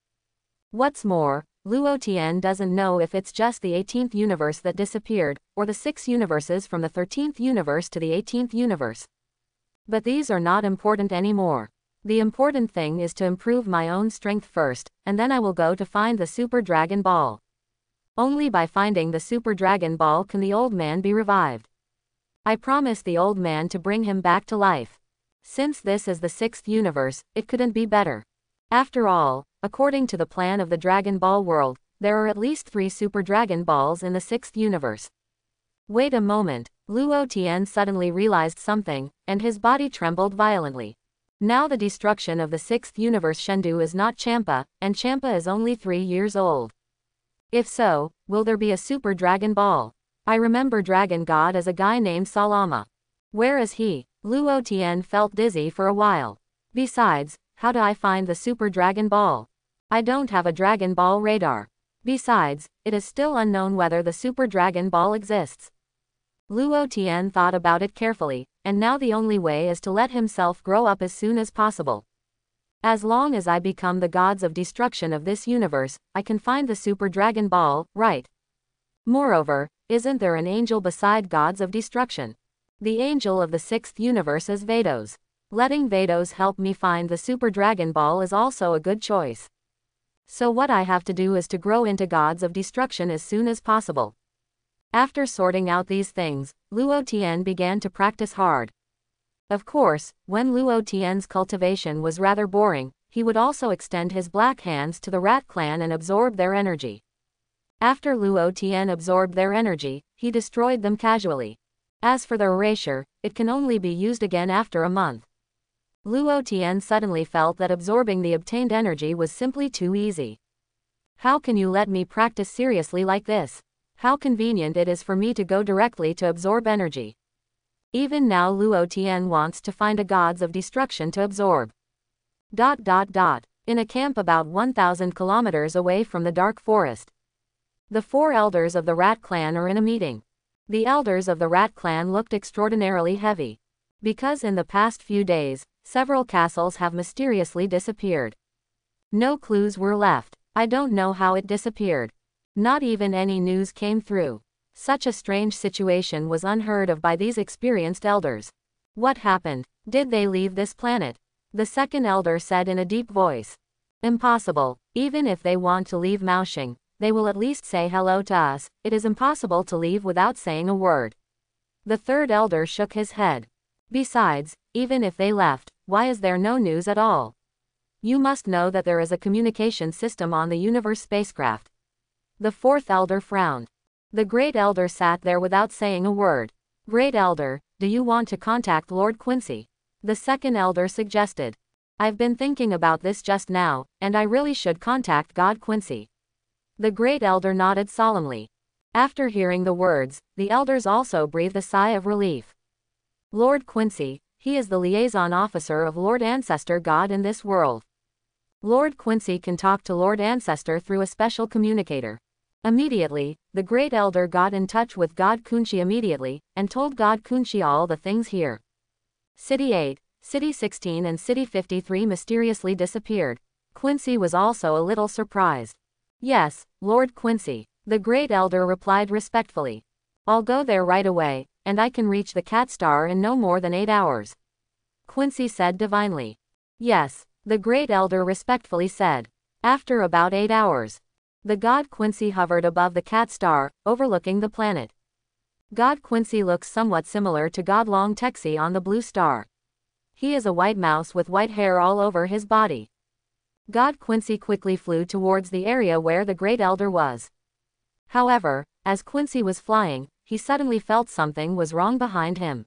What's more, Luo Tian doesn't know if it's just the 18th universe that disappeared, or the 6 universes from the 13th universe to the 18th universe. But these are not important anymore. The important thing is to improve my own strength first, and then I will go to find the Super Dragon Ball. Only by finding the Super Dragon Ball can the old man be revived. I promised the old man to bring him back to life. Since this is the 6th universe, it couldn't be better. After all, according to the plan of the Dragon Ball world, there are at least 3 Super Dragon Balls in the 6th universe. Wait a moment, Luo Tian suddenly realized something, and his body trembled violently. Now the destruction of the 6th universe Shendu is not Champa, and Champa is only 3 years old. If so, will there be a Super Dragon Ball? I remember Dragon God as a guy named Salama. Where is he? Luo Tian felt dizzy for a while. Besides, how do I find the Super Dragon Ball? I don't have a Dragon Ball radar. Besides, it is still unknown whether the Super Dragon Ball exists. Luo Tian thought about it carefully, and now the only way is to let himself grow up as soon as possible. As long as I become the gods of destruction of this universe, I can find the Super Dragon Ball, right? Moreover, isn't there an angel beside gods of destruction? The angel of the 6th universe is Vados. Letting Vados help me find the Super Dragon Ball is also a good choice. So what I have to do is to grow into gods of destruction as soon as possible. After sorting out these things, Luo Tian began to practice hard. Of course, when Luo Tian's cultivation was rather boring, he would also extend his black hands to the Rat Clan and absorb their energy. After Luo Tian absorbed their energy, he destroyed them casually. As for the erasure, it can only be used again after a month. Luo Tian suddenly felt that absorbing the obtained energy was simply too easy. How can you let me practice seriously like this? How convenient it is for me to go directly to absorb energy. Even now Luo Tian wants to find a gods of destruction to absorb. In a camp about 1,000 kilometers away from the dark forest. The 4 elders of the Rat Clan are in a meeting. The elders of the Rat Clan looked extraordinarily heavy. Because in the past few days, several castles have mysteriously disappeared. No clues were left. I don't know how it disappeared. Not even any news came through. Such a strange situation was unheard of by these experienced elders. What happened? Did they leave this planet? The second elder said in a deep voice. Impossible. Even if they want to leave Maoshing, they will at least say hello to us. It is impossible to leave without saying a word. The third elder shook his head. Besides, even if they left, why is there no news at all? You must know that there is a communication system on the Universe spacecraft. The fourth elder frowned. The great elder sat there without saying a word. Great elder, do you want to contact Lord Quincy? The second elder suggested. I've been thinking about this just now, and I really should contact God Quincy. The great elder nodded solemnly. After hearing the words, the elders also breathed a sigh of relief. Lord Quincy, he is the liaison officer of Lord Ancestor God in this world. Lord Quincy can talk to Lord Ancestor through a special communicator. Immediately, the great elder got in touch with God Kunshi immediately, and told God Kunshi all the things here. City 8, City 16 and City 53 mysteriously disappeared. Quincy was also a little surprised. Yes, Lord Quincy, the great elder replied respectfully. I'll go there right away, and I can reach the Cat Star in no more than 8 hours. Quincy said divinely. Yes, the great elder respectfully said. After about 8 hours. The god Quincy hovered above the Cat Star, overlooking the planet. God Quincy looks somewhat similar to God Long Texi on the Blue Star. He is a white mouse with white hair all over his body. God Quincy quickly flew towards the area where the great elder was. However, as Quincy was flying, he suddenly felt something was wrong behind him.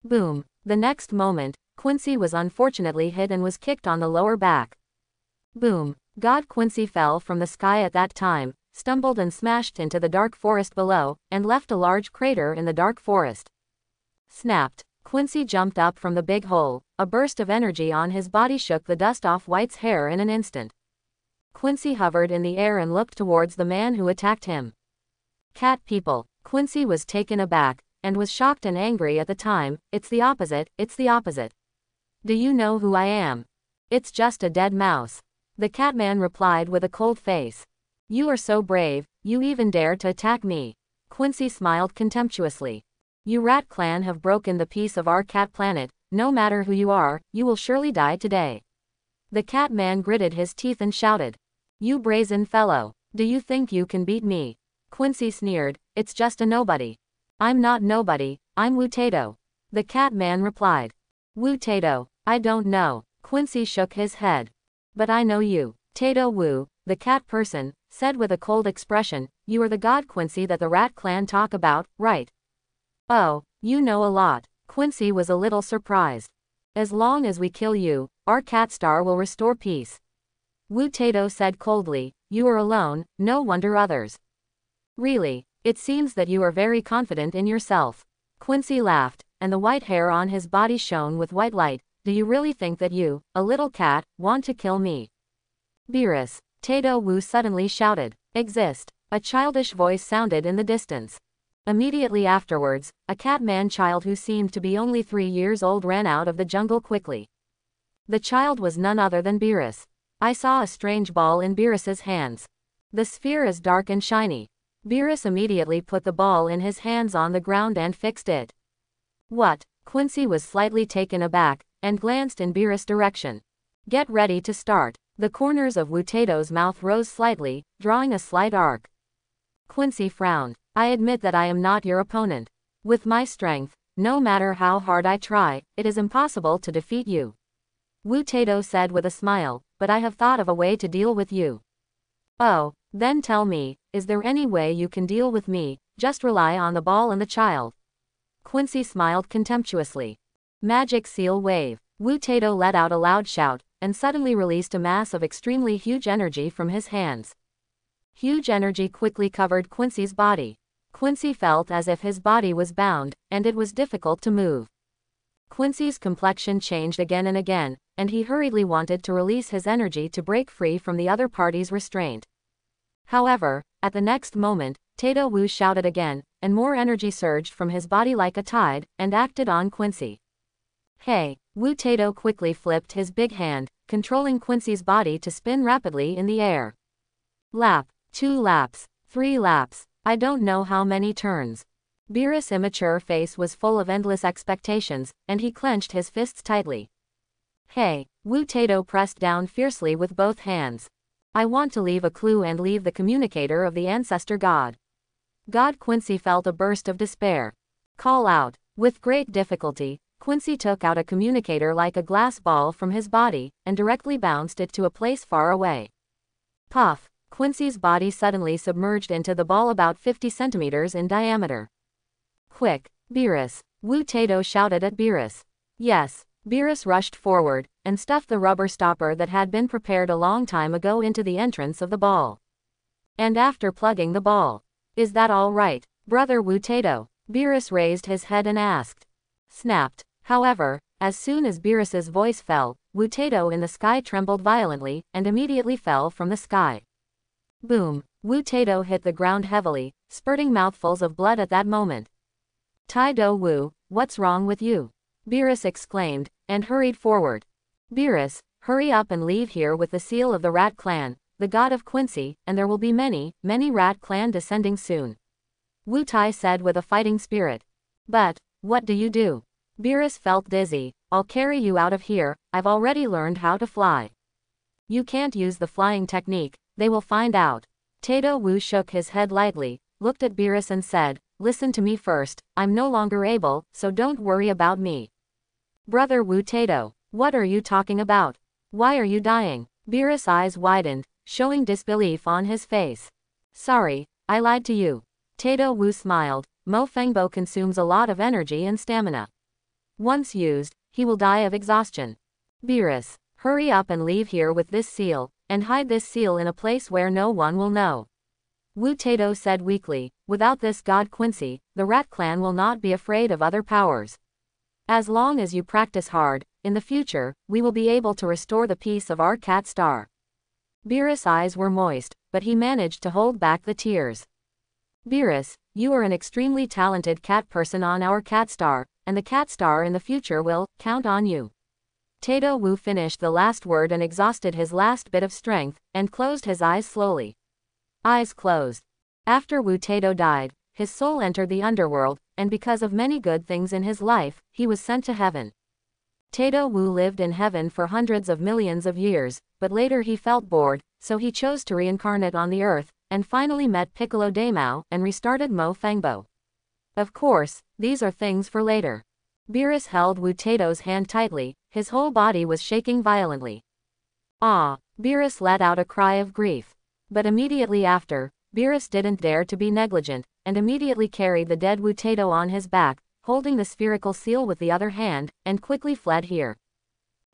Boom! The next moment, Quincy was unfortunately hit and was kicked on the lower back. Boom! God Quincy fell from the sky at that time, stumbled and smashed into the dark forest below, and left a large crater in the dark forest. Snapped! Quincy jumped up from the big hole. A burst of energy on his body shook the dust off White's hair in an instant. Quincy hovered in the air and looked towards the man who attacked him. Cat people. Quincy was taken aback, and was shocked and angry at the time. It's the opposite, it's the opposite. Do you know who I am? It's just a dead mouse. The Catman replied with a cold face. You are so brave, you even dare to attack me. Quincy smiled contemptuously. You Rat Clan have broken the peace of our cat planet. No matter who you are, you will surely die today. The Catman gritted his teeth and shouted. You brazen fellow, do you think you can beat me? Quincy sneered, it's just a nobody. I'm not nobody, I'm Wu Tato. The Catman replied. Wu Tato, I don't know. Quincy shook his head. But I know you. Tato Wu, the cat person, said with a cold expression, you are the god Quincy that the Rat Clan talk about, right? Oh, you know a lot. Quincy was a little surprised. As long as we kill you, our cat star will restore peace. Wu Tato said coldly, you are alone, no wonder others. Really, it seems that you are very confident in yourself. Quincy laughed, and the white hair on his body shone with white light. Do you really think that you, a little cat, want to kill me? Beerus, Tato Wu suddenly shouted. Exist. A childish voice sounded in the distance. Immediately afterwards, a cat-man child who seemed to be only 3 years old ran out of the jungle quickly. The child was none other than Beerus. I saw a strange ball in Beerus's hands. The sphere is dark and shiny. Beerus immediately put the ball in his hands on the ground and fixed it. What? Quincy was slightly taken aback, and glanced in Beerus' direction. Get ready to start. The corners of Wu Tato's mouth rose slightly, drawing a slight arc. Quincy frowned. I admit that I am not your opponent. With my strength, no matter how hard I try, it is impossible to defeat you. Wu Tato said with a smile, but I have thought of a way to deal with you. Oh, then tell me, is there any way you can deal with me? Just rely on the ball and the child. Quincy smiled contemptuously. Magic seal wave. Wu Tato let out a loud shout, and suddenly released a mass of extremely huge energy from his hands. Huge energy quickly covered Quincy's body. Quincy felt as if his body was bound, and it was difficult to move. Quincy's complexion changed again and again, and he hurriedly wanted to release his energy to break free from the other party's restraint. However, at the next moment, Tato Wu shouted again, and more energy surged from his body like a tide, and acted on Quincy. Hey! Wu Tato quickly flipped his big hand, controlling Quincy's body to spin rapidly in the air. Lap. 2 laps. 3 laps. I don't know how many turns. Beerus' immature face was full of endless expectations, and he clenched his fists tightly. Hey! Wu Tato pressed down fiercely with both hands. I want to leave a clue and leave the communicator of the ancestor god. God Quincy felt a burst of despair. Call out. With great difficulty, Quincy took out a communicator like a glass ball from his body, and directly bounced it to a place far away. Puff! Quincy's body suddenly submerged into the ball about 50 centimeters in diameter. Quick! Beerus! Wu Tato shouted at Beerus. Yes! Beerus rushed forward, and stuffed the rubber stopper that had been prepared a long time ago into the entrance of the ball. And after plugging the ball. Is that all right, brother Wu Tato? Beerus raised his head and asked. Snapped. However, as soon as Beerus's voice fell, Wu Tato in the sky trembled violently, and immediately fell from the sky. Boom! Wu Tato hit the ground heavily, spurting mouthfuls of blood at that moment. Tato Wu, what's wrong with you? Beerus exclaimed, and hurried forward. Beerus, hurry up and leave here with the seal of the Rat Clan, the god of Quincy, and there will be many, many Rat Clan descending soon. Wu Tai said with a fighting spirit. But, what do you do? Beerus felt dizzy. I'll carry you out of here, I've already learned how to fly. You can't use the flying technique, they will find out. Tato Wu shook his head lightly, looked at Beerus and said, listen to me first, I'm no longer able, so don't worry about me. Brother Wu Tato, what are you talking about? Why are you dying? Beerus' eyes widened, showing disbelief on his face. Sorry, I lied to you. Tato Wu smiled. Mo Fengbo consumes a lot of energy and stamina. Once used, he will die of exhaustion. Beerus, hurry up and leave here with this seal, and hide this seal in a place where no one will know. Wu Tato said weakly, without this god Quincy, the Rat Clan will not be afraid of other powers. As long as you practice hard, in the future, we will be able to restore the peace of our cat star. Beerus' eyes were moist, but he managed to hold back the tears. Beerus, you are an extremely talented cat person on our cat star, and the cat star in the future will count on you. Tato Wu finished the last word and exhausted his last bit of strength, and closed his eyes slowly. Eyes closed. After Wu Tato died, his soul entered the underworld, and because of many good things in his life, he was sent to heaven. Tato Wu lived in heaven for hundreds of millions of years, but later he felt bored, so he chose to reincarnate on the earth, and finally met Piccolo Daimao and restarted Mo Fengbo. Of course, these are things for later. Beerus held Wu Tato's hand tightly, his whole body was shaking violently. Ah! Beerus let out a cry of grief. But immediately after, Beerus didn't dare to be negligent, and immediately carried the dead Wu Tato on his back, holding the spherical seal with the other hand, and quickly fled here.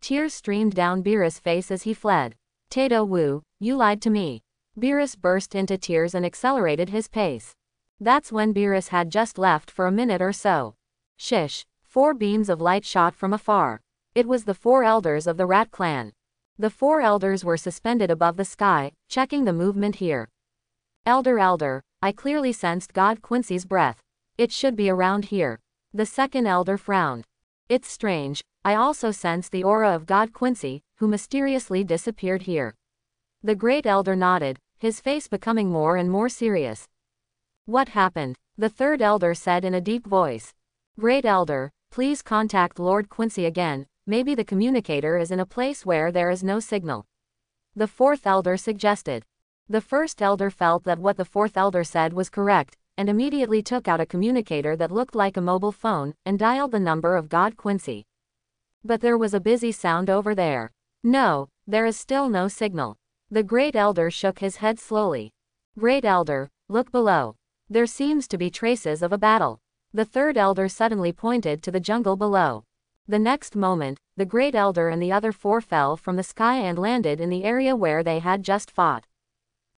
Tears streamed down Beerus' face as he fled. Tato Wu, you lied to me. Beerus burst into tears and accelerated his pace. That's when Beerus had just left for a minute or so. Shish! 4 beams of light shot from afar. It was the 4 elders of the Rat clan. The 4 elders were suspended above the sky, checking the movement here. Elder, I clearly sensed God Quincy's breath. It should be around here. The second elder frowned. It's strange, I also sense the aura of God Quincy, who mysteriously disappeared here. The great elder nodded, his face becoming more and more serious. What happened? The third elder said in a deep voice. Great elder, please contact Lord Quincy again, maybe the communicator is in a place where there is no signal. The fourth elder suggested. The first elder felt that what the fourth elder said was correct, and immediately took out a communicator that looked like a mobile phone, and dialed the number of God Quincy. But there was a busy sound over there. No, there is still no signal. The great elder shook his head slowly. Great elder, look below. There seems to be traces of a battle. The third elder suddenly pointed to the jungle below. The next moment, the great elder and the other 4 fell from the sky and landed in the area where they had just fought.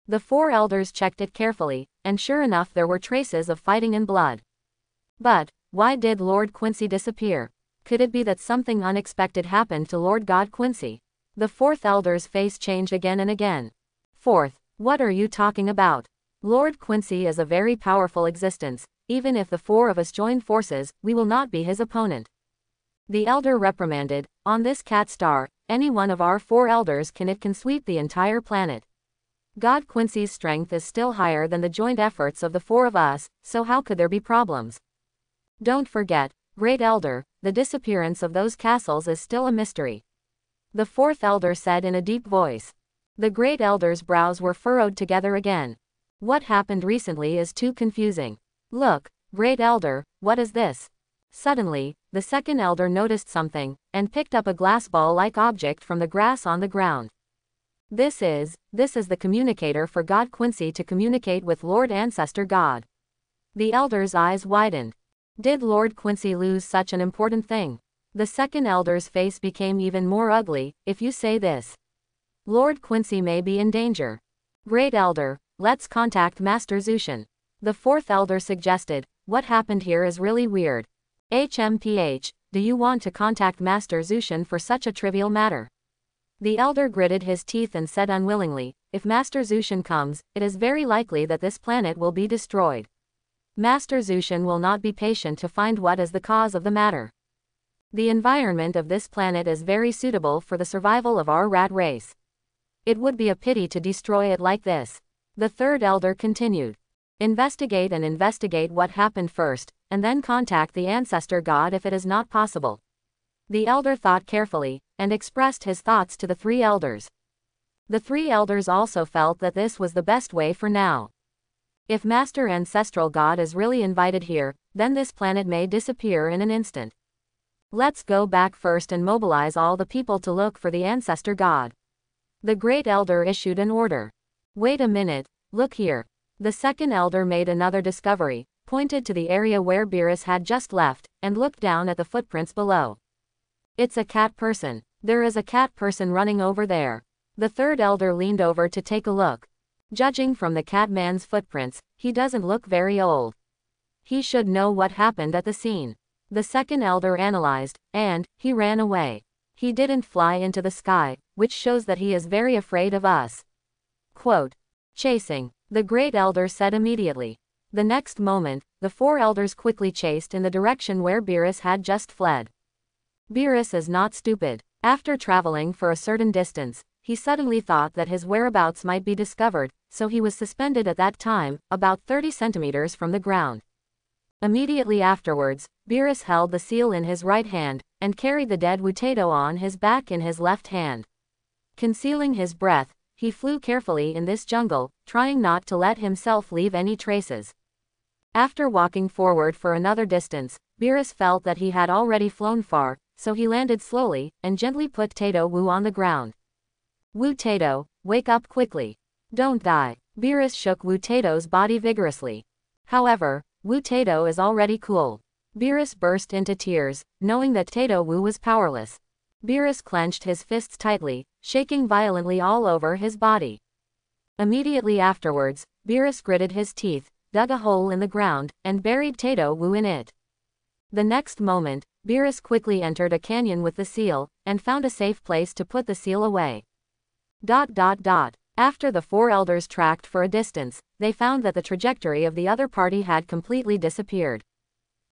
The 4 elders checked it carefully, and sure enough there were traces of fighting and blood. But, why did Lord Quincy disappear? Could it be that something unexpected happened to Lord God Quincy? The 4th elder's face changed again and again. 4th, what are you talking about? Lord Quincy is a very powerful existence. Even if the 4 of us join forces, we will not be his opponent. The elder reprimanded, on this cat star, any one of our 4 elders can sweep the entire planet. God Quincy's strength is still higher than the joint efforts of the 4 of us, so how could there be problems? Don't forget, great elder, the disappearance of those castles is still a mystery. The 4th elder said in a deep voice. The great elder's brows were furrowed together again. What happened recently is too confusing. Look, great elder, what is this? Suddenly, the second elder noticed something, and picked up a glass ball-like object from the grass on the ground. This is the communicator for God Quincy to communicate with Lord Ancestor God. The elder's eyes widened. Did Lord Quincy lose such an important thing? The second elder's face became even more ugly. If you say this, Lord Quincy may be in danger. Great elder, let's contact Master Zushin. The 4th elder suggested, what happened here is really weird. HMPH, do you want to contact Master Zushin for such a trivial matter? The elder gritted his teeth and said unwillingly, if Master Zushin comes, it is very likely that this planet will be destroyed. Master Zushin will not be patient to find what is the cause of the matter. The environment of this planet is very suitable for the survival of our rat race. It would be a pity to destroy it like this. The third elder continued. Investigate what happened first, and then contact the Ancestor God if it is not possible. The elder thought carefully, and expressed his thoughts to the 3 elders. The 3 elders also felt that this was the best way for now. If Master Ancestral God is really invited here, then this planet may disappear in an instant. Let's go back first and mobilize all the people to look for the Ancestor God. The great elder issued an order. Wait a minute, look here. The second elder made another discovery, pointed to the area where Beerus had just left, and looked down at the footprints below. It's a cat person. There is a cat person running over there. The third elder leaned over to take a look. Judging from the cat man's footprints, he doesn't look very old. He should know what happened at the scene. The second elder analyzed, and he ran away. He didn't fly into the sky, which shows that he is very afraid of us. Quote. Chasing. The great elder said immediately. The next moment, the 4 elders quickly chased in the direction where Beerus had just fled. Beerus is not stupid. After traveling for a certain distance, he suddenly thought that his whereabouts might be discovered, so he was suspended at that time, about 30 centimeters from the ground. Immediately afterwards, Beerus held the seal in his right hand, and carried the dead Wu Tato on his back in his left hand. Concealing his breath, he flew carefully in this jungle, trying not to let himself leave any traces. After walking forward for another distance, Beerus felt that he had already flown far, so he landed slowly, and gently put Tato Wu on the ground. Wu Tato, wake up quickly. Don't die. Beerus shook Wu Tato's body vigorously. However, Wu Tato is already cool. Beerus burst into tears, knowing that Tato Wu was powerless. Beerus clenched his fists tightly, shaking violently all over his body. Immediately afterwards, Beerus gritted his teeth, dug a hole in the ground, and buried Tato Wu in it. The next moment, Beerus quickly entered a canyon with the seal, and found a safe place to put the seal away. After the four elders tracked for a distance, they found that the trajectory of the other party had completely disappeared.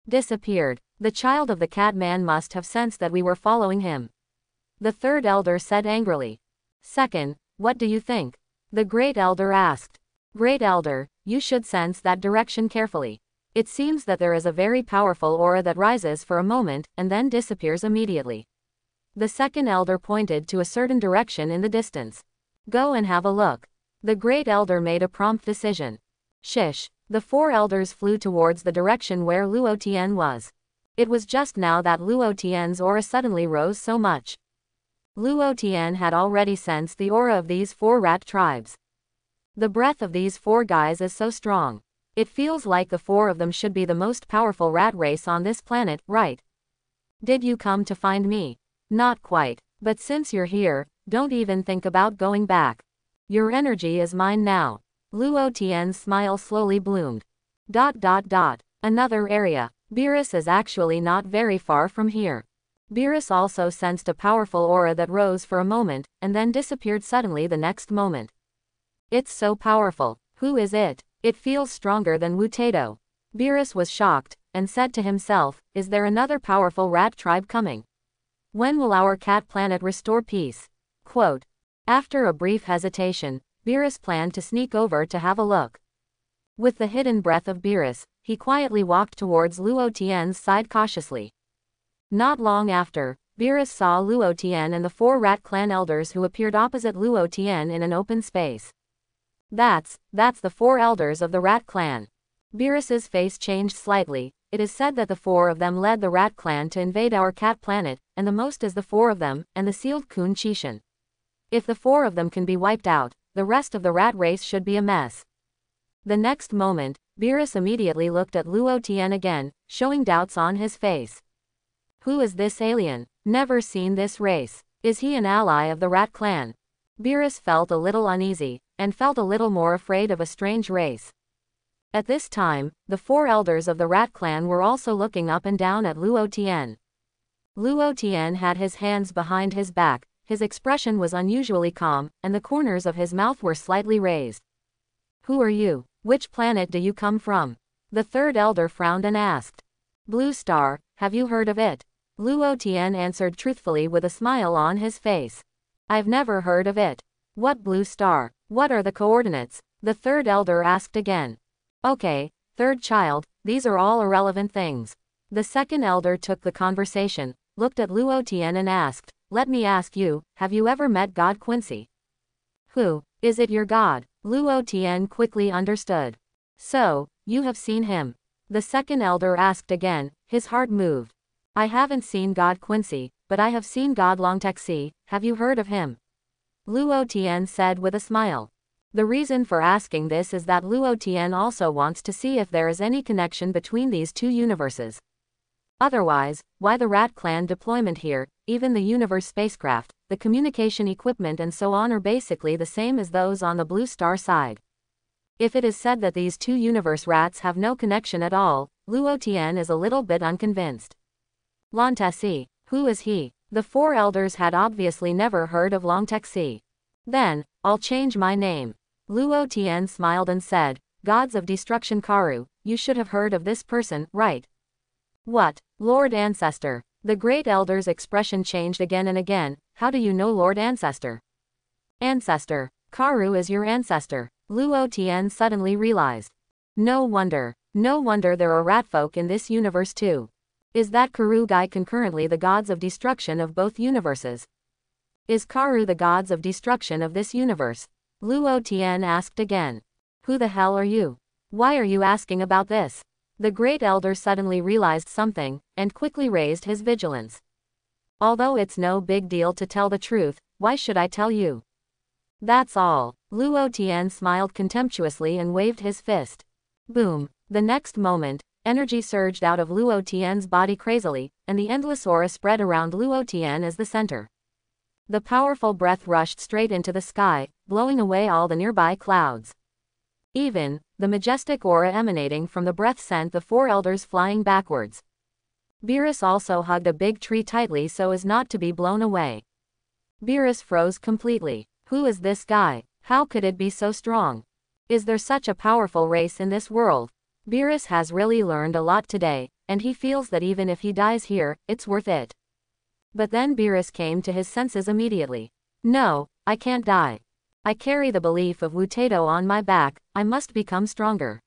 The child of the cat man must have sensed that we were following him. The third elder said angrily. Second, what do you think? The great elder asked. Great elder, you should sense that direction carefully. It seems that there is a very powerful aura that rises for a moment and then disappears immediately. The second elder pointed to a certain direction in the distance. Go and have a look. The great elder made a prompt decision. Shish. The four elders flew towards the direction where Luo Tian was. It was just now that Luo Tian's aura suddenly rose so much. Luo Tian had already sensed the aura of these four rat tribes. The breath of these four guys is so strong. It feels like the four of them should be the most powerful rat race on this planet, right? Did you come to find me? Not quite. But since you're here, don't even think about going back. Your energy is mine now. Luo Tian's smile slowly bloomed. Another area. Beerus is actually not very far from here. Beerus also sensed a powerful aura that rose for a moment, and then disappeared suddenly the next moment. It's so powerful. Who is it? It feels stronger than Wu Tato. Beerus was shocked, and said to himself, is there another powerful rat tribe coming? When will our cat planet restore peace? Quote. After a brief hesitation, Beerus planned to sneak over to have a look. With the hidden breath of Beerus, he quietly walked towards Luo Tian's side cautiously. Not long after, Beerus saw Luo Tian and the four rat clan elders who appeared opposite Luo Tian in an open space. That's the four elders of the rat clan. Beerus's face changed slightly. It is said that the four of them led the rat clan to invade our cat planet, and the most is the four of them, and the sealed Kun Chishan. If the four of them can be wiped out, the rest of the rat race should be a mess. The next moment, Beerus immediately looked at Luo Tian again, showing doubts on his face. Who is this alien? Never seen this race. Is he an ally of the rat clan? Beerus felt a little uneasy, and felt a little more afraid of a strange race. At this time, the four elders of the rat clan were also looking up and down at Luo Tian. Luo Tian had his hands behind his back, his expression was unusually calm, and the corners of his mouth were slightly raised. Who are you? Which planet do you come from? The third elder frowned and asked. Blue Star, have you heard of it? Luo Tian answered truthfully with a smile on his face. I've never heard of it. What Blue Star? What are the coordinates? The third elder asked again. Okay, third child, these are all irrelevant things. The second elder took the conversation, looked at Luo Tian and asked, let me ask you, have you ever met God Quincy? Who? Is it your god? Luo Tian quickly understood. So, you have seen him? The second elder asked again, his heart moved. I haven't seen God Quincy, but I have seen God Longtexi, have you heard of him? Luo Tian said with a smile. The reason for asking this is that Luo Tian also wants to see if there is any connection between these two universes. Otherwise, why the Rat Clan deployment here? Even the universe spacecraft, the communication equipment and so on are basically the same as those on the Blue Star side. If it is said that these two universe rats have no connection at all, Luo Tian is a little bit unconvinced. Longtexi, who is he? The four elders had obviously never heard of Longtexi. Then, I'll change my name. Luo Tian smiled and said, Gods of Destruction Karu, you should have heard of this person, right? What? Lord Ancestor. The great elder's expression changed again and again. How do you know Lord Ancestor? Ancestor. Karu is your ancestor. Luo Tian suddenly realized. No wonder there are ratfolk in this universe too. Is that Karu guy concurrently the gods of destruction of both universes? Is Karu the gods of destruction of this universe? Luo Tian asked again. Who the hell are you? Why are you asking about this? The great elder suddenly realized something, and quickly raised his vigilance. Although it's no big deal to tell the truth, why should I tell you? That's all. Luo Tian smiled contemptuously and waved his fist. Boom. The next moment, energy surged out of Luo Tian's body crazily, and the endless aura spread around Luo Tian as the center. The powerful breath rushed straight into the sky, blowing away all the nearby clouds. Even, the majestic aura emanating from the breath sent the four elders flying backwards. Beerus also hugged a big tree tightly so as not to be blown away. Beerus froze completely. Who is this guy? How could it be so strong? Is there such a powerful race in this world? Beerus has really learned a lot today, and he feels that even if he dies here, it's worth it. But then Beerus came to his senses immediately. No, I can't die. I carry the belief of Wu Taito on my back, I must become stronger.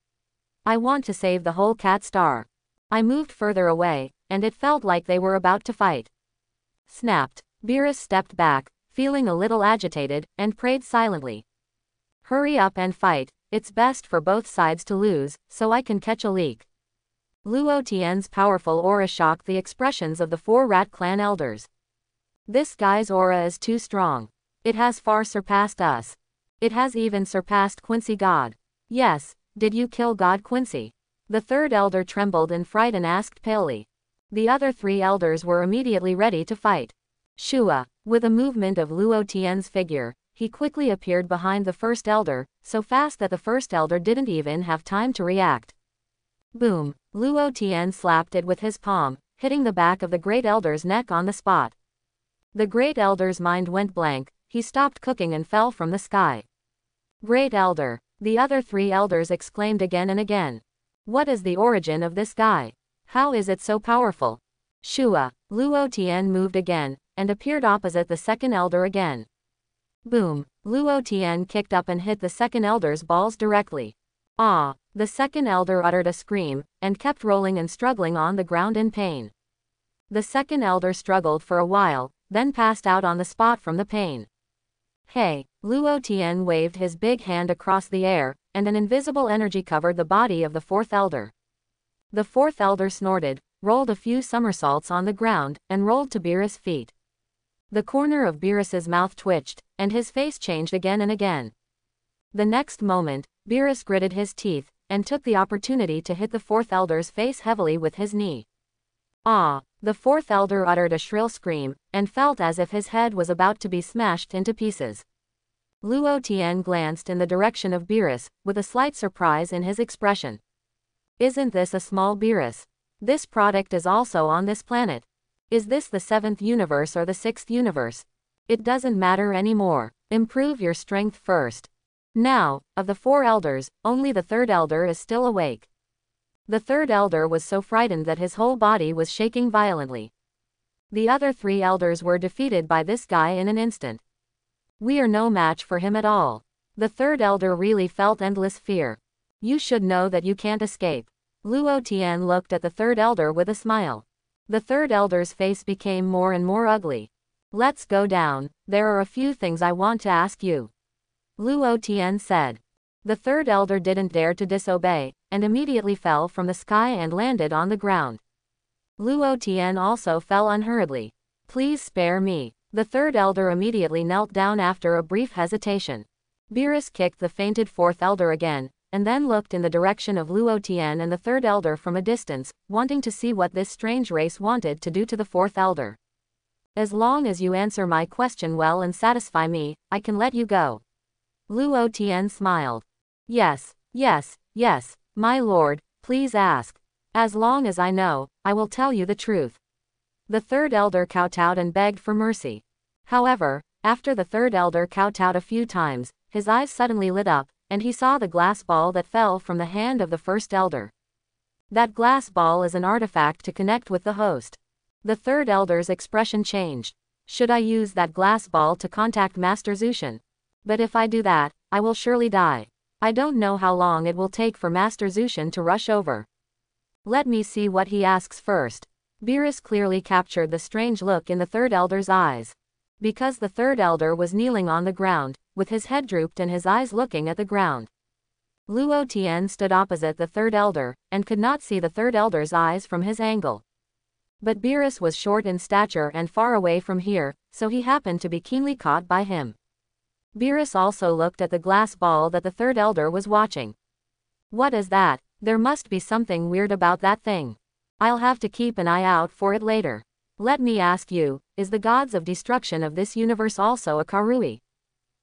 I want to save the whole cat star. I moved further away, and it felt like they were about to fight. Snapped. Beerus stepped back, feeling a little agitated, and prayed silently. Hurry up and fight, it's best for both sides to lose, so I can catch a leak. Luo Tian's powerful aura shocked the expressions of the four Rat Clan elders. This guy's aura is too strong. It has far surpassed us. It has even surpassed Quincy God. Yes, did you kill God Quincy? The third elder trembled in fright and asked palely. The other three elders were immediately ready to fight. Shua, with a movement of Luo Tian's figure, he quickly appeared behind the first elder, so fast that the first elder didn't even have time to react. Boom, Luo Tian slapped it with his palm, hitting the back of the great elder's neck on the spot. The great elder's mind went blank, he stopped cooking and fell from the sky. Great elder, the other three elders exclaimed again and again. What is the origin of this guy? How is it so powerful? Shua, Luo Tian moved again, and appeared opposite the second elder again. Boom, Luo Tian kicked up and hit the second elder's balls directly. Ah, the second elder uttered a scream, and kept rolling and struggling on the ground in pain. The second elder struggled for a while, then passed out on the spot from the pain. Hey, Luo Tian waved his big hand across the air, and an invisible energy covered the body of the fourth elder. The fourth elder snorted, rolled a few somersaults on the ground, and rolled to Beerus' feet. The corner of Beerus's mouth twitched, and his face changed again and again. The next moment, Beerus gritted his teeth, and took the opportunity to hit the fourth elder's face heavily with his knee. Ah! The fourth elder uttered a shrill scream, and felt as if his head was about to be smashed into pieces. Luo Tian glanced in the direction of Beerus, with a slight surprise in his expression. Isn't this a small Beerus? This product is also on this planet. Is this the 7th universe or the 6th universe? It doesn't matter anymore. Improve your strength first. Now, of the 4 elders, only the 3rd elder is still awake. The 3rd elder was so frightened that his whole body was shaking violently. The other 3 elders were defeated by this guy in an instant. We are no match for him at all. The 3rd elder really felt endless fear. You should know that you can't escape. Luo Tian looked at the 3rd elder with a smile. The 3rd elder's face became more and more ugly. Let's go down, there are a few things I want to ask you. Luo Tian said. The 3rd elder didn't dare to disobey, and immediately fell from the sky and landed on the ground. Luo Tian also fell unhurriedly. Please spare me. The 3rd elder immediately knelt down after a brief hesitation. Beerus kicked the fainted 4th elder again, and then looked in the direction of Luo Tian and the 3rd elder from a distance, wanting to see what this strange race wanted to do to the 4th elder. As long as you answer my question well and satisfy me, I can let you go. Luo Tian smiled. Yes, yes, yes, my lord, please ask. As long as I know, I will tell you the truth. The 3rd elder kowtowed and begged for mercy. However, after the 3rd elder kowtowed a few times, his eyes suddenly lit up, and he saw the glass ball that fell from the hand of the 1st elder. That glass ball is an artifact to connect with the host. The 3rd elder's expression changed. Should I use that glass ball to contact Master Zushin? But if I do that, I will surely die. I don't know how long it will take for Master Zushin to rush over. Let me see what he asks first. Beerus clearly captured the strange look in the 3rd elder's eyes. Because the 3rd elder was kneeling on the ground, with his head drooped and his eyes looking at the ground. Luo Tian stood opposite the 3rd elder, and could not see the 3rd elder's eyes from his angle. But Beerus was short in stature and far away from here, so he happened to be keenly caught by him. Beerus also looked at the glass ball that the third elder was watching. What is that? There must be something weird about that thing. I'll have to keep an eye out for it later. Let me ask you, is the gods of destruction of this universe also a Karui?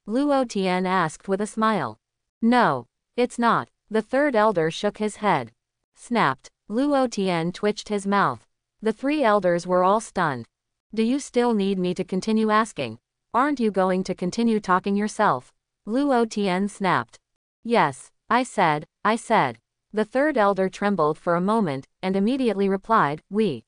Luo Tian asked with a smile. No, it's not. The third elder shook his head. Snapped. Luo Tian twitched his mouth. The three elders were all stunned. Do you still need me to continue asking? Aren't you going to continue talking yourself? Luo Tian snapped. Yes, I said. The third elder trembled for a moment, and immediately replied, we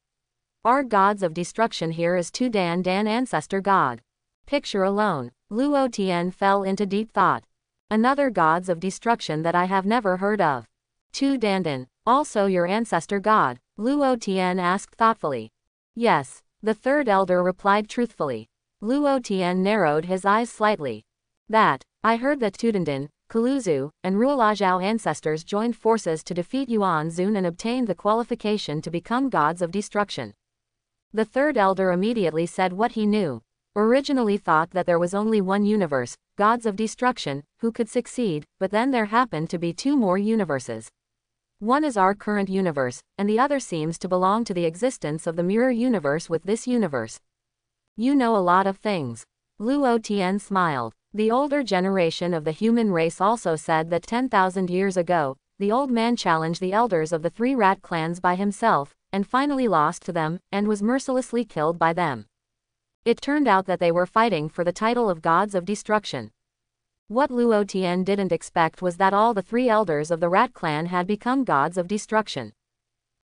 are gods of destruction. Here is Tu Dan Dan ancestor god. Picture alone. Luo Tian fell into deep thought. Another gods of destruction that I have never heard of. Tu Dandan, also your ancestor god? Luo Tian asked thoughtfully. Yes, the third elder replied truthfully. Luo Tian narrowed his eyes slightly. I heard that Tudandan, Kaluzu, and Ruolajao ancestors joined forces to defeat Yuan Zun and obtained the qualification to become gods of destruction. The third elder immediately said what he knew. Originally thought that there was only one universe, gods of destruction, who could succeed, but then there happened to be two more universes. One is our current universe, and the other seems to belong to the existence of the mirror universe with this universe. You know a lot of things. Luo Tian smiled. The older generation of the human race also said that 10,000 years ago, the old man challenged the elders of the three rat clans by himself, and finally lost to them, and was mercilessly killed by them. It turned out that they were fighting for the title of gods of destruction. What Luo Tian didn't expect was that all the three elders of the rat clan had become gods of destruction.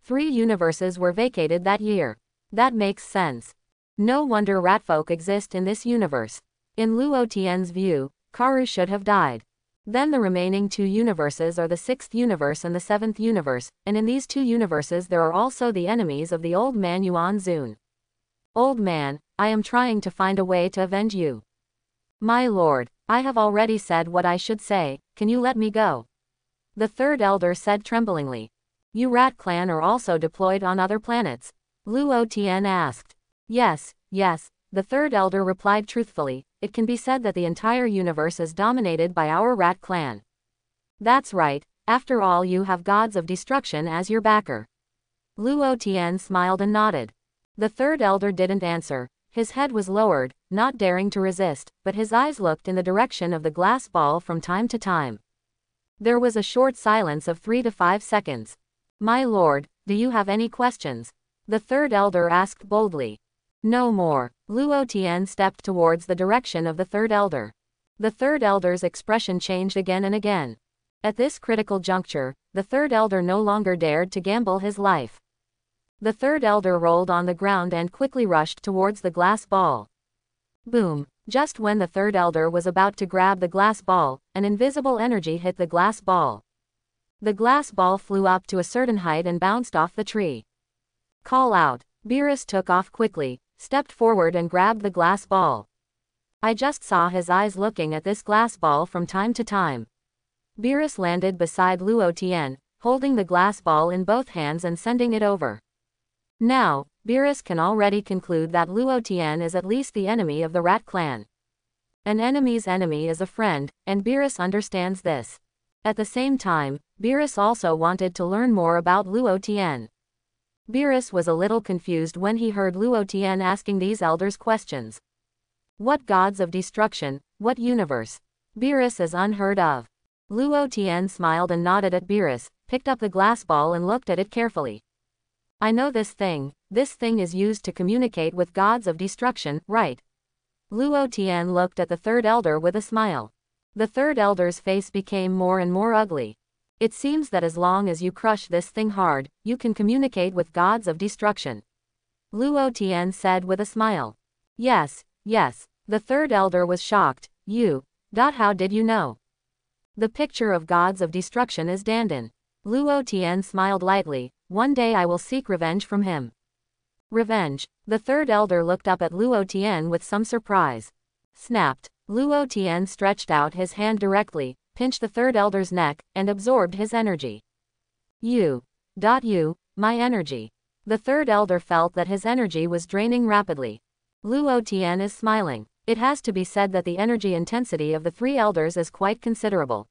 3 universes were vacated that year. That makes sense. No wonder ratfolk exist in this universe. In Luo Tian's view, Karu should have died. Then the remaining 2 universes are the 6th universe and the 7th universe, and in these 2 universes there are also the enemies of the old man Yuan Zun. Old man, I am trying to find a way to avenge you. My lord, I have already said what I should say, can you let me go? The third elder said tremblingly. You rat clan are also deployed on other planets? Luo Tian asked. Yes, the third elder replied truthfully. It can be said that the entire universe is dominated by our rat clan. That's right, after all you have gods of destruction as your backer. Luo Tian smiled and nodded. The third elder didn't answer. His head was lowered, not daring to resist, but his eyes looked in the direction of the glass ball from time to time. There was a short silence of 3 to 5 seconds. My lord, do you have any questions? The third elder asked boldly. No more. Luo Tian stepped towards the direction of the third elder. The third elder's expression changed again and again. At this critical juncture, the third elder no longer dared to gamble his life. The third elder rolled on the ground and quickly rushed towards the glass ball. Boom! Just when the third elder was about to grab the glass ball, an invisible energy hit the glass ball. The glass ball flew up to a certain height and bounced off the tree. Call out. Beerus took off quickly, stepped forward and grabbed the glass ball. I just saw his eyes looking at this glass ball from time to time. Beerus landed beside Luo Tian, holding the glass ball in both hands and sending it over. Now, Beerus can already conclude that Luo Tian is at least the enemy of the rat clan. An enemy's enemy is a friend, and Beerus understands this. At the same time, Beerus also wanted to learn more about Luo Tian. Beerus was a little confused when he heard Luo Tian asking these elders questions. What gods of destruction, what universe? Beerus is unheard of. Luo Tian smiled and nodded at Beerus, picked up the glass ball and looked at it carefully. I know this thing is used to communicate with gods of destruction, right? Luo Tian looked at the third elder with a smile. The third elder's face became more and more ugly. It seems that as long as you crush this thing hard, you can communicate with gods of destruction. Luo Tian said with a smile. Yes. The third elder was shocked. How did you know? The picture of gods of destruction is Dandan. Luo Tian smiled lightly. One day I will seek revenge from him. Revenge? The third elder looked up at Luo Tian with some surprise. Snapped. Luo Tian stretched out his hand directly, pinched the third elder's neck, and absorbed his energy. My energy. The third elder felt that his energy was draining rapidly. Luo Tian is smiling. It has to be said that the energy intensity of the three elders is quite considerable.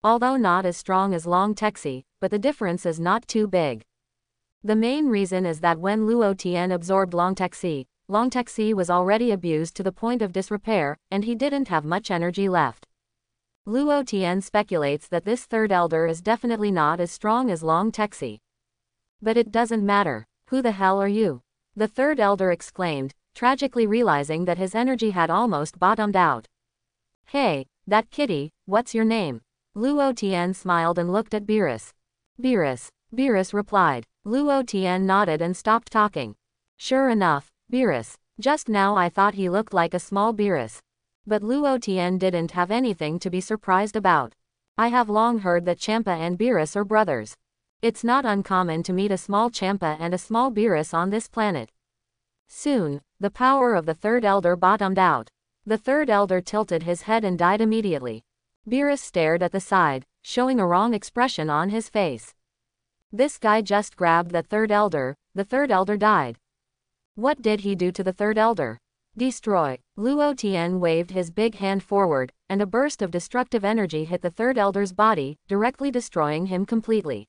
Although not as strong as Long Texi, but the difference is not too big. The main reason is that when Luo Tian absorbed Long Texi was already abused to the point of disrepair, and he didn't have much energy left. Luo Tian speculates that this third elder is definitely not as strong as Long Texi. But it doesn't matter. Who the hell are you? The third elder exclaimed, tragically realizing that his energy had almost bottomed out. Hey, that kitty, what's your name? Luo Tian smiled and looked at Beerus. Beerus replied. Luo Tian nodded and stopped talking. Sure enough, Beerus. Just now I thought he looked like a small Beerus. But Luo Tian didn't have anything to be surprised about. I have long heard that Champa and Beerus are brothers. It's not uncommon to meet a small Champa and a small Beerus on this planet. Soon, the power of the third elder bottomed out. The third elder tilted his head and died immediately. Beerus stared at the side, showing a wrong expression on his face. This guy just grabbed the third elder died. What did he do to the third elder? Destroy. Luo Tian waved his big hand forward, and a burst of destructive energy hit the third elder's body, directly destroying him completely.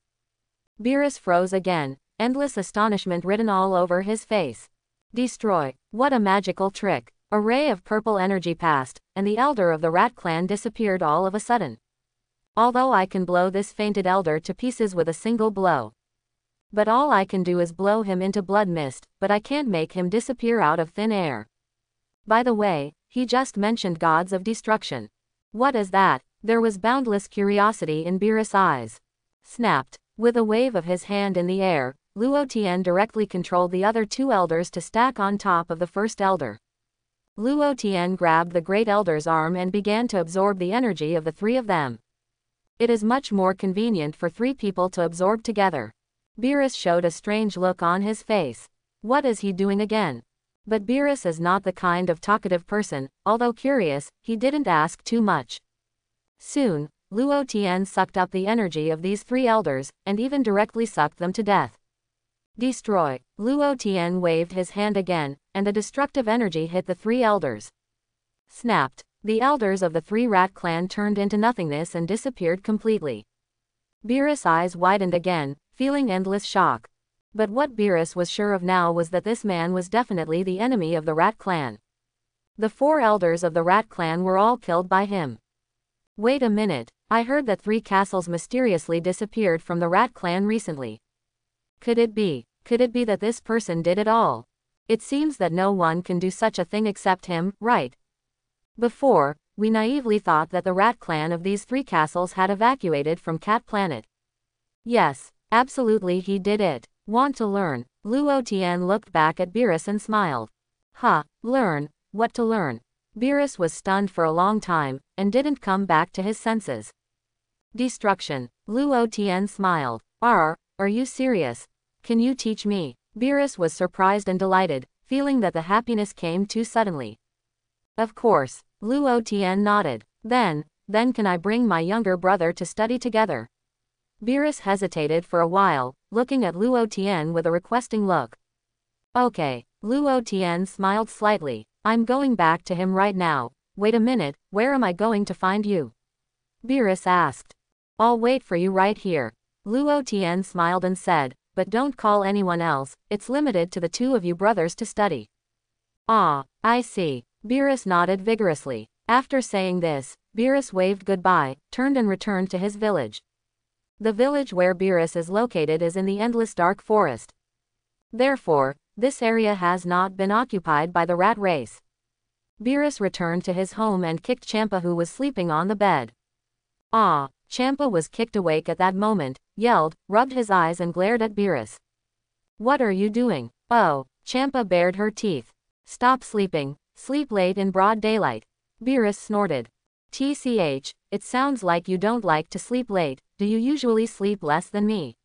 Beerus froze again, endless astonishment written all over his face. Destroy. What a magical trick. A ray of purple energy passed, and the elder of the Rat Clan disappeared all of a sudden. Although I can blow this fainted elder to pieces with a single blow. But all I can do is blow him into blood mist, but I can't make him disappear out of thin air. By the way, he just mentioned gods of destruction. What is that? There was boundless curiosity in Beerus' eyes. Snapped. With a wave of his hand in the air, Luo Tian directly controlled the other two elders to stack on top of the first elder. Luo Tian grabbed the great elder's arm and began to absorb the energy of the three of them. It is much more convenient for three people to absorb together. Beerus showed a strange look on his face. What is he doing again? But Beerus is not the kind of talkative person, although curious, he didn't ask too much. Soon, Luo Tian sucked up the energy of these three elders, and even directly sucked them to death. Destroy. Luo Tian waved his hand again, and the destructive energy hit the three elders. Snapped. The elders of the three Rat Clan turned into nothingness and disappeared completely. Beerus' eyes widened again, feeling endless shock. But what Beerus was sure of now was that this man was definitely the enemy of the Rat Clan. The four elders of the Rat Clan were all killed by him. Wait a minute, I heard that 3 castles mysteriously disappeared from the Rat Clan recently. Could it be that this person did it all? It seems that no one can do such a thing except him, right? Before, we naively thought that the Rat Clan of these 3 castles had evacuated from Cat Planet. Yes, absolutely he did it. Want to learn? Luo Tian looked back at Beerus and smiled. Learn? What to learn? Beerus was stunned for a long time, and didn't come back to his senses. Destruction. Luo Tian smiled. Are you serious? Can you teach me? Beerus was surprised and delighted, feeling that the happiness came too suddenly. Of course. Luo Tian nodded. Then can I bring my younger brother to study together? Beerus hesitated for a while, looking at Luo Tian with a requesting look. Okay. Luo Tian smiled slightly. I'm going back to him right now. Wait a minute, where am I going to find you? Beerus asked. I'll wait for you right here. Luo Tian smiled and said, but don't call anyone else, it's limited to the 2 of you brothers to study. Ah, I see. Beerus nodded vigorously. After saying this, Beerus waved goodbye, turned and returned to his village. The village where Beerus is located is in the endless dark forest. Therefore, this area has not been occupied by the rat race. Beerus returned to his home and kicked Champa, who was sleeping on the bed. Ah! Champa was kicked awake at that moment, yelled, rubbed his eyes and glared at Beerus. What are you doing? Oh! Champa bared her teeth. Stop sleeping. Sleep late in broad daylight. Beerus snorted. TCH, it sounds like you don't like to sleep late. Do you usually sleep less than me?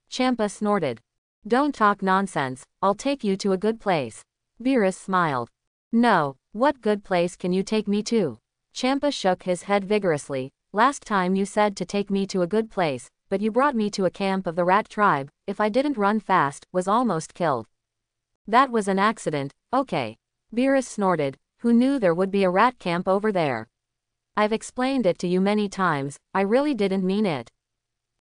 Champa snorted. Don't talk nonsense, I'll take you to a good place. Beerus smiled. No, what good place can you take me to? Champa shook his head vigorously. Last time you said to take me to a good place, but you brought me to a camp of the rat tribe. If I didn't run fast, was almost killed. That was an accident, okay. Beerus snorted, Who knew there would be a rat camp over there? I've explained it to you many times, I really didn't mean it.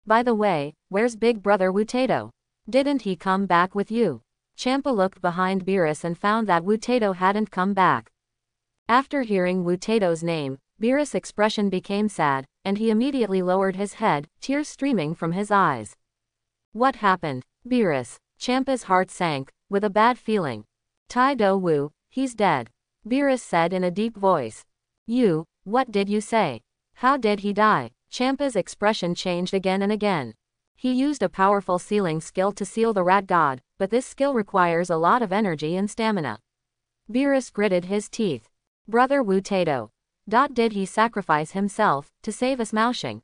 By the way, where's Big Brother Wutato? Didn't he come back with you? Champa looked behind Beerus and found that Wutato hadn't come back. After hearing Wutato's name, Beerus' expression became sad, and he immediately lowered his head, tears streaming from his eyes. What happened? Beerus. Champa's heart sank, with a bad feeling. Tai Do Wu, he's dead. Beerus said in a deep voice. You, what did you say? How did he die? Champa's expression changed again and again. He used a powerful sealing skill to seal the rat god, but this skill requires a lot of energy and stamina. Beerus gritted his teeth. Brother Wutato. Did he sacrifice himself, to save us Moushing?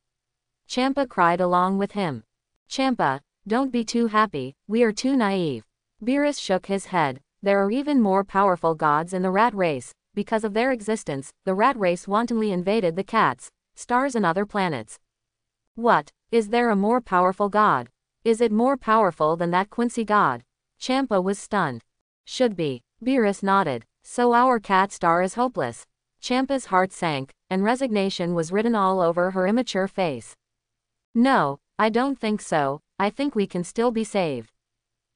Champa cried along with him. Champa, don't be too happy, we are too naive. Beerus shook his head. There are even more powerful gods in the rat race. Because of their existence, the rat race wantonly invaded the cats, stars and other planets. What? Is there a more powerful god? Is it more powerful than that Quincy god? Champa was stunned. Should be. Beerus nodded. So our cat star is hopeless. Champa's heart sank, and resignation was written all over her immature face. No, I don't think so, I think we can still be saved.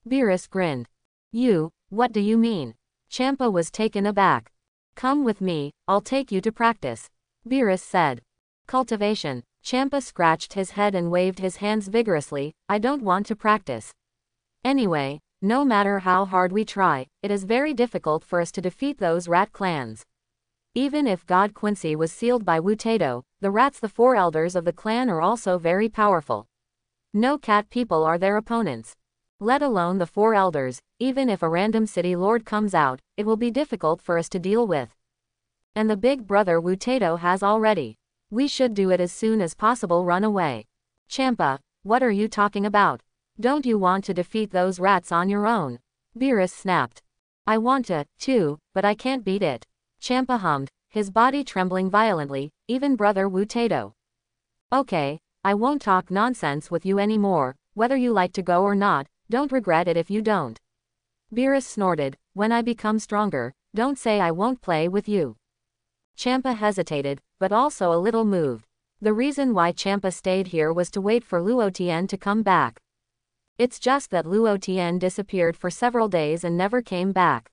Beerus grinned. You, what do you mean? Champa was taken aback. Come with me, I'll take you to practice. Beerus said. Cultivation. Champa scratched his head and waved his hands vigorously. I don't want to practice. Anyway, no matter how hard we try, it is very difficult for us to defeat those rat clans. Even if God Quincy was sealed by Wutato, the rats, the four elders of the clan, are also very powerful. No cat people are their opponents. Let alone the four elders. Even if a random city lord comes out, it will be difficult for us to deal with. And the Big Brother Wutato has already. We should do it as soon as possible. Run away. Champa, what are you talking about? Don't you want to defeat those rats on your own? Beerus snapped. I want to, too, but I can't beat it. Champa hummed, his body trembling violently. Even Brother Wutato. Okay, I won't talk nonsense with you anymore, whether you like to go or not, don't regret it if you don't. Beerus snorted, when I become stronger, don't say I won't play with you. Champa hesitated, but also a little moved. The reason why Champa stayed here was to wait for Luo Tian to come back. It's just that Luo Tian disappeared for several days and never came back.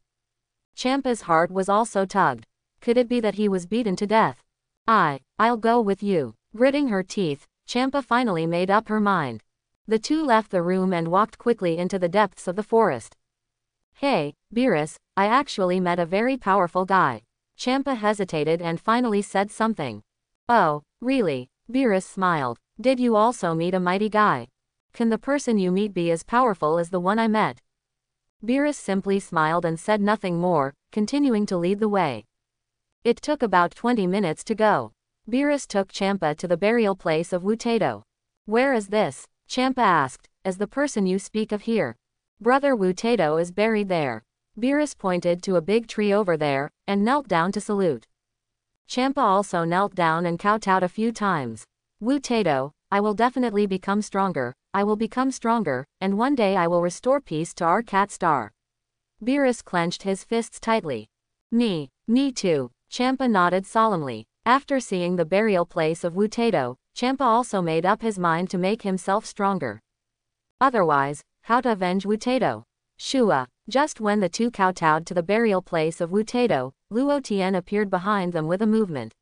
Champa's heart was also tugged. Could it be that he was beaten to death? I'll go with you. Gritting her teeth, Champa finally made up her mind. The two left the room and walked quickly into the depths of the forest. Hey, Beerus, I actually met a very powerful guy. Champa hesitated and finally said something. Oh, really? Beerus smiled. Did you also meet a mighty guy? Can the person you meet be as powerful as the one I met? Beerus simply smiled and said nothing more, continuing to lead the way. It took about 20 minutes to go. Beerus took Champa to the burial place of Wutato. Where is this? Champa asked, as the person you speak of here. Brother Wutato is buried there. Beerus pointed to a big tree over there, and knelt down to salute. Champa also knelt down and kowtowed a few times. Wutato, I will definitely become stronger, I will become stronger, and one day I will restore peace to our cat star. Beerus clenched his fists tightly. Me too. Champa nodded solemnly. After seeing the burial place of Wutato, Champa also made up his mind to make himself stronger. Otherwise, how to avenge Wutato? Shua. Just when the two kowtowed to the burial place of Wutato, Luo Tian appeared behind them with a movement.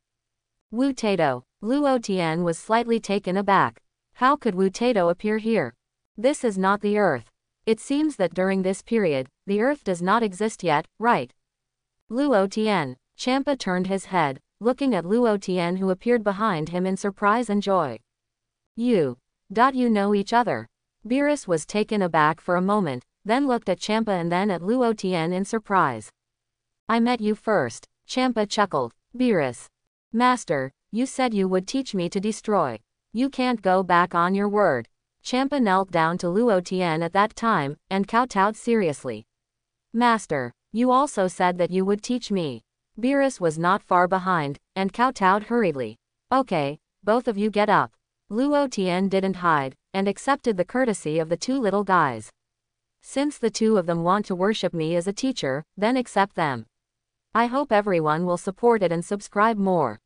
Wutato. Luo Tian was slightly taken aback. How could Wutato appear here? This is not the Earth. It seems that during this period, the Earth does not exist yet, right? Luo Tian. Champa turned his head, looking at Luo Tian, who appeared behind him in surprise and joy. You know each other? Beerus was taken aback for a moment, then looked at Champa and then at Luo Tian in surprise. I met you first. Champa chuckled. Beerus. Master, you said you would teach me to destroy. You can't go back on your word. Champa knelt down to Luo Tian at that time, and kowtowed seriously. Master, you also said that you would teach me. Beerus was not far behind, and kowtowed hurriedly. Okay, both of you get up. Luo Tian didn't hide, and accepted the courtesy of the two little guys. Since the two of them want to worship me as a teacher, then accept them. I hope everyone will support it and subscribe more.